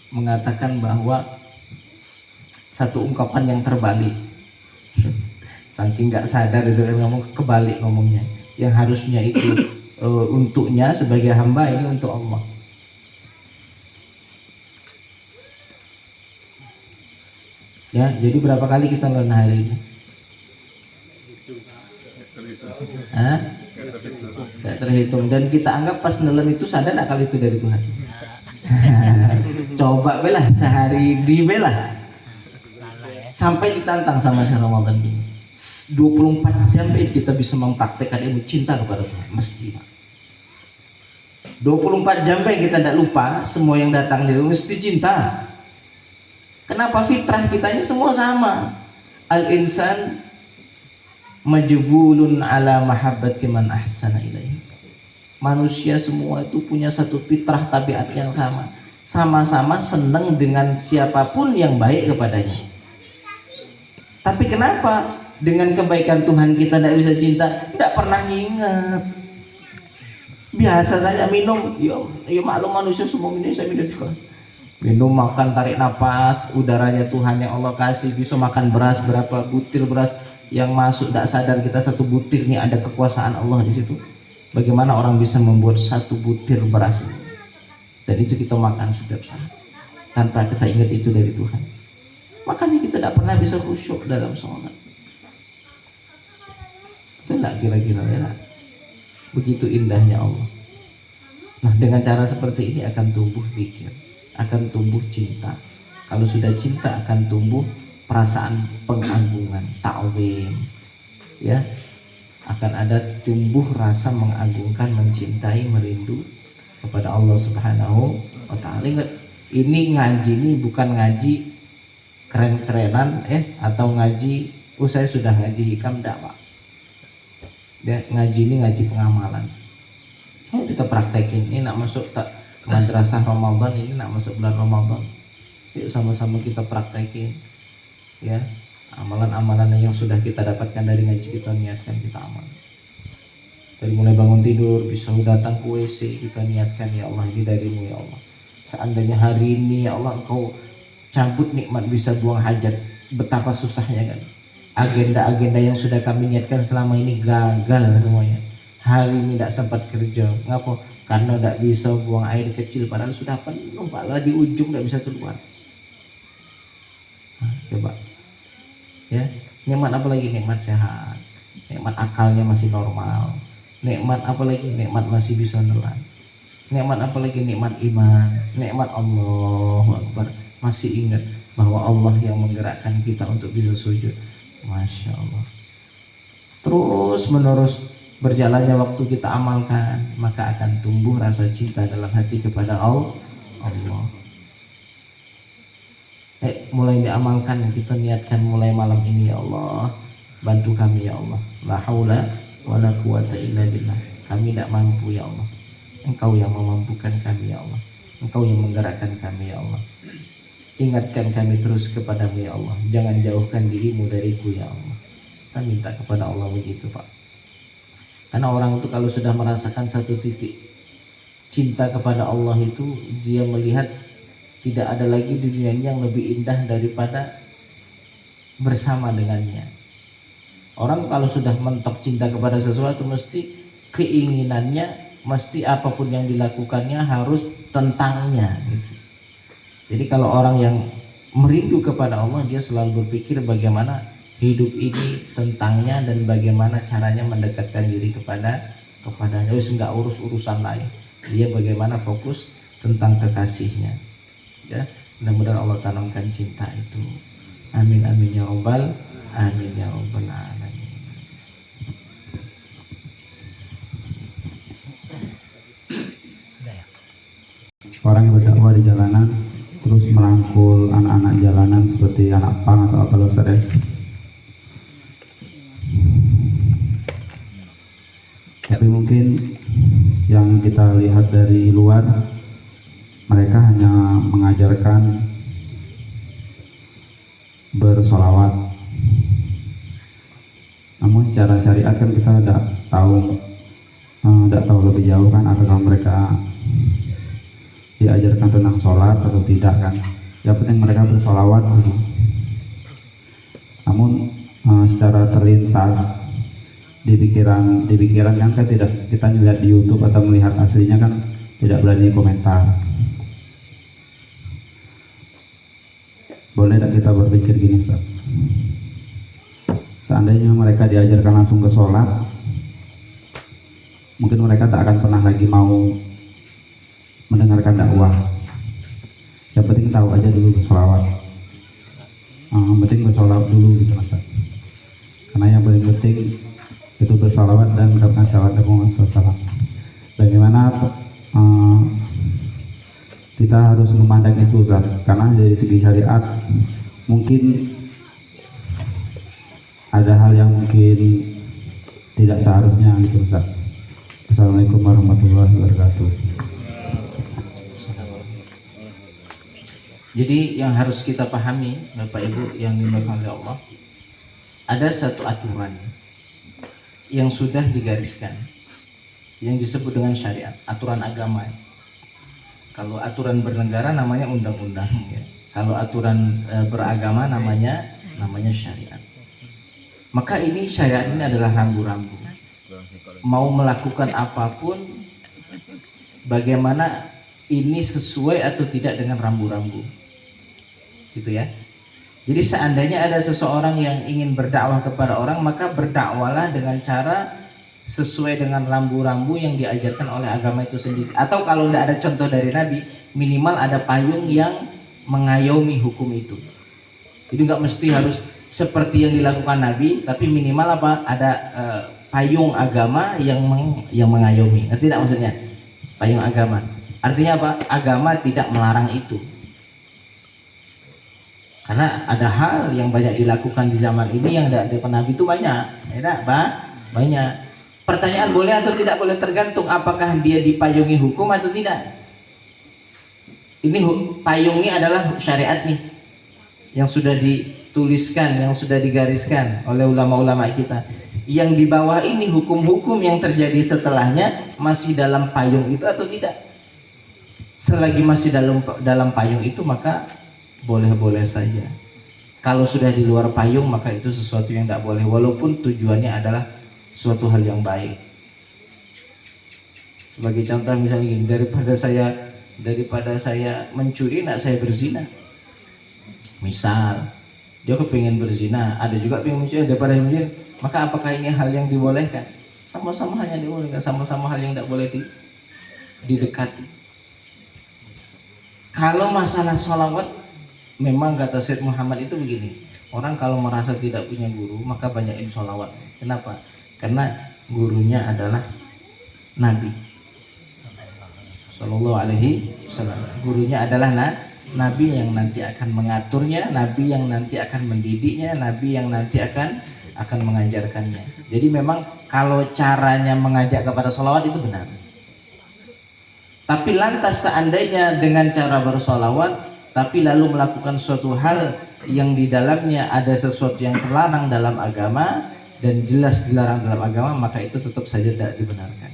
mengatakan bahwa satu ungkapan yang terbalik, saking nggak sadar itu kan ngomong kebalik ngomongnya, yang harusnya itu untuknya sebagai hamba, ini untuk Allah. Ya, jadi berapa kali kita nelan hari ini? Gak terhitung. Dan kita anggap pas nelan itu sadar gak kalau itu dari Tuhan? Coba belah sehari di belah. Sampai ditantang sama Syekh Ramadan ini. 24 jam kita bisa mempraktekkan ilmu cinta kepada Tuhan, mesti, Pak. 24 jam kita tidak lupa semua yang datang itu mesti cinta. Kenapa? Fitrah kita ini semua sama. Al-insan majbulun ala mahabbati man ahsana ilaihi. Manusia semua itu punya satu fitrah tabiat yang sama. Sama-sama senang dengan siapapun yang baik kepadanya. Tapi kenapa dengan kebaikan Tuhan kita tidak bisa cinta? Tidak pernah ingat. Biasa saja minum, ya maklum manusia semua minum, saya minum juga. Minum, makan, tarik nafas, udaranya Tuhan yang Allah kasih. Bisa makan beras, berapa butir beras yang masuk, tidak sadar kita satu butir ini ada kekuasaan Allah di situ. Bagaimana orang bisa membuat satu butir beras ini? Dan itu kita makan setiap saat tanpa kita ingat itu dari Tuhan. Makanya kita tidak pernah bisa khusyuk dalam sholat. Itulah kira-kira ya. Begitu indahnya Allah. Nah, dengan cara seperti ini akan tumbuh zikir, akan tumbuh cinta. Kalau sudah cinta akan tumbuh perasaan pengagungan, ta'zim, ya, akan ada tumbuh rasa mengagungkan, mencintai, merindu kepada Allah Subhanahu wa Ta'ala. Ingat, ini ngaji ini bukan ngaji keren-kerenan, atau ngaji, saya sudah ngaji hikam, enggak, Pak. Ya, ngaji ini ngaji pengamalan. Kita praktekin, ini nak masuk madrasah Ramadan, ini nak masuk bulan Ramadan. Yuk sama-sama kita praktekin, ya, amalan-amalan yang sudah kita dapatkan dari ngaji, kita niatkan, kita amal. Dari mulai bangun tidur, bisa datang ke WC, kita niatkan, ya Allah ini darimu ya Allah. Seandainya hari ini ya Allah Engkau cabut nikmat bisa buang hajat, betapa susahnya kan. Agenda-agenda yang sudah kami niatkan selama ini gagal semuanya. Hari ini tidak sempat kerja, ngapa? karena tidak bisa buang air kecil padahal sudah penuh pala di ujung tidak bisa keluar. Nah, coba ya, nikmat apa lagi? Nikmat sehat, nikmat akalnya masih normal, nikmat apa lagi? Nikmat masih bisa nelan, nikmat apa lagi? Nikmat iman, nikmat Allahu Akbar, masih ingat bahwa Allah yang menggerakkan kita untuk bisa sujud. Masya Allah. Terus menerus berjalannya waktu kita amalkan, maka akan tumbuh rasa cinta dalam hati kepada Allah. Mulai diamalkan, kita niatkan mulai malam ini, ya Allah bantu kami ya Allah, la haula wala quwata illa billah, kami tidak mampu ya Allah, Engkau yang memampukan kami ya Allah, Engkau yang menggerakkan kami ya Allah, ingatkan kami terus kepadamu ya Allah, jangan jauhkan dirimu dariku ya Allah. Kita minta kepada Allah begitu Pak, karena orang itu kalau sudah merasakan satu titik cinta kepada Allah itu, dia melihat tidak ada lagi di dunia ini yang lebih indah daripada bersama dengannya. Orang kalau sudah mentok cinta kepada sesuatu, mesti keinginannya, mesti apapun yang dilakukannya harus tentangnya gitu. Jadi kalau orang yang merindu kepada Allah, dia selalu berpikir bagaimana hidup ini tentangnya dan bagaimana caranya mendekatkan diri kepadanya. Wis enggak urusan lain, dia bagaimana fokus tentang kekasihnya. Ya, mudah-mudahan Allah tanamkan cinta itu. Amin amin ya robbal alamin. Orang yang berdakwah di jalanan terus merangkul anak-anak jalanan seperti anak pang atau apa, Ustaz ya? Tapi mungkin yang kita lihat dari luar, mereka hanya mengajarkan bersolawat, namun secara syariat kan kita tidak tahu lebih jauh kan, ataukah mereka diajarkan tentang sholat atau tidak kan. Yang penting mereka bersolawat gitu. Namun secara terlintas di pikiran kan tidak, kita melihat di YouTube atau melihat aslinya kan tidak berani komentar. Boleh tak kita berpikir gini, Ustaz? Seandainya mereka diajarkan langsung ke sholat, mungkin mereka tak akan pernah lagi mau mendengarkan dakwah. Yang penting tahu aja dulu bersolawat. Yang penting bersolawat dulu gitu, Ustaz. Karena yang paling penting itu bersolawat dan karena syahadat Muhammad SAW. Bagaimana kita harus memandang itu, Ustaz, karena dari segi syariat mungkin ada hal yang mungkin tidak seharusnya gitu, Ustaz. Assalamualaikum warahmatullahi wabarakatuh. Jadi yang harus kita pahami Bapak Ibu yang dimuliakan oleh Allah, ada satu aturan yang sudah digariskan yang disebut dengan syariat, aturan agama. Kalau aturan bernegara namanya undang-undang ya. Kalau aturan beragama namanya syariat. Maka ini syariat ini adalah rambu-rambu. Mau melakukan apapun, bagaimana ini sesuai atau tidak dengan rambu-rambu. Gitu ya. Jadi seandainya ada seseorang yang ingin berdakwah kepada orang, maka berdakwalah dengan cara sesuai dengan rambu-rambu yang diajarkan oleh agama itu sendiri. Atau kalau tidak ada contoh dari Nabi, minimal ada payung yang mengayomi hukum itu. Jadi nggak mesti harus seperti yang dilakukan Nabi, tapi minimal apa? Ada payung agama yang mengayomi. Ngerti tidak maksudnya? Payung agama. Artinya apa? Agama tidak melarang itu. Karena ada hal yang banyak dilakukan di zaman ini yang tidak dilakukan Nabi itu banyak. Ya, banyak. Pertanyaan boleh atau tidak boleh tergantung apakah dia dipayungi hukum atau tidak. Ini payung ini adalah syariat nih yang sudah dituliskan, yang sudah digariskan oleh ulama-ulama kita. Yang di bawah ini hukum-hukum yang terjadi setelahnya masih dalam payung itu atau tidak. Selagi masih dalam payung itu maka boleh-boleh saja. Kalau sudah di luar payung maka itu sesuatu yang tidak boleh, walaupun tujuannya adalah suatu hal yang baik. Sebagai contoh misalnya gini, daripada saya mencuri, nak saya berzina. Misal dia kepingin berzina, ada juga pengen mencuri, daripada mencuri, maka apakah ini hal yang dibolehkan? Sama-sama hanya dibolehkan, sama-sama hal yang tidak boleh didekati. Kalau masalah sholawat, memang kata Syed Muhammad itu begini, orang kalau merasa tidak punya guru maka banyakin sholawat. Kenapa? Karena gurunya adalah Nabi Sallallahu Alaihi Wasallam. Gurunya adalah Nabi yang nanti akan mengaturnya, Nabi yang nanti akan mendidiknya, Nabi yang nanti akan mengajarkannya. Jadi memang kalau caranya mengajak kepada sholawat itu benar. Tapi lantas seandainya dengan cara bersolawat, tapi lalu melakukan suatu hal yang di dalamnya ada sesuatu yang terlarang dalam agama dan jelas dilarang dalam agama, maka itu tetap saja tidak dibenarkan.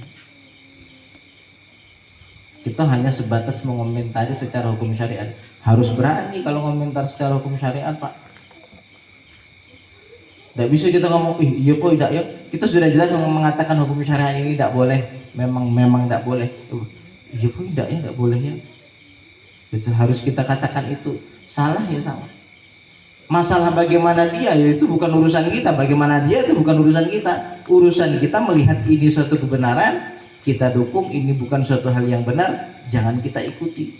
Kita hanya sebatas mengomentari secara hukum syariat. Harus berani kalau komentar secara hukum syariat, Pak. Tidak bisa kita ngomong, iya po, tidak ya. Kita sudah jelas mengatakan hukum syariat ini tidak boleh, memang tidak boleh. Iya po, tidak ya, tidak boleh ya. Jadi harus kita katakan itu salah ya salah. Masalah bagaimana dia, ya itu bukan urusan kita. Bagaimana dia itu bukan urusan kita. Urusan kita melihat ini suatu kebenaran, kita dukung. Ini bukan suatu hal yang benar, jangan kita ikuti.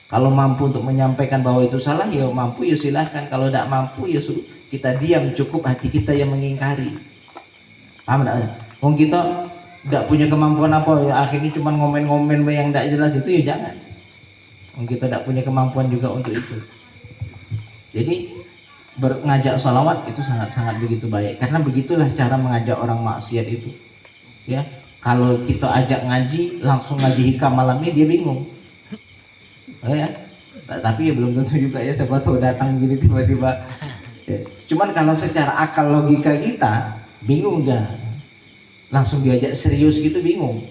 Kalau mampu untuk menyampaikan bahwa itu salah, ya mampu ya silahkan. Kalau tidak mampu ya suruh kita diam, cukup hati kita yang mengingkari. Paham tidak? Wong kita tidak punya kemampuan apa, ya akhirnya cuma ngomen-ngomen yang tidak jelas, itu ya jangan. Wong kita tidak punya kemampuan juga untuk itu. Jadi mengajak sholawat itu sangat-sangat begitu baik, karena begitulah cara mengajak orang maksiat itu. Ya, kalau kita ajak ngaji, langsung ngaji hikam malamnya dia bingung. Oh ya, tapi ya belum tentu juga ya, siapa tahu datang gini tiba-tiba. Ya. Cuman kalau secara akal logika kita bingung dah, langsung diajak serius gitu bingung.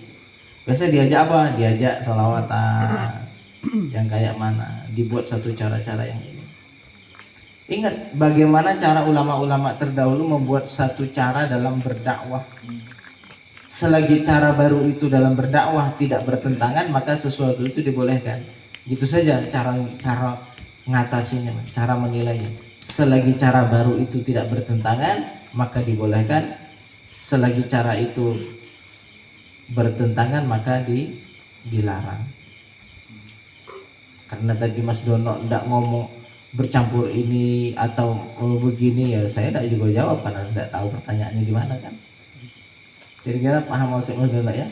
Biasa diajak apa? Diajak sholawatan yang kayak mana? Dibuat satu cara-cara yang ini. Ingat bagaimana cara ulama-ulama terdahulu membuat satu cara dalam berdakwah. Selagi cara baru itu dalam berdakwah tidak bertentangan, maka sesuatu itu dibolehkan. Gitu saja cara mengatasinya, cara menilainya. Selagi cara baru itu tidak bertentangan, maka dibolehkan. Selagi cara itu bertentangan, maka dilarang. Karena tadi Mas Dono tidak ngomong bercampur ini atau begini, ya saya tidak juga jawab karena tidak tahu pertanyaannya di mana kan. Kira-kira paham maksud Mas Dono ya?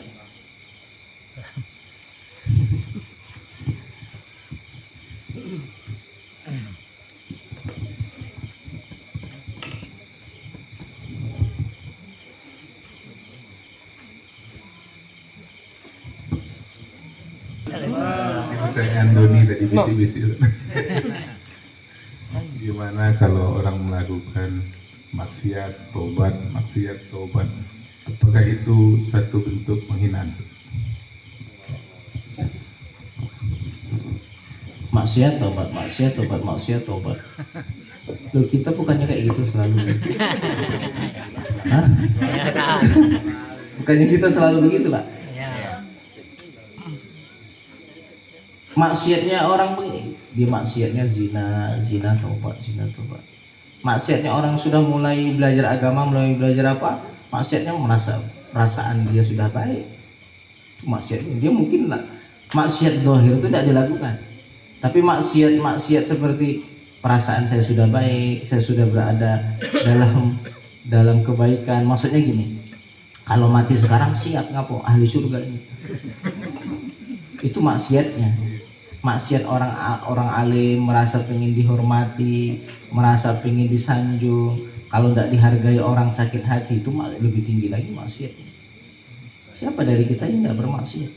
Pertanyaan Doni tadi bisi-bisi. Gimana kalau orang melakukan maksiat tobat, apakah itu satu bentuk penghinaan? Maksiat tobat. Loh, kita bukannya kayak gitu selalu? Hah? Bukannya kita selalu begitu, Pak? Maksiatnya orang begini, dia maksiatnya zina tobat. Maksiatnya orang sudah mulai belajar agama, mulai belajar apa? Maksiatnya perasaan dia sudah baik. Itu maksiatnya. Dia mungkin lah maksiat zahir itu tidak dilakukan. Tapi maksiat seperti perasaan saya sudah baik, saya sudah berada dalam kebaikan. Maksudnya gini, kalau mati sekarang siap ngapo ahli surga ini. Itu maksiatnya. Maksiat orang alim merasa pengen dihormati, merasa pengen disanjung. Kalau tidak dihargai orang sakit hati, itu lebih tinggi lagi maksiatnya. Siapa dari kita yang tidak bermaksiat?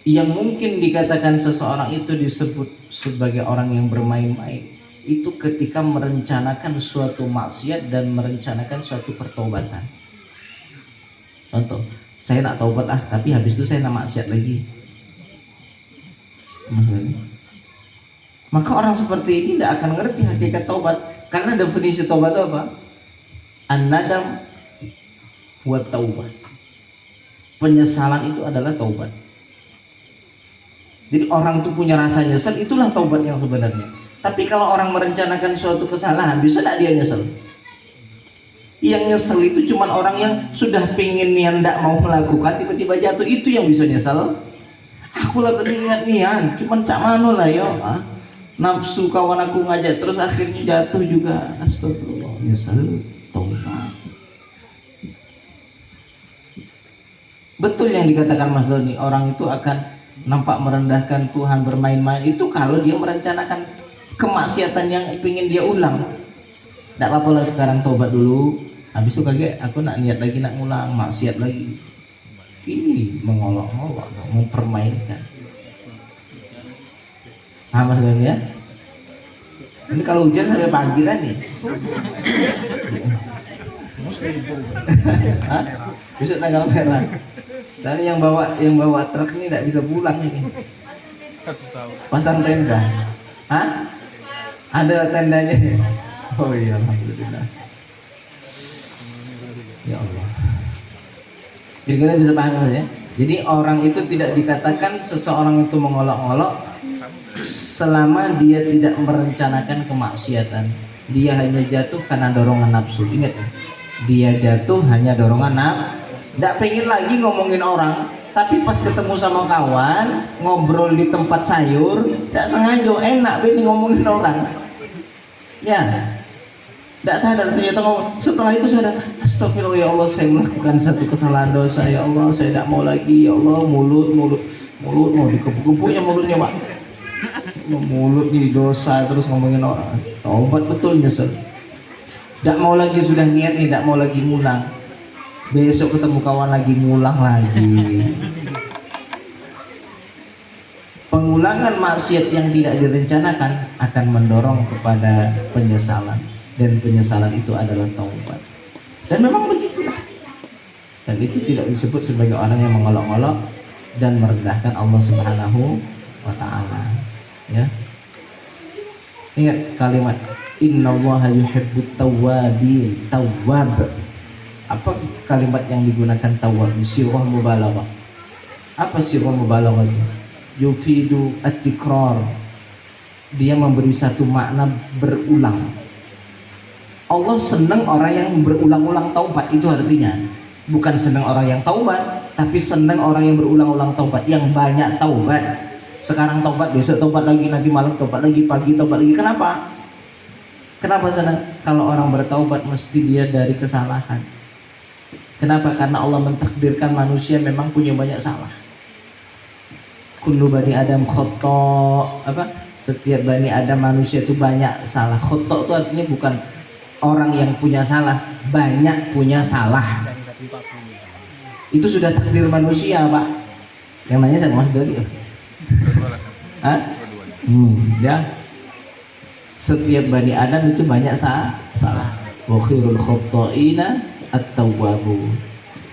Yang mungkin dikatakan seseorang itu disebut sebagai orang yang bermain-main itu ketika merencanakan suatu maksiat dan merencanakan suatu pertobatan. Contoh, saya nak taubat tapi habis itu saya nak maksiat lagi. Maka orang seperti ini tidak akan ngerti hakikat taubat, karena definisi taubat itu apa? An-nadam wa taubah. Penyesalan itu adalah taubat. Jadi orang tuh punya rasa nyesel, itulah taubat yang sebenarnya. Tapi kalau orang merencanakan suatu kesalahan, bisa tidak dia nyesel? Yang nyesel itu cuman orang yang sudah pengen niat tidak mau melakukan, tiba-tiba jatuh, itu yang bisa nyesel. Aku lah berniat niat, cuman cak mano lah yo. Nafsu kawan aku ngajak terus akhirnya jatuh juga. Astagfirullah, nyesel, taubat. Betul yang dikatakan Mas Doni, orang itu akan nampak merendahkan Tuhan, bermain-main. Itu kalau dia merencanakan kemaksiatan yang ingin dia ulang. Tidak apa-apa lah, sekarang taubat dulu, habis itu kaget aku nak niat lagi, nak ngulang maksiat lagi. Ini mengolok-olok, mempermainkan. Mas Doni ya? Ini kalau hujan sampai pagi kan nih. Besok tanggal merah. Dan yang bawa truk ini tidak bisa pulang ini. Pasang tenda. Hah? Ada tendanya. Oh iya, alhamdulillah. Ya Allah. Jadi kalian bisa paham ya. Jadi orang itu tidak dikatakan seseorang itu mengolok-olok selama dia tidak merencanakan kemaksiatan. Dia hanya jatuh karena dorongan nafsu. Ingat ya. Dia jatuh hanya dorongan nafsu. Tidak pengen lagi ngomongin orang, tapi pas ketemu sama kawan ngobrol di tempat sayur, tidak sengaja enak begini ngomongin orang. Ya, tidak sadar ternyata ngomong. Setelah itu sadar, astagfirullah ya Allah, saya melakukan satu kesalahan dosa ya Allah, saya tidak mau lagi ya Allah. Mulut mau dikepuk-kepuknya mulutnya Pak. Mulut ini dosa terus ngomongin orang. Taubat betul, nyesel. Tidak mau lagi, sudah niat nih, tidak mau lagi ngulang. Besok ketemu kawan lagi, ngulang lagi. Pengulangan maksiat yang tidak direncanakan akan mendorong kepada penyesalan, dan penyesalan itu adalah taubat. Dan memang begitulah. Dan itu tidak disebut sebagai orang yang mengolok-olok dan merendahkan Allah Subhanahu wa taala. Ya. Ingat kalimat innallaha yuhibbut tawwabin, tawwab. Apa kalimat yang digunakan tawwab? Sirah mubalaghah. Apa sirah mubalaghah itu? Yufidu at-tikrar. Dia memberi satu makna berulang. Allah senang orang yang berulang-ulang taubat, itu artinya. Bukan senang orang yang taubat, tapi senang orang yang berulang-ulang taubat, yang banyak taubat. Sekarang taubat, besok taubat lagi, nanti malam taubat lagi, pagi taubat lagi. Kenapa? Kenapa senang? Kalau orang bertaubat mesti dia dari kesalahan. Kenapa? Karena Allah mentakdirkan manusia memang punya banyak salah. Kullu bani Adam khoto. Apa? Setiap bani Adam manusia itu banyak salah. Khoto itu artinya bukan orang yang punya salah, banyak punya salah. Itu sudah takdir manusia, Pak. Yang nanya sama Mas Dodi. Hah? Ya. Setiap bani Adam itu banyak salah. Wa khairul khotoina at-tawwabu.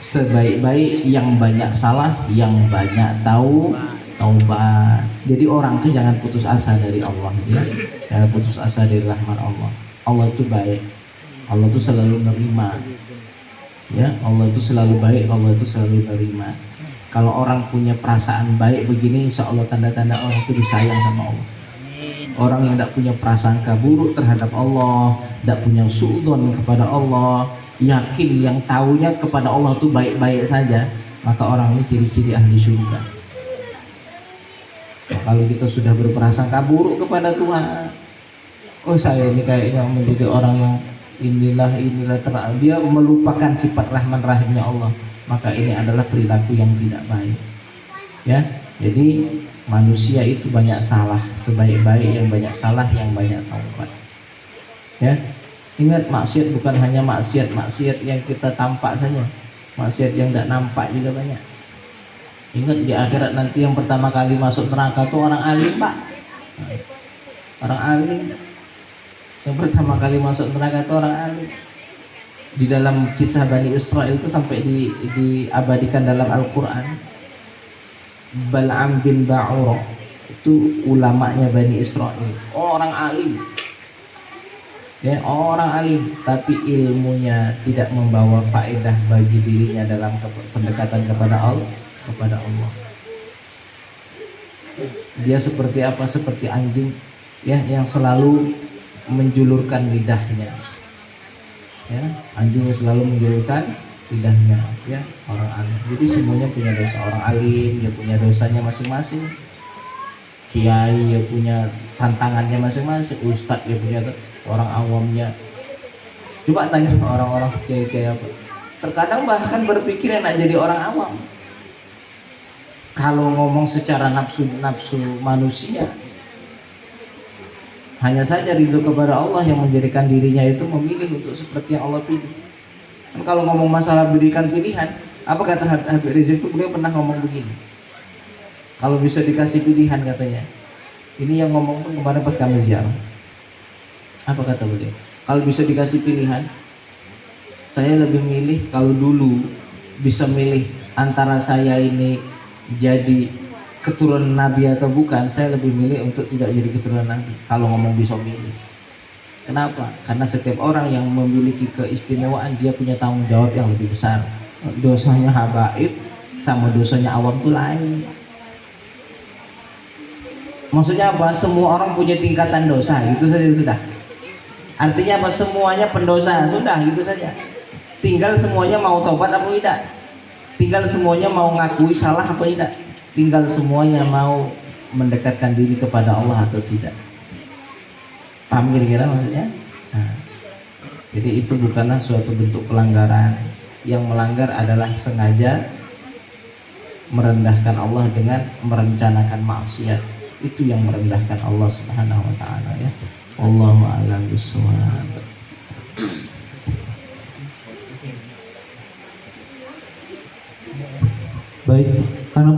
Sebaik-baik yang banyak salah, yang banyak taubat. Jadi orang tuh jangan putus asa dari Allah, ya. Jangan putus asa dari rahmat Allah. Allah itu baik. Allah itu selalu menerima. Ya, Allah itu selalu baik, Allah itu selalu menerima. Kalau orang punya perasaan baik begini, insya Allah tanda-tanda orang itu disayang sama Allah. Orang yang tidak punya prasangka buruk terhadap Allah, tidak punya suudzon kepada Allah, yakin yang taunya kepada Allah itu baik-baik saja, maka orang ini ciri-ciri ahli surga. Nah, kalau kita sudah berprasangka buruk kepada Tuhan, oh saya ini kayaknya menjadi orang yang inilah dia melupakan sifat rahman rahimnya Allah, maka ini adalah perilaku yang tidak baik. Ya, jadi manusia itu banyak salah, sebaik-baik yang banyak salah, yang banyak taubat. Ya. Ingat, maksiat bukan hanya maksiat yang kita tampak saja, maksiat yang tidak nampak juga banyak. Ingat, di akhirat nanti yang pertama kali masuk neraka itu orang alim, Pak. Orang alim. Yang pertama kali masuk neraka itu orang alim. Di dalam kisah Bani Israel itu sampai diabadikan dalam Al-Quran. Bal'am bin Ba'ura itu ulamanya Bani Israel, orang alim. Ya, orang alim tapi ilmunya tidak membawa faedah bagi dirinya dalam pendekatan kepada Allah, Dia seperti apa? Seperti anjing ya yang selalu menjulurkan lidahnya. Ya, anjing yang selalu menjulurkan lidahnya, ya, orang alim. Jadi semuanya punya dosa. Orang alim dia punya dosanya masing-masing. Kiai dia punya tantangannya masing-masing. Ustadz dia punya, orang awamnya. Coba tanya orang-orang kiai apa. Terkadang bahkan berpikir enak jadi orang awam. Kalau ngomong secara nafsu manusia, hanya saja ridho kepada Allah yang menjadikan dirinya itu memilih untuk seperti yang Allah pilih. Kan kalau ngomong masalah berikan pilihan, apa kata Habib Rizik itu, beliau pernah ngomong begini. Kalau bisa dikasih pilihan katanya. Ini yang ngomong pun kemarin pas kami ziarah. Apa kata beliau? Kalau bisa dikasih pilihan, saya lebih milih kalau dulu bisa milih antara saya ini jadi keturunan Nabi atau bukan, saya lebih milih untuk tidak jadi keturunan Nabi. Kalau ngomong bisa milih. Kenapa? Karena setiap orang yang memiliki keistimewaan dia punya tanggung jawab yang lebih besar. Dosanya habaib sama dosanya awam itu lain. Maksudnya apa? Semua orang punya tingkatan dosa, itu saja sudah. Artinya apa? Semuanya pendosa, sudah gitu saja. Tinggal semuanya mau tobat apa tidak. Tinggal semuanya mau ngakui salah apa tidak. Tinggal semuanya mau mendekatkan diri kepada Allah atau tidak. Paham kira-kira maksudnya? Nah, jadi itu bukanlah suatu bentuk pelanggaran. Yang melanggar adalah sengaja merendahkan Allah dengan merencanakan maksiat. Itu yang merendahkan Allah Subhanahu wa taala, ya. Wallahu a'lam bishawab. Baik, karena